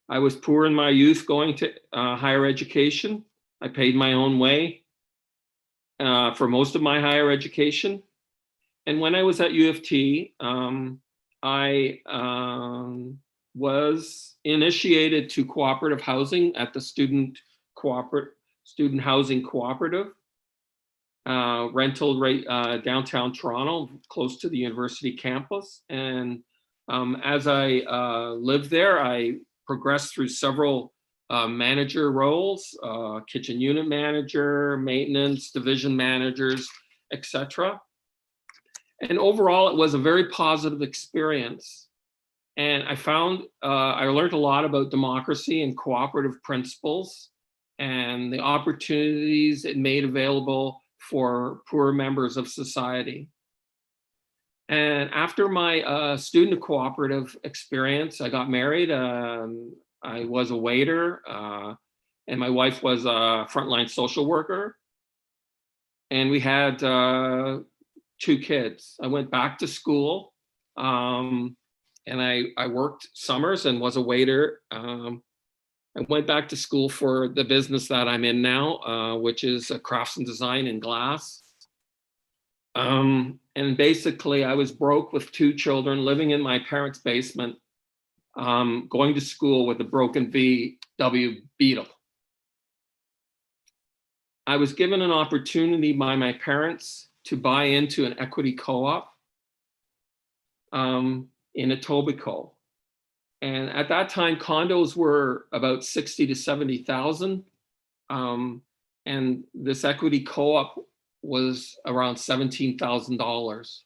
Speaker 6: I was poor in my youth going to higher education. I paid my own way for most of my higher education. And when I was at U of T, I was initiated to cooperative housing at the student housing cooperative, rental rate downtown Toronto, close to the university campus. And as I lived there, I progressed through several manager roles, kitchen unit manager, maintenance, division managers, etc. And overall, it was a very positive experience. And I found, I learned a lot about democracy and cooperative principles and the opportunities it made available for poor members of society. And after my student cooperative experience, I got married. I was a waiter, and my wife was a frontline social worker. And we had 2 kids. I went back to school, and I worked summers and was a waiter. I went back to school for the business that I'm in now, which is crafts and design in glass. And basically I was broke with 2 children, living in my parents' basement, going to school with a broken VW Beetle. I was given an opportunity by my parents to buy into an equity co-op in Etobicoke. And at that time, condos were about 60 to 70,000. And this equity co-op was around $17,000.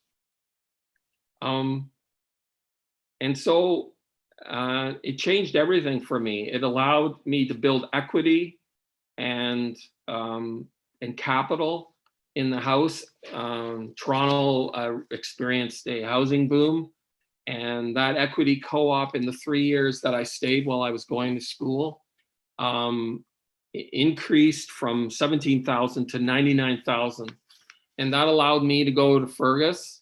Speaker 6: And so it changed everything for me. It allowed me to build equity and capital in the house. Toronto experienced a housing boom, and that equity co-op in the 3 years that I stayed while I was going to school increased from 17,000 to 99,000. And that allowed me to go to Fergus,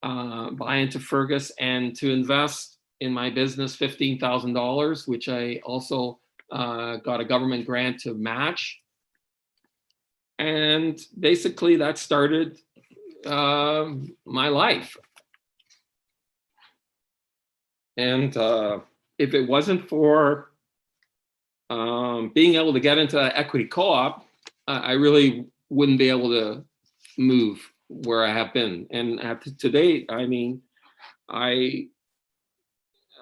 Speaker 6: buy into Fergus, and to invest in my business $15,000, which I also got a government grant to match. And basically that started my life. And if it wasn't for being able to get into equity co-op, I really wouldn't be able to move where I have been. And to date, I mean, I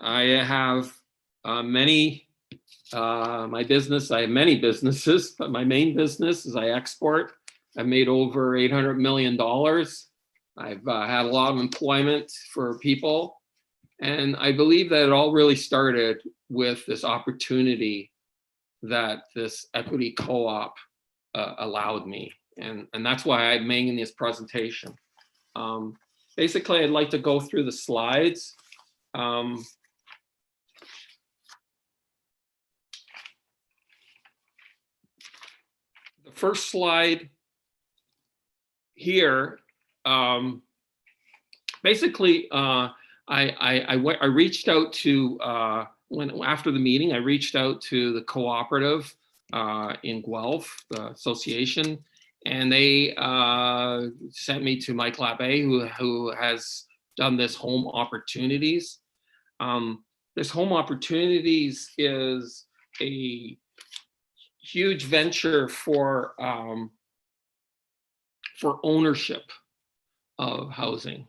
Speaker 6: have many, my business, I have many businesses, but my main business is I export. I've made over $800 million. I've had a lot of employment for people. And I believe that it all really started with this opportunity that this equity co-op allowed me. And that's why I'm making this presentation. Basically, I'd like to go through the slides. The first slide here, basically, I reached out to, after the meeting, I reached out to the cooperative in Guelph, the association, and they sent me to Mike Labbe, who has done this Home Opportunities. This Home Opportunities is a huge venture for ownership of housing.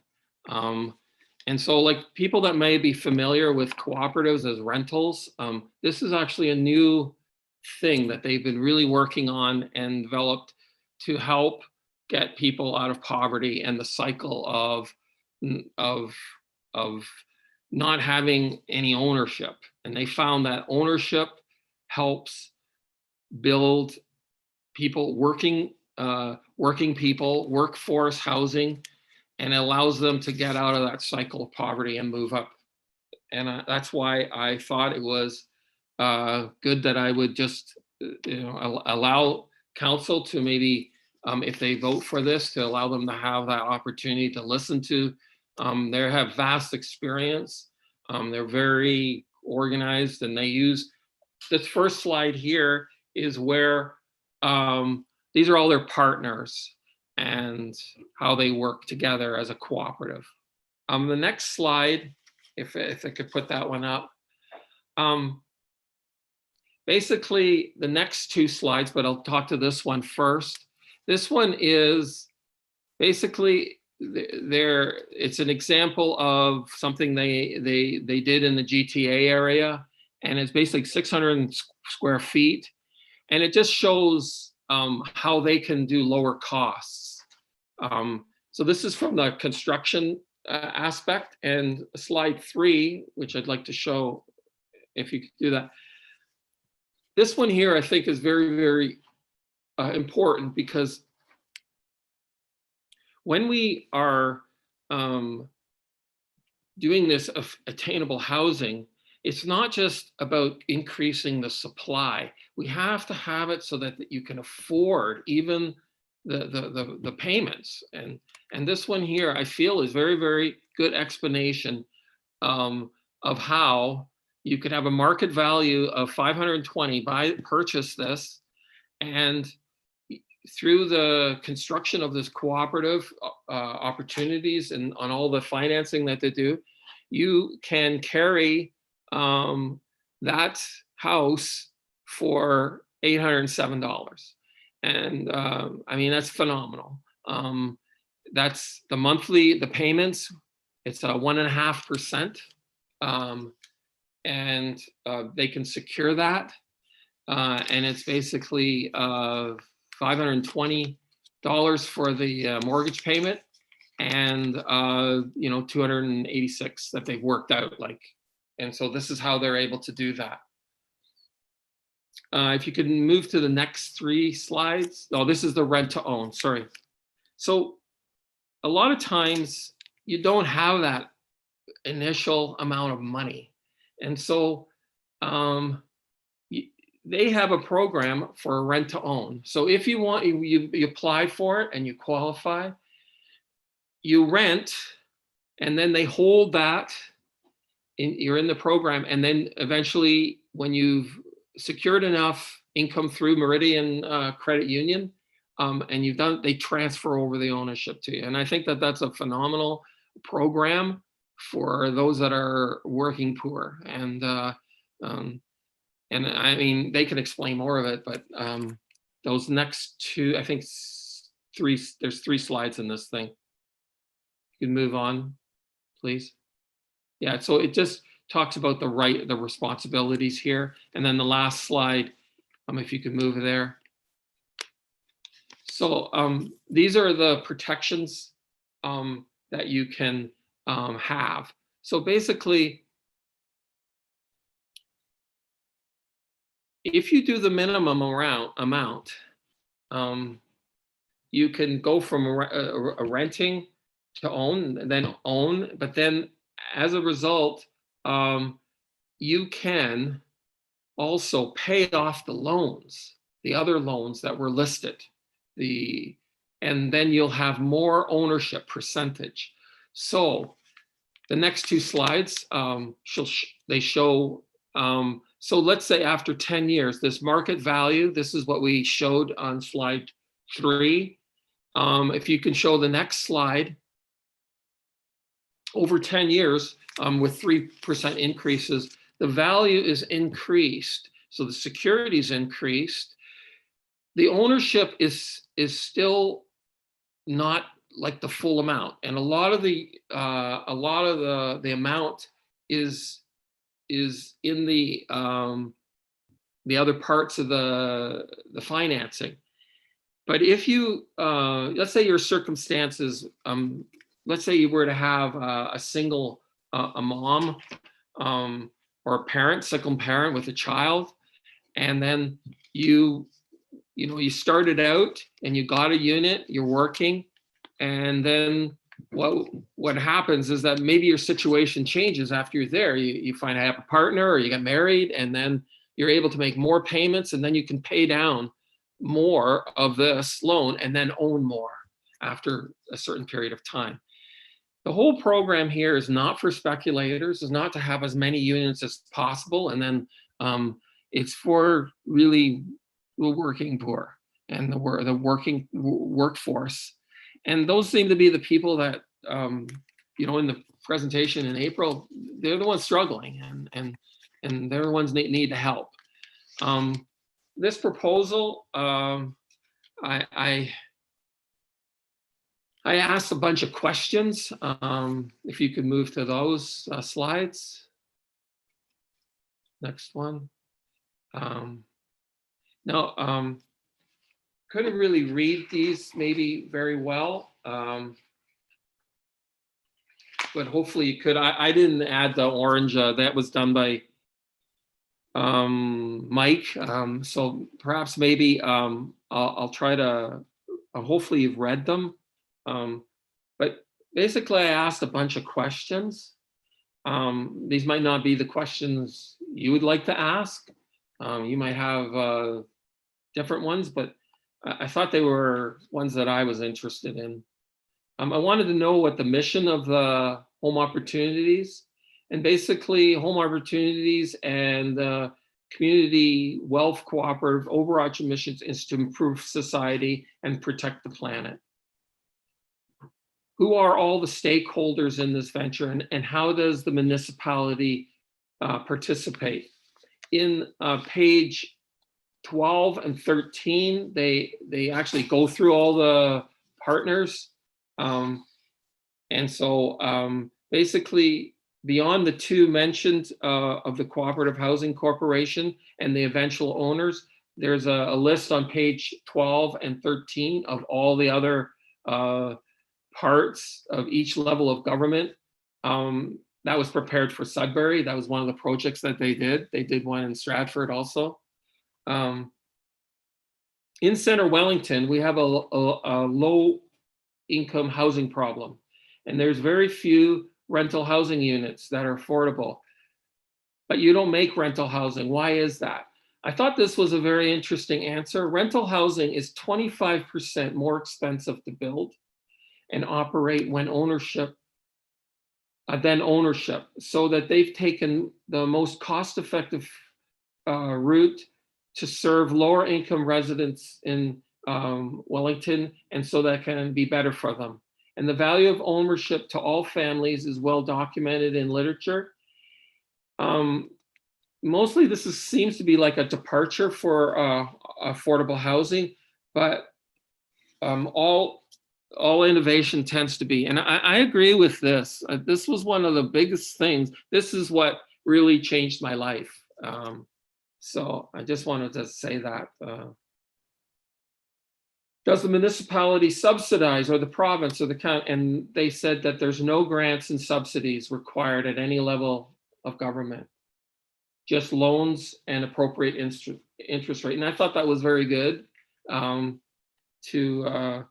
Speaker 6: And so like people that may be familiar with cooperatives as rentals, this is actually a new thing that they've been really working on and developed to help get people out of poverty and the cycle of not having any ownership. And they found that ownership helps build people, working people, workforce housing, and it allows them to get out of that cycle of poverty and move up. And that's why I thought it was good that I would just allow council to maybe, if they vote for this, to allow them to have that opportunity to listen to. They have vast experience. They're very organized, and they use this first slide here is where these are all their partners and how they work together as a cooperative. The next slide, if I could put that one up. Basically, the next two slides, but I'll talk to this one first. This one is basically it's an example of something they did in the GTA area, and it's basically 600 square feet, and it just shows how they can do lower costs. So this is from the construction aspect, and slide 3, which I'd like to show, if you could do that. This one here, I think, is very, very important, because when we are doing this attainable housing, it's not just about increasing the supply. We have to have it so that you can afford even the payments. And this one here, I feel, is very, very good explanation of how you could have a market value of 520, purchase this, and through the construction of this cooperative opportunities and on all the financing that they do, you can carry that house for $807. And I mean, that's phenomenal. That's the monthly, the payments, it's 1.5%. And they can secure that. And it's basically $520 for the mortgage payment, and $286 that they've worked out, like. And so this is how they're able to do that. If you could move to the next 3 slides. Oh, this is the rent to own, sorry. So a lot of times you don't have that initial amount of money. And so they have a program for a rent to own. So if you want, you apply for it and you qualify, you rent, and then they hold that you're in the program, and then eventually when you've secured enough income through Meridian Credit Union, and you've done, they transfer over the ownership to you. And I think that that's a phenomenal program for those that are working poor. And I mean, they can explain more of it, but those next two, I think there's 3 slides in this thing. You can move on, please. Yeah, so it just talks about the responsibilities here. And then the last slide, if you could move there. So these are the protections that you can have. So basically, if you do the minimum amount, you can go from a renting to own, then own, but then as a result, you can also pay off the loans, the other loans that were listed, and then you'll have more ownership percentage. So the next 2 slides, they show, so let's say after 10 years, this market value, this is what we showed on slide 3. If you can show the next slide, over 10 years, with 3% increases, the value is increased. So the security is increased. The ownership is still not like the full amount, and a lot of the amount is in the other parts of the financing. But if you let's say your circumstances, let's say you were to have a single a mom or a parent, single parent with a child, and then you started out and you got a unit, you're working, and then what happens is that maybe your situation changes after you're there. You find out you have a partner or you get married, and then you're able to make more payments, and then you can pay down more of this loan and then own more after a certain period of time. The whole program here is not for speculators, is not to have as many units as possible, and then it's for really the working poor and the working workforce. And those seem to be the people that, in the presentation in April, they're the ones struggling, and they're the ones that need the help. This proposal, I asked a bunch of questions. If you could move to those slides. Next one. Now, couldn't really read these maybe very well, but hopefully you could. I didn't add the orange. That was done by Mike. So perhaps maybe I'll try to, hopefully you've read them. But basically I asked a bunch of questions. These might not be the questions you would like to ask. You might have different ones, but I thought they were ones that I was interested in. I wanted to know what the mission of the Home Opportunities, and basically Home Opportunities and the Community Wealth Cooperative overarching missions is to improve society and protect the planet. Who are all the stakeholders in this venture, and how does the municipality participate? In page 12 and 13, they actually go through all the partners. And so basically, beyond the 2 mentioned of the Cooperative Housing Corporation and the eventual owners, there's a list on page 12 and 13 of all the other parts of each level of government. That was prepared for Sudbury. That was one of the projects that they did. They did one in Stratford also. In Center Wellington, we have a low income housing problem, and there's very few rental housing units that are affordable. But you don't make rental housing. Why is that? I thought this was a very interesting answer. Rental housing is 25% more expensive to build and operate when ownership than ownership, so that they've taken the most cost-effective route to serve lower income residents in Wellington, and so that can be better for them. And the value of ownership to all families is well documented in literature. Mostly this seems to be like a departure for affordable housing, but all innovation tends to be. And I agree with this. This was one of the biggest things. This is what really changed my life. So I just wanted to say that. Does the municipality subsidize, or the province or the county? And they said that there's no grants and subsidies required at any level of government, just loans and appropriate interest rate. And I thought that was very good to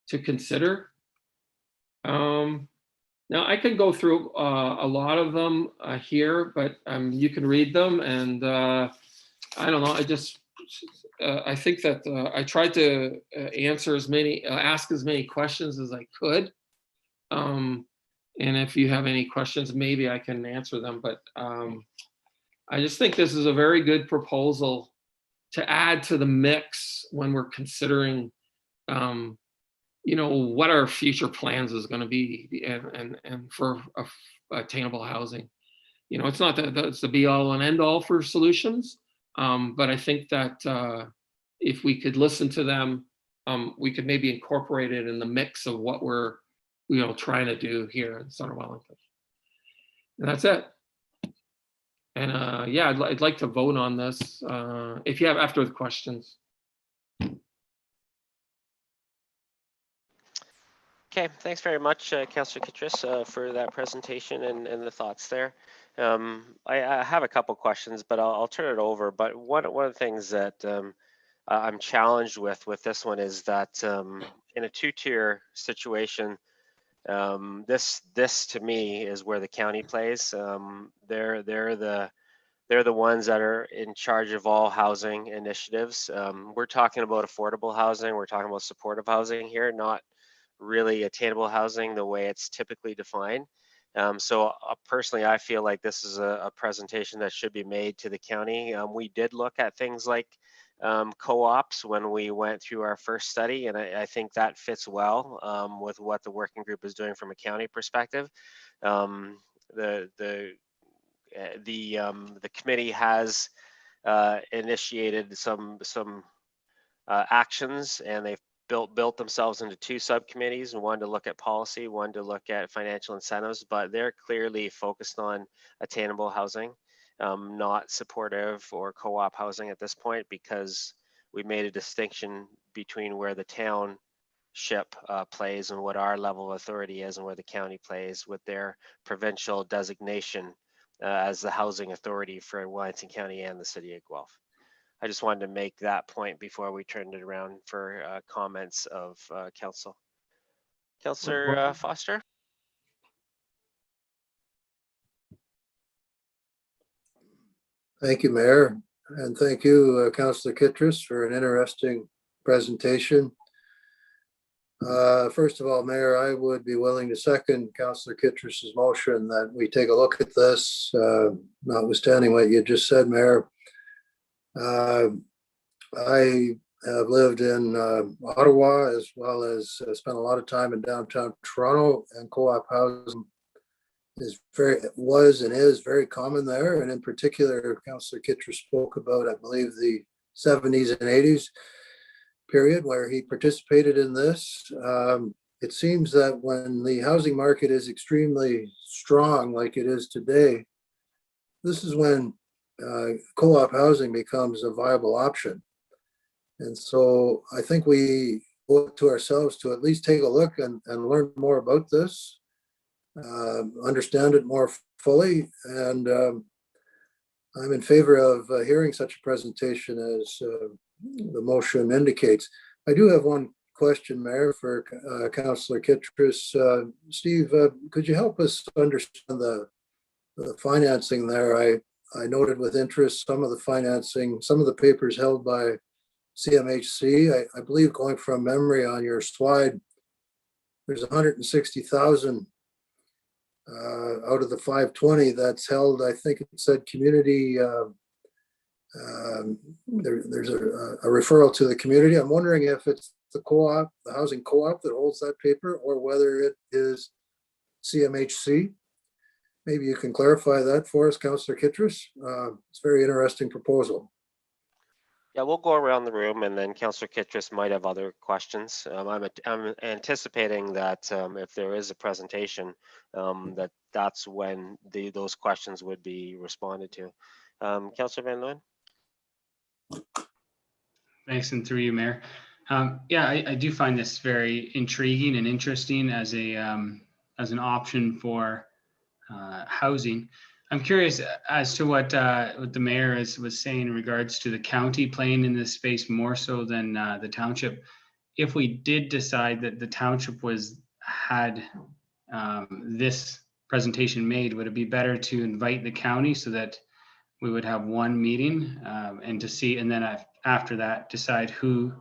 Speaker 6: consider. Now I can go through a lot of them here, but you can read them, and I don't know. I think that I tried to ask as many questions as I could. And if you have any questions, maybe I can answer them. But I just think this is a very good proposal to add to the mix when we're considering, what our future plans is going to be, and for attainable housing. It's not that that's the be all and end all for solutions. But I think that if we could listen to them, we could maybe incorporate it in the mix of what we're, trying to do here in Center Wellington. And that's it. And yeah, I'd like to vote on this if you have after the questions.
Speaker 1: Okay, thanks very much, Councillor Kittredge, for that presentation and the thoughts there. I have a couple questions, but I'll turn it over. But one of the things that I'm challenged with this one is that in a two-tier situation, this to me is where the county plays. They're the ones that are in charge of all housing initiatives. We're talking about affordable housing. We're talking about supportive housing here, not really attainable housing the way it's typically defined. So personally, I feel like this is a presentation that should be made to the county. We did look at things like co-ops when we went through our first study, and I think that fits well with what the working group is doing from a county perspective. The committee has initiated some actions, and they've built themselves into two subcommittees, and one to look at policy, one to look at financial incentives, but they're clearly focused on attainable housing, not supportive or co-op housing at this point, because we made a distinction between where the township plays and what our level of authority is, and where the county plays with their provincial designation as the housing authority for Wellington County and the city of Guelph. I just wanted to make that point before we turned it around for comments of council. Councillor Foster.
Speaker 2: Thank you, Mayor, and thank you, Councillor Kittredge, for an interesting presentation. First of all, Mayor, I would be willing to second Councillor Kittredge's motion that we take a look at this, notwithstanding what you just said, Mayor. I have lived in Ottawa, as well as spent a lot of time in downtown Toronto, and co-op housing was and is very common there. And in particular, Councillor Kittredge spoke about, I believe, the 70s and 80s period where he participated in this. It seems that when the housing market is extremely strong, like it is today, this is when co-op housing becomes a viable option. And so I think we owe it to ourselves to at least take a look and learn more about this, understand it more fully. And I'm in favor of hearing such a presentation as the motion indicates. I do have one question, Mayor, for Councillor Kittredge. Steve, could you help us understand the financing there? I noted with interest some of the financing, some of the papers held by CMHC. I believe, going from memory on your slide, there's 160,000 out of the 520 that's held, I think it said community, there's a referral to the community. I'm wondering if it's the co-op, the housing co-op that holds that paper, or whether it is CMHC. Maybe you can clarify that for us, Councillor Kittredge. It's a very interesting proposal.
Speaker 1: Yeah, we'll go around the room, and then Councillor Kittredge might have other questions. I'm anticipating that if there is a presentation, that's when those questions would be responded to. Councillor Van Leeuwen?
Speaker 3: Thanks, and through you, Mayor. Yeah, I do find this very intriguing and interesting as an option for housing. I'm curious as to what the mayor was saying in regards to the county playing in this space more so than the township. If we did decide that the township had this presentation made, would it be better to invite the county so that we would have one meeting and to see, and then after that decide who,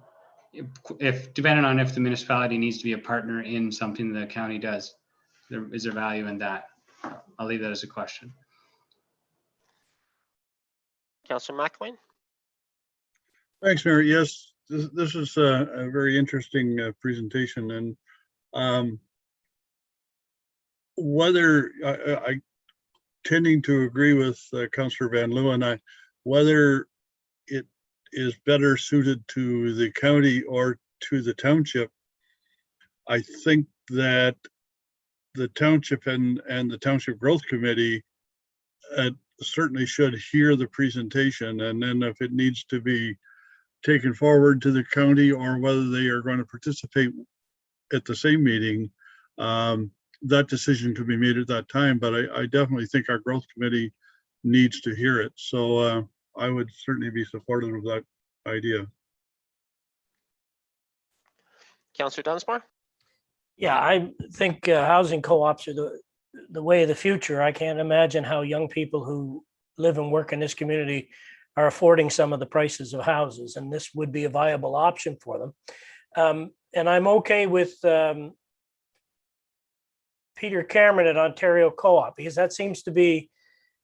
Speaker 3: if depending on if the municipality needs to be a partner in something the county does, is there value in that? I'll leave that as a question.
Speaker 1: Councillor McElwain?
Speaker 8: Thanks, Mayor. Yes, this is a very interesting presentation, and whether I tending to agree with Councillor Van Leeuwen, whether it is better suited to the county or to the township. I think that the township and the Township Growth Committee certainly should hear the presentation, and then if it needs to be taken forward to the county or whether they are going to participate at the same meeting, that decision could be made at that time. But I definitely think our growth committee needs to hear it. So I would certainly be supportive of that idea.
Speaker 1: Councillor Dunsmore?
Speaker 9: Yeah, I think housing co-ops are the way of the future. I can't imagine how young people who live and work in this community are affording some of the prices of houses, and this would be a viable option for them. And I'm okay with Peter Cameron at Ontario Co-op, because that seems to be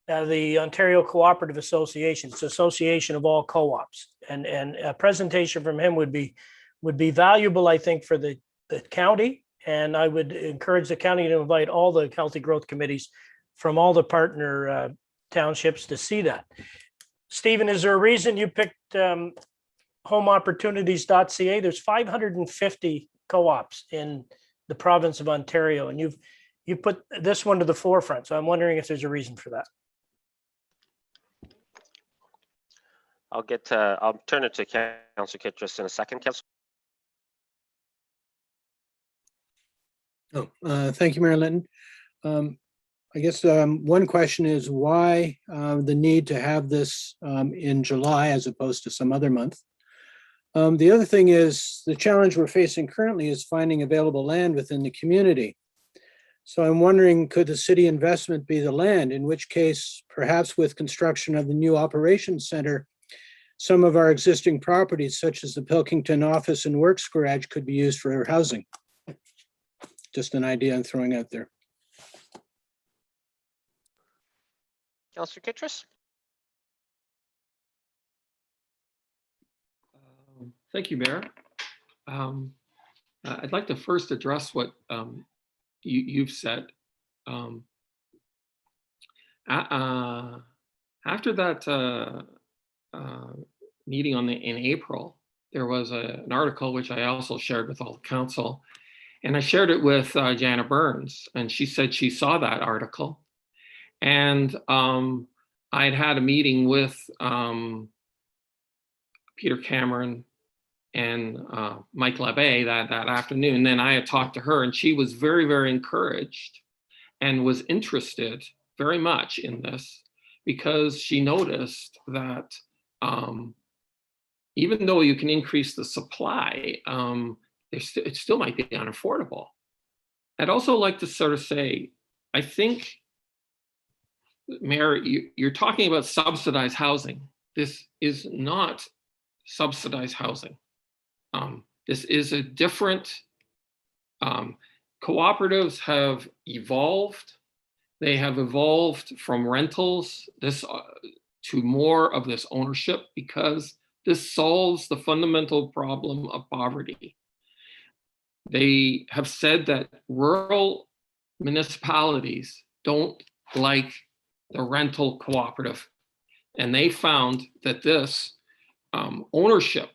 Speaker 9: the Ontario Cooperative Association. It's an association of all co-ops, and a presentation from him would be valuable, I think, for the county. And I would encourage the county to invite all the healthy growth committees from all the partner townships to see that. Stephen, is there a reason you picked homeopportunities.ca? There's 550 co-ops in the province of Ontario, and you put this one to the forefront. So I'm wondering if there's a reason for that.
Speaker 1: I'll turn it to Councillor Kittredge in a second.
Speaker 5: Thank you, Mayor Linton. I guess one question is why the need to have this in July as opposed to some other month. The other thing is the challenge we're facing currently is finding available land within the community. So I'm wondering, could the city investment be the land, in which case perhaps with construction of the new operations center, some of our existing properties such as the Pilkington office and works garage could be used for housing. Just an idea I'm throwing out there.
Speaker 1: Councillor Kittredge?
Speaker 6: Thank you, Mayor. I'd like to first address what you've said. After that meeting in April, there was an article which I also shared with all the council, and I shared it with Jana Burns, and she said she saw that article. And I'd had a meeting with Peter Cameron and Mike LaBay that afternoon. Then I had talked to her, and she was very, very encouraged and was interested very much in this, because she noticed that even though you can increase the supply, it still might be unaffordable. I'd also like to sort of say, I think, Mayor, you're talking about subsidized housing. This is not subsidized housing. This is a different, cooperatives have evolved They have evolved from rentals to more of this ownership, because this solves the fundamental problem of poverty. They have said that rural municipalities don't like the rental cooperative, and they found that this ownership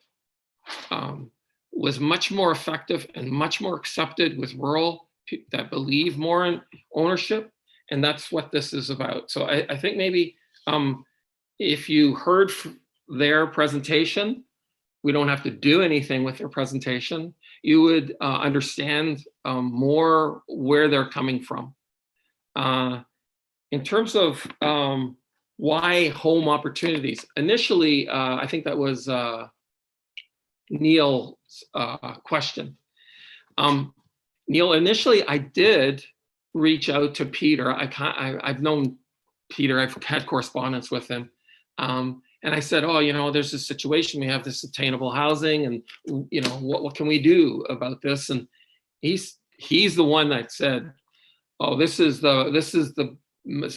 Speaker 6: was much more effective and much more accepted with rural that believe more in ownership, and that's what this is about. So I think maybe if you heard their presentation, we don't have to do anything with their presentation, you would understand more where they're coming from. In terms of why home opportunities, initially, I think that was Neil's question. Neil, initially I did reach out to Peter. I've known Peter, I've had correspondence with him. And I said, oh, you know, there's this situation, we have this attainable housing, and, you know, what can we do about this? And he's the one that said, oh, this is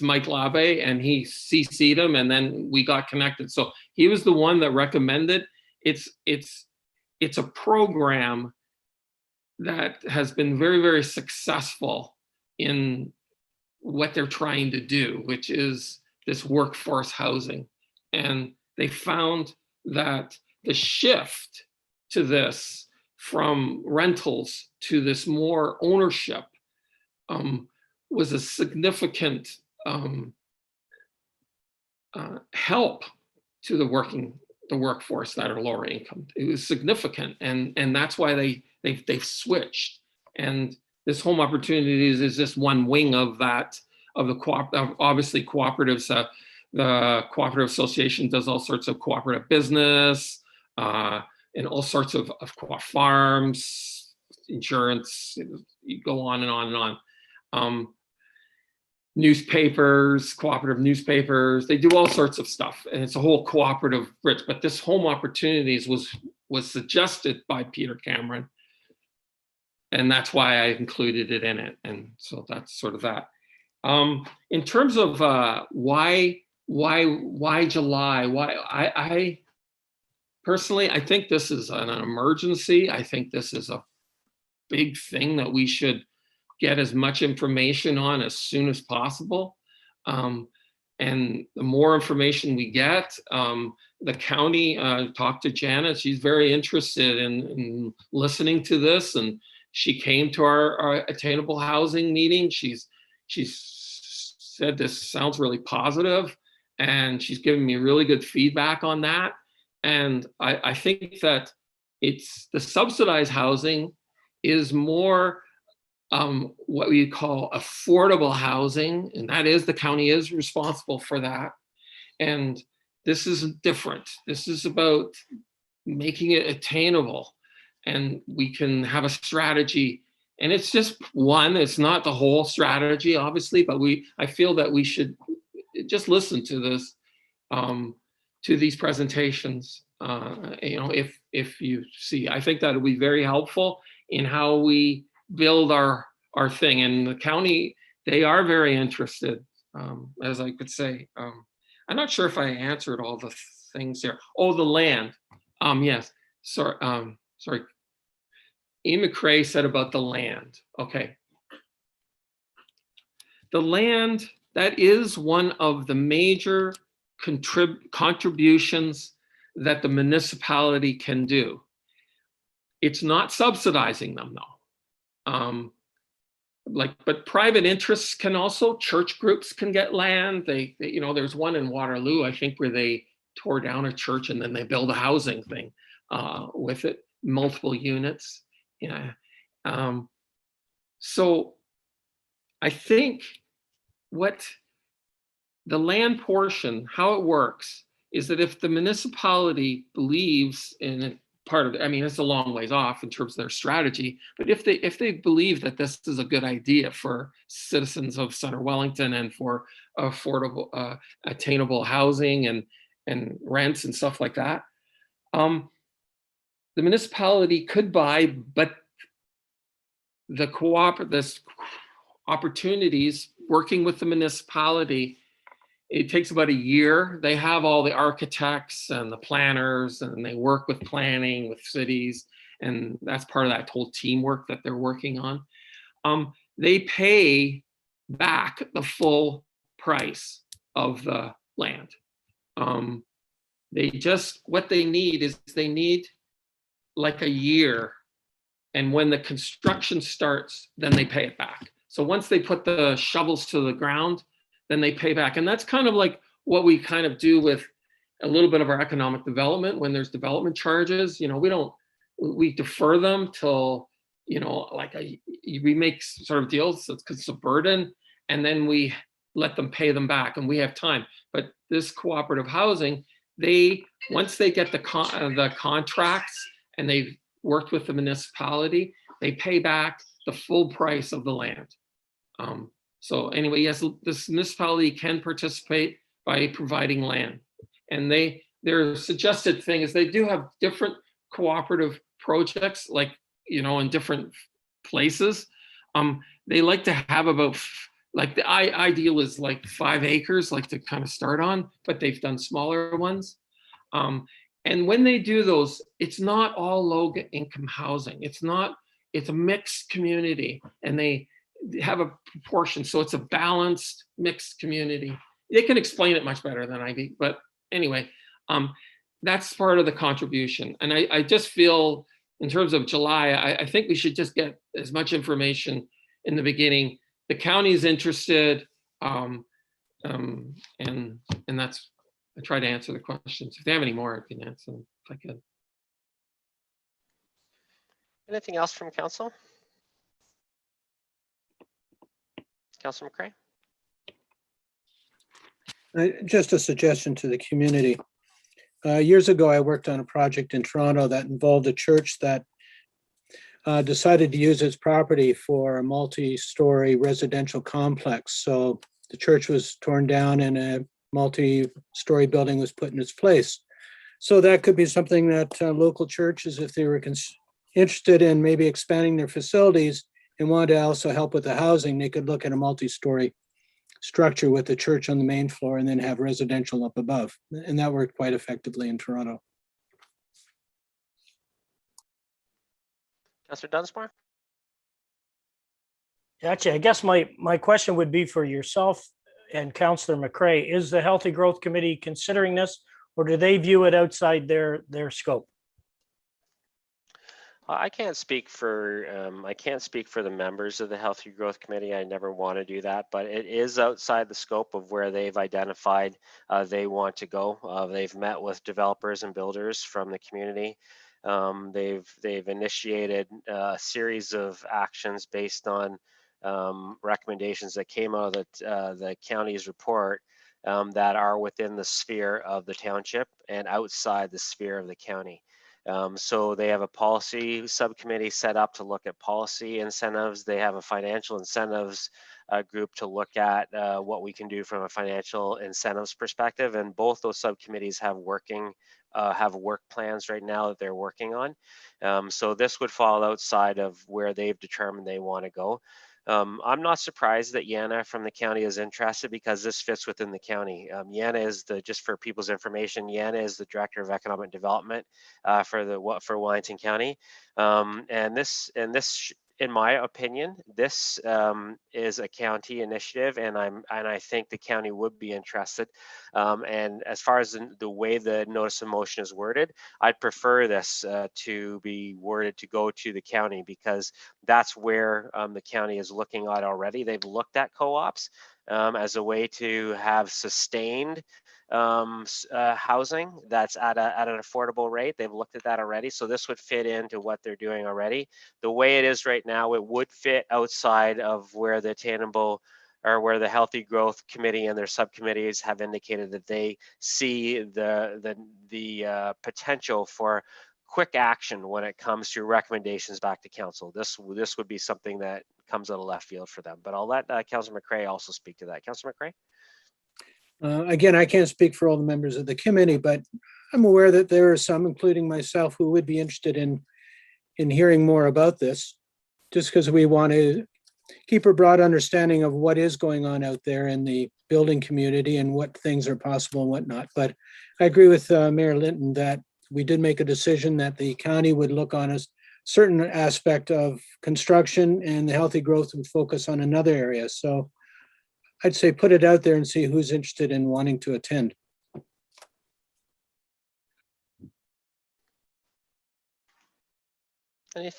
Speaker 6: Mike Lave, and he CC'd him, and then we got connected. So he was the one that recommended. It's a program that has been very, very successful in what they're trying to do, which is this workforce housing. And they found that the shift to this from rentals to this more ownership was a significant help to the workforce that are lower income. It was significant, and that's why they've switched. And this home opportunities is just one wing of that, of the obviously cooperatives. The Cooperative Association does all sorts of cooperative business and all sorts of farms, insurance, you go on and on and on. Newspapers, cooperative newspapers, they do all sorts of stuff, and it's a whole cooperative bridge. But this home opportunities was suggested by Peter Cameron, and that's why I included it in it. And so that's sort of that. In terms of why July? I personally, I think this is an emergency. I think this is a big thing that we should get as much information on as soon as possible. And the more information we get, the county, talked to Janet, she's very interested in listening to this, and she came to our attainable housing meeting. She's said this sounds really positive, and she's given me really good feedback on that. And I think that it's the subsidized housing is more what we call affordable housing, and that is, the county is responsible for that. And this is different. This is about making it attainable, and we can have a strategy. And it's just one, it's not the whole strategy, obviously, but I feel that we should just listen to this, to these presentations. You know, if you see, I think that would be very helpful in how we build our thing. And the county, they are very interested, as I could say. I'm not sure if I answered all the things there. Oh, the land. Yes, sorry. Ian McCrae said about the land. Okay. The land, that is one of the major contributions that the municipality can do. It's not subsidizing them though. But private interests can also, church groups can get land. They you know, there's one in Waterloo, I think, where they tore down a church and then they build a housing thing with it, multiple units. Yeah. So I think what the land portion, how it works, is that if the municipality believes in it, part of it, I mean, it's a long ways off in terms of their strategy, but if they believe that this is a good idea for citizens of Center Wellington and for affordable, attainable housing and rents and stuff like that, the municipality could buy, but this opportunities working with the municipality, it takes about a year. They have all the architects and the planners, and they work with planning with cities, and that's part of that whole teamwork that they're working on. They pay back the full price of the land. What they need is they need like a year, and when the construction starts, then they pay it back. So once they put the shovels to the ground, then they pay back. And that's kind of like what we kind of do with a little bit of our economic development. When there's development charges, we defer them till, we make sort of deals because it's a burden, and then we let them pay them back, and we have time. But this cooperative housing, once they get the contracts and they've worked with the municipality, they pay back the full price of the land. So anyway, yes, this municipality can participate by providing land. And their suggested thing is they do have different cooperative projects, like, in different places. They like to have about, like, the ideal is like 5 acres, like to kind of start on, but they've done smaller ones. And when they do those, it's not all low income housing. It's a mixed community, and they have a proportion. So it's a balanced mixed community. They can explain it much better than I do, but anyway, that's part of the contribution. And I just feel, in terms of July, I think we should just get as much information in the beginning. The county's interested, and that's, I try to answer the questions. If they have any more, I can answer them if I could.
Speaker 1: Anything else from council? Councillor McCray?
Speaker 5: Just a suggestion to the community. Years ago, I worked on a project in Toronto that involved a church that decided to use its property for a multi-story residential complex. So the church was torn down and a multi-story building was put in its place. So that could be something that local churches, if they were interested in maybe expanding their facilities and wanted to also help with the housing, they could look at a multi-story structure with the church on the main floor and then have residential up above. And that worked quite effectively in Toronto.
Speaker 1: Councillor Dunsmore?
Speaker 9: Actually, I guess my question would be for yourself and Councillor McCray. Is the Healthy Growth Committee considering this, or do they view it outside their scope?
Speaker 1: I can't speak for the members of the Healthy Growth Committee. I never want to do that, but it is outside the scope of where they've identified they want to go. They've met with developers and builders from the community. They've initiated a series of actions based on recommendations that came out of the county's report that are within the sphere of the township and outside the sphere of the county. So they have a policy subcommittee set up to look at policy incentives. They have a financial incentives group to look at what we can do from a financial incentives perspective. And both those subcommittees have work plans right now that they're working on. So this would fall outside of where they've determined they want to go. I'm not surprised that Yana from the county is interested, because this fits within the county. Yana is just for people's information, Yana is the Director of Economic Development for Wellington County. And this, in my opinion, this is a county initiative, and I think the county would be interested. And as far as the way the notice of motion is worded, I'd prefer this to be worded to go to the county, because that's where the county is looking at already. They've looked at co-ops as a way to have sustained housing that's at an affordable rate. They've looked at that already. So this would fit into what they're doing already. The way it is right now, it would fit outside of where the attainable, or where the Healthy Growth Committee and their subcommittees have indicated that they see the potential for quick action when it comes to recommendations back to council. This would be something that comes out of left field for them. But I'll let Councillor McCray also speak to that. Councillor McCray?
Speaker 5: Again, I can't speak for all the members of the committee, but I'm aware that there are some, including myself, who would be interested in hearing more about this, just because we want to keep a broad understanding of what is going on out there in the building community and what things are possible and whatnot. But I agree with Mayor Linton that we did make a decision that the county would look on a certain aspect of construction, and the healthy growth would focus on another area. So I'd say put it out there and see who's interested in wanting to attend.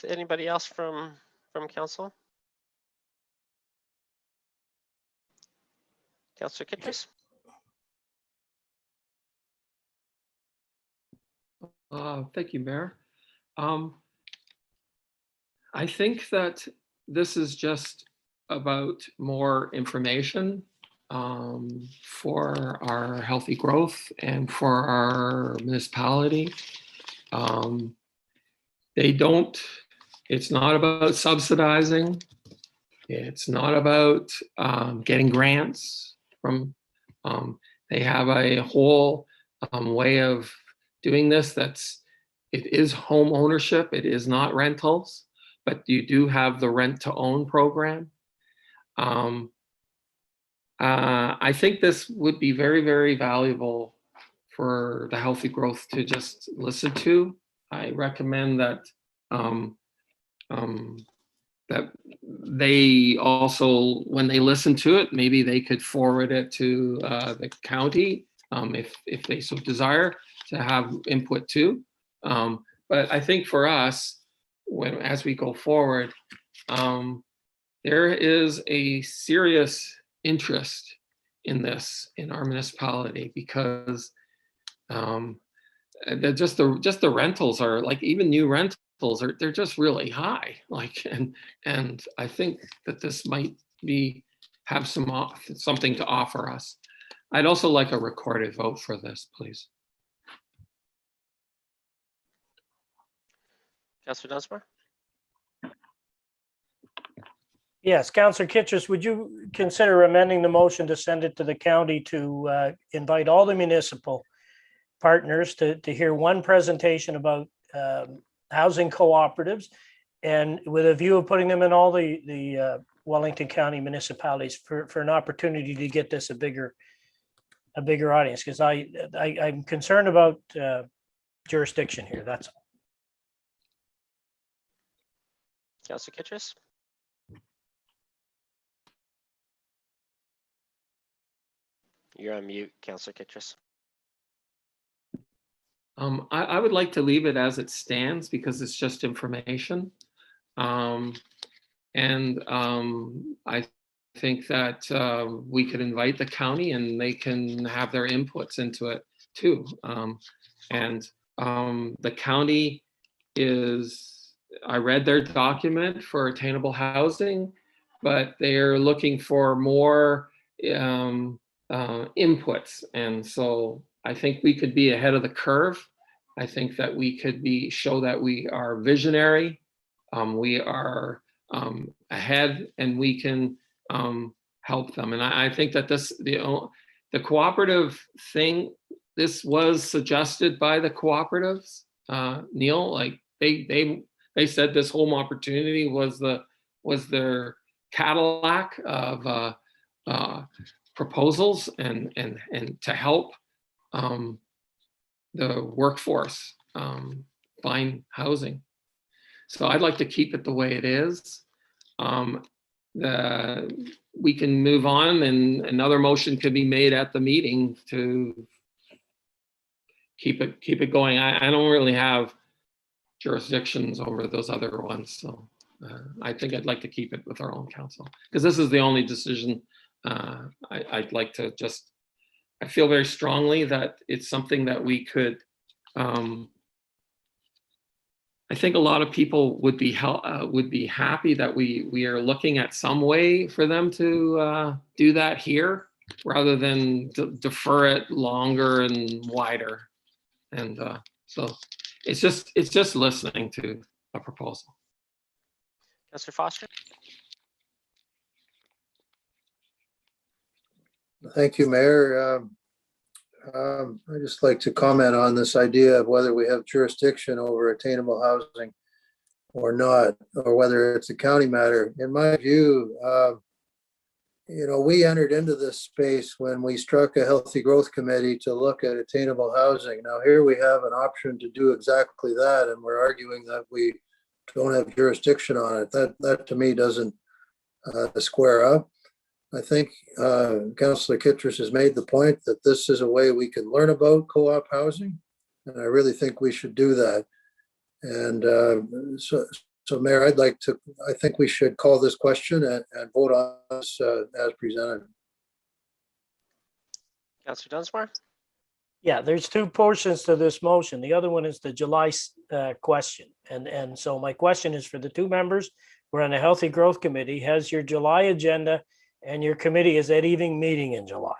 Speaker 1: Anybody else from council? Councillor Kittrus?
Speaker 6: Thank you, Mayor. I think that this is just about more information for our healthy growth and for our municipality. It's not about subsidizing. It's not about getting grants from, they have a whole way of doing this. It is home ownership. It is not rentals, but you do have the rent to own program. I think this would be very, very valuable for the healthy growth to just listen to. I recommend that that they also, when they listen to it, maybe they could forward it to the county if they so desire to have input too. But I think for us, as we go forward, there is a serious interest in this in our municipality, because just the rentals are, like, even new rentals they're just really high, like, and I think that this might have something to offer us. I'd also like a recorded vote for this, please.
Speaker 1: Councillor Dunsmore?
Speaker 9: Yes, Councillor Kittrus, would you consider amending the motion to send it to the county to invite all the municipal partners to hear one presentation about housing cooperatives, and with a view of putting them in all the Wellington County municipalities for an opportunity to get this a bigger audience? Because I'm concerned about jurisdiction here. That's all.
Speaker 1: Councillor Kittrus? You're on mute, Councillor Kittrus.
Speaker 6: I would like to leave it as it stands because it's just information. I think that we could invite the county and they can have their inputs into it too. The county I read their document for attainable housing, but they're looking for more inputs. And so I think we could be ahead of the curve. I think that we could show that we are visionary. We are ahead, and we can help them. And I think that the cooperative thing, this was suggested by the cooperatives. Neil, like they said this home opportunity was their Cadillac of proposals and to help the workforce find housing. So I'd like to keep it the way it is. We can move on, and another motion could be made at the meeting to keep it going. I don't really have jurisdictions over those other ones, so I think I'd like to keep it with our own council, because this is the only decision I'd like to just. I feel very strongly that it's something that we could. I think a lot of people would be happy that we are looking at some way for them to do that here, rather than defer it longer and wider. And so it's just listening to a proposal.
Speaker 1: Councillor Foster?
Speaker 2: Thank you, Mayor. I'd just like to comment on this idea of whether we have jurisdiction over attainable housing. or not, or whether it's a county matter. In my view, we entered into this space when we struck a healthy growth committee to look at attainable housing. Now here we have an option to do exactly that, and we're arguing that we don't have jurisdiction on it. That to me doesn't square up. I think Councillor Kittredge has made the point that this is a way we can learn about co-op housing, and I really think we should do that. And so Mayor, I think we should call this question and vote on this as presented.
Speaker 1: Councillor Dunsmore?
Speaker 9: Yeah, there's two portions to this motion. The other one is the July question. And so my question is for the two members. We're on the Healthy Growth Committee. Has your July agenda and your committee is at evening meeting in July?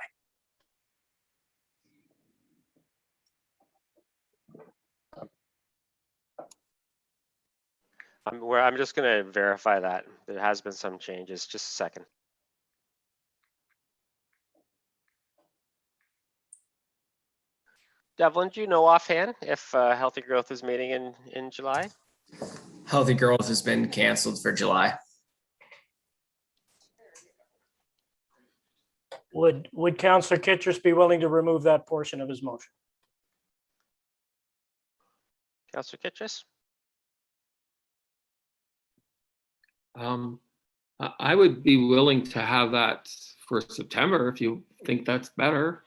Speaker 1: I'm just going to verify that. There has been some changes. Just a second. Devlin, do you know offhand if Healthy Growth is meeting in July?
Speaker 17: Healthy Growth has been canceled for July.
Speaker 9: Would Councillor Kittredge be willing to remove that portion of his motion?
Speaker 1: Councillor Kittredge?
Speaker 6: I would be willing to have that for September if you think that's better.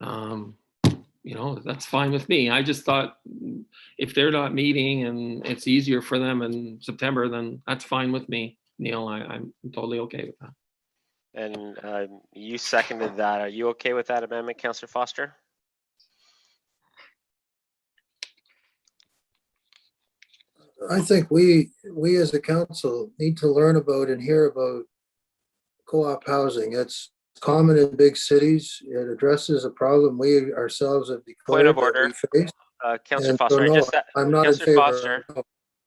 Speaker 6: That's fine with me. I just thought if they're not meeting and it's easier for them in September, then that's fine with me. Neil, I'm totally okay with that.
Speaker 1: And you seconded that. Are you okay with that amendment, Councillor Foster?
Speaker 2: I think we as a council need to learn about and hear about co-op housing. It's common in big cities. It addresses a problem we ourselves have declared.
Speaker 1: Point of order.
Speaker 2: We face.
Speaker 1: Councillor Foster,
Speaker 2: no, I'm not in
Speaker 1: Councillor
Speaker 2: favor.
Speaker 1: Foster.
Speaker 2: No.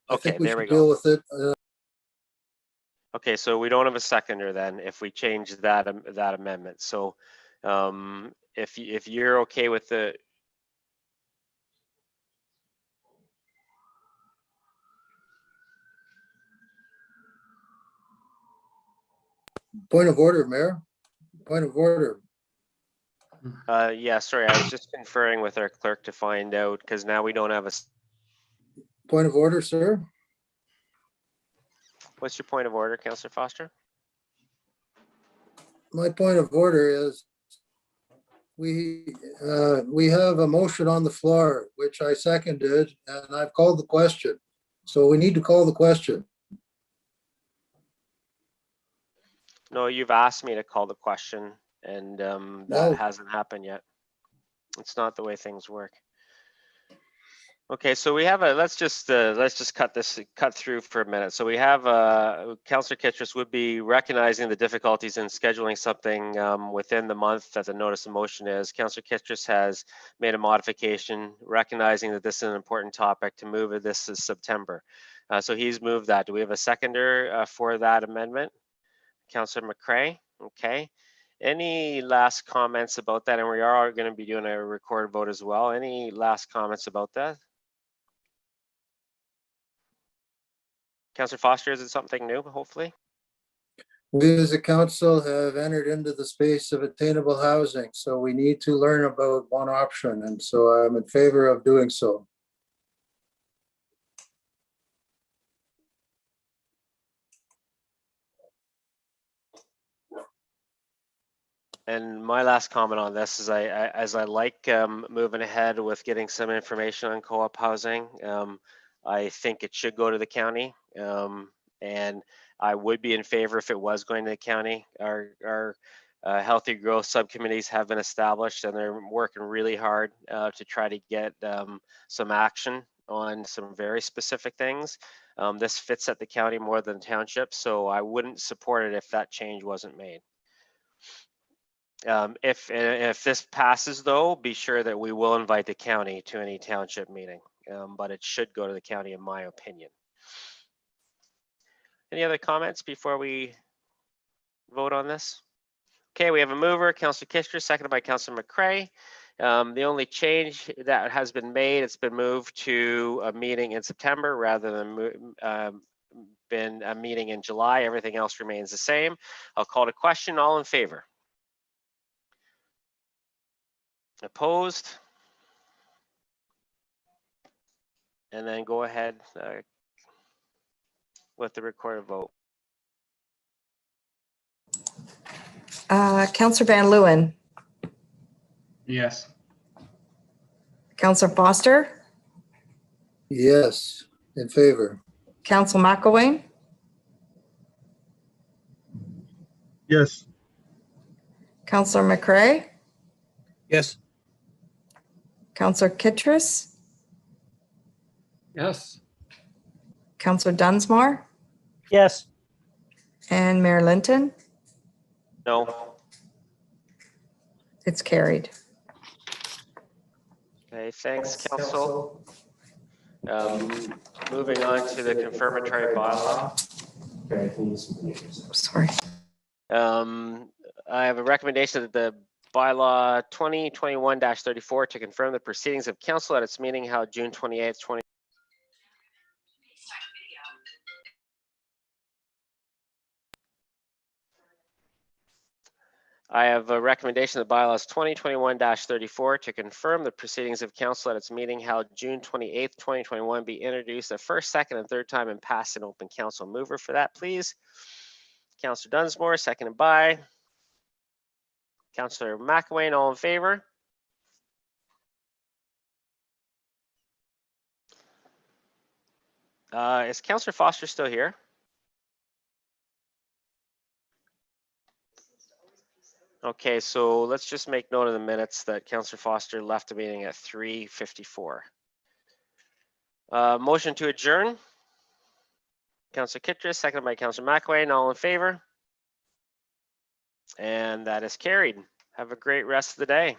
Speaker 2: I
Speaker 1: Okay,
Speaker 2: think we
Speaker 1: there we
Speaker 2: should deal
Speaker 1: go.
Speaker 2: with it.
Speaker 1: Okay, so we don't have a seconder then if we change that amendment. So if you're okay with the
Speaker 2: Point of order, Mayor. Point of order.
Speaker 1: yeah, sorry, I was just conferring with our clerk to find out because now we don't have a.
Speaker 2: Point of order, sir.
Speaker 1: What's your point of order, Councillor Foster?
Speaker 2: My point of order is we have a motion on the floor, which I seconded, and I've called the question. So we need to call the question.
Speaker 1: No, you've asked me to call the question, and that hasn't happened yet. It's not the way things work. Okay, so we have let's just cut through for a minute. So we have Councillor Kittredge would be recognizing the difficulties in scheduling something within the month that the notice of motion is. Councillor Kittredge has made a modification recognizing that this is an important topic to move this to September. So he's moved that. Do we have a seconder for that amendment? Councillor McCray, okay. Any last comments about that? And we are going to be doing a recorded vote as well. Any last comments about that? Councillor Foster, is it something new, hopefully?
Speaker 2: We as a council have entered into the space of attainable housing, so we need to learn about one option, and so I'm in favor of doing so.
Speaker 1: And my last comment on this is I like moving ahead with getting some information on co-op housing. I think it should go to the county, and I would be in favor if it was going to the county. Our healthy growth subcommittees have been established, and they're working really hard to try to get some action on some very specific things. This fits at the county more than township, so I wouldn't support it if that change wasn't made. If this passes, though, be sure that we will invite the county to any township meeting, but it should go to the county, in my opinion. Any other comments before we vote on this? Okay, we have a mover, Councillor Kister, seconded by Councillor McCray. The only change that has been made, it's been moved to a meeting in September rather than been a meeting in July. Everything else remains the same. I'll call to question. All in favor? Opposed? And then go ahead with the recorded vote.
Speaker 7: Councillor Van Leeuwen,
Speaker 3: Yes.
Speaker 7: Councillor Foster,
Speaker 2: Yes, in favor.
Speaker 7: Councillor McElwain,
Speaker 8: Yes.
Speaker 7: Councillor McCray,
Speaker 5: Yes.
Speaker 7: Councillor Kittredge,
Speaker 6: Yes.
Speaker 7: Councillor Dunsmore,
Speaker 9: Yes.
Speaker 7: and Mayor Linton.
Speaker 1: No.
Speaker 7: It's carried.
Speaker 1: Okay, thanks, Council. Moving on to the confirmatory bylaw.
Speaker 7: Sorry.
Speaker 1: I have a recommendation that the bylaw 2021-34 to confirm the proceedings of council at its meeting held June 28th, 20. I have a recommendation that bylaws 2021-34 to confirm the proceedings of council at its meeting held June 28th, 2021 be introduced the first, second, and third time and passed in open council. Mover for that, please. Councillor Dunsmore, seconded by Councillor McElwain. All in favor? Is Councillor Foster still here? Okay, so let's just make note of the minutes that Councillor Foster left the meeting at 3:54. Motion to adjourn. Councillor Kittredge, seconded by Councillor McElwain. All in favor? And that is carried. Have a great rest of the day.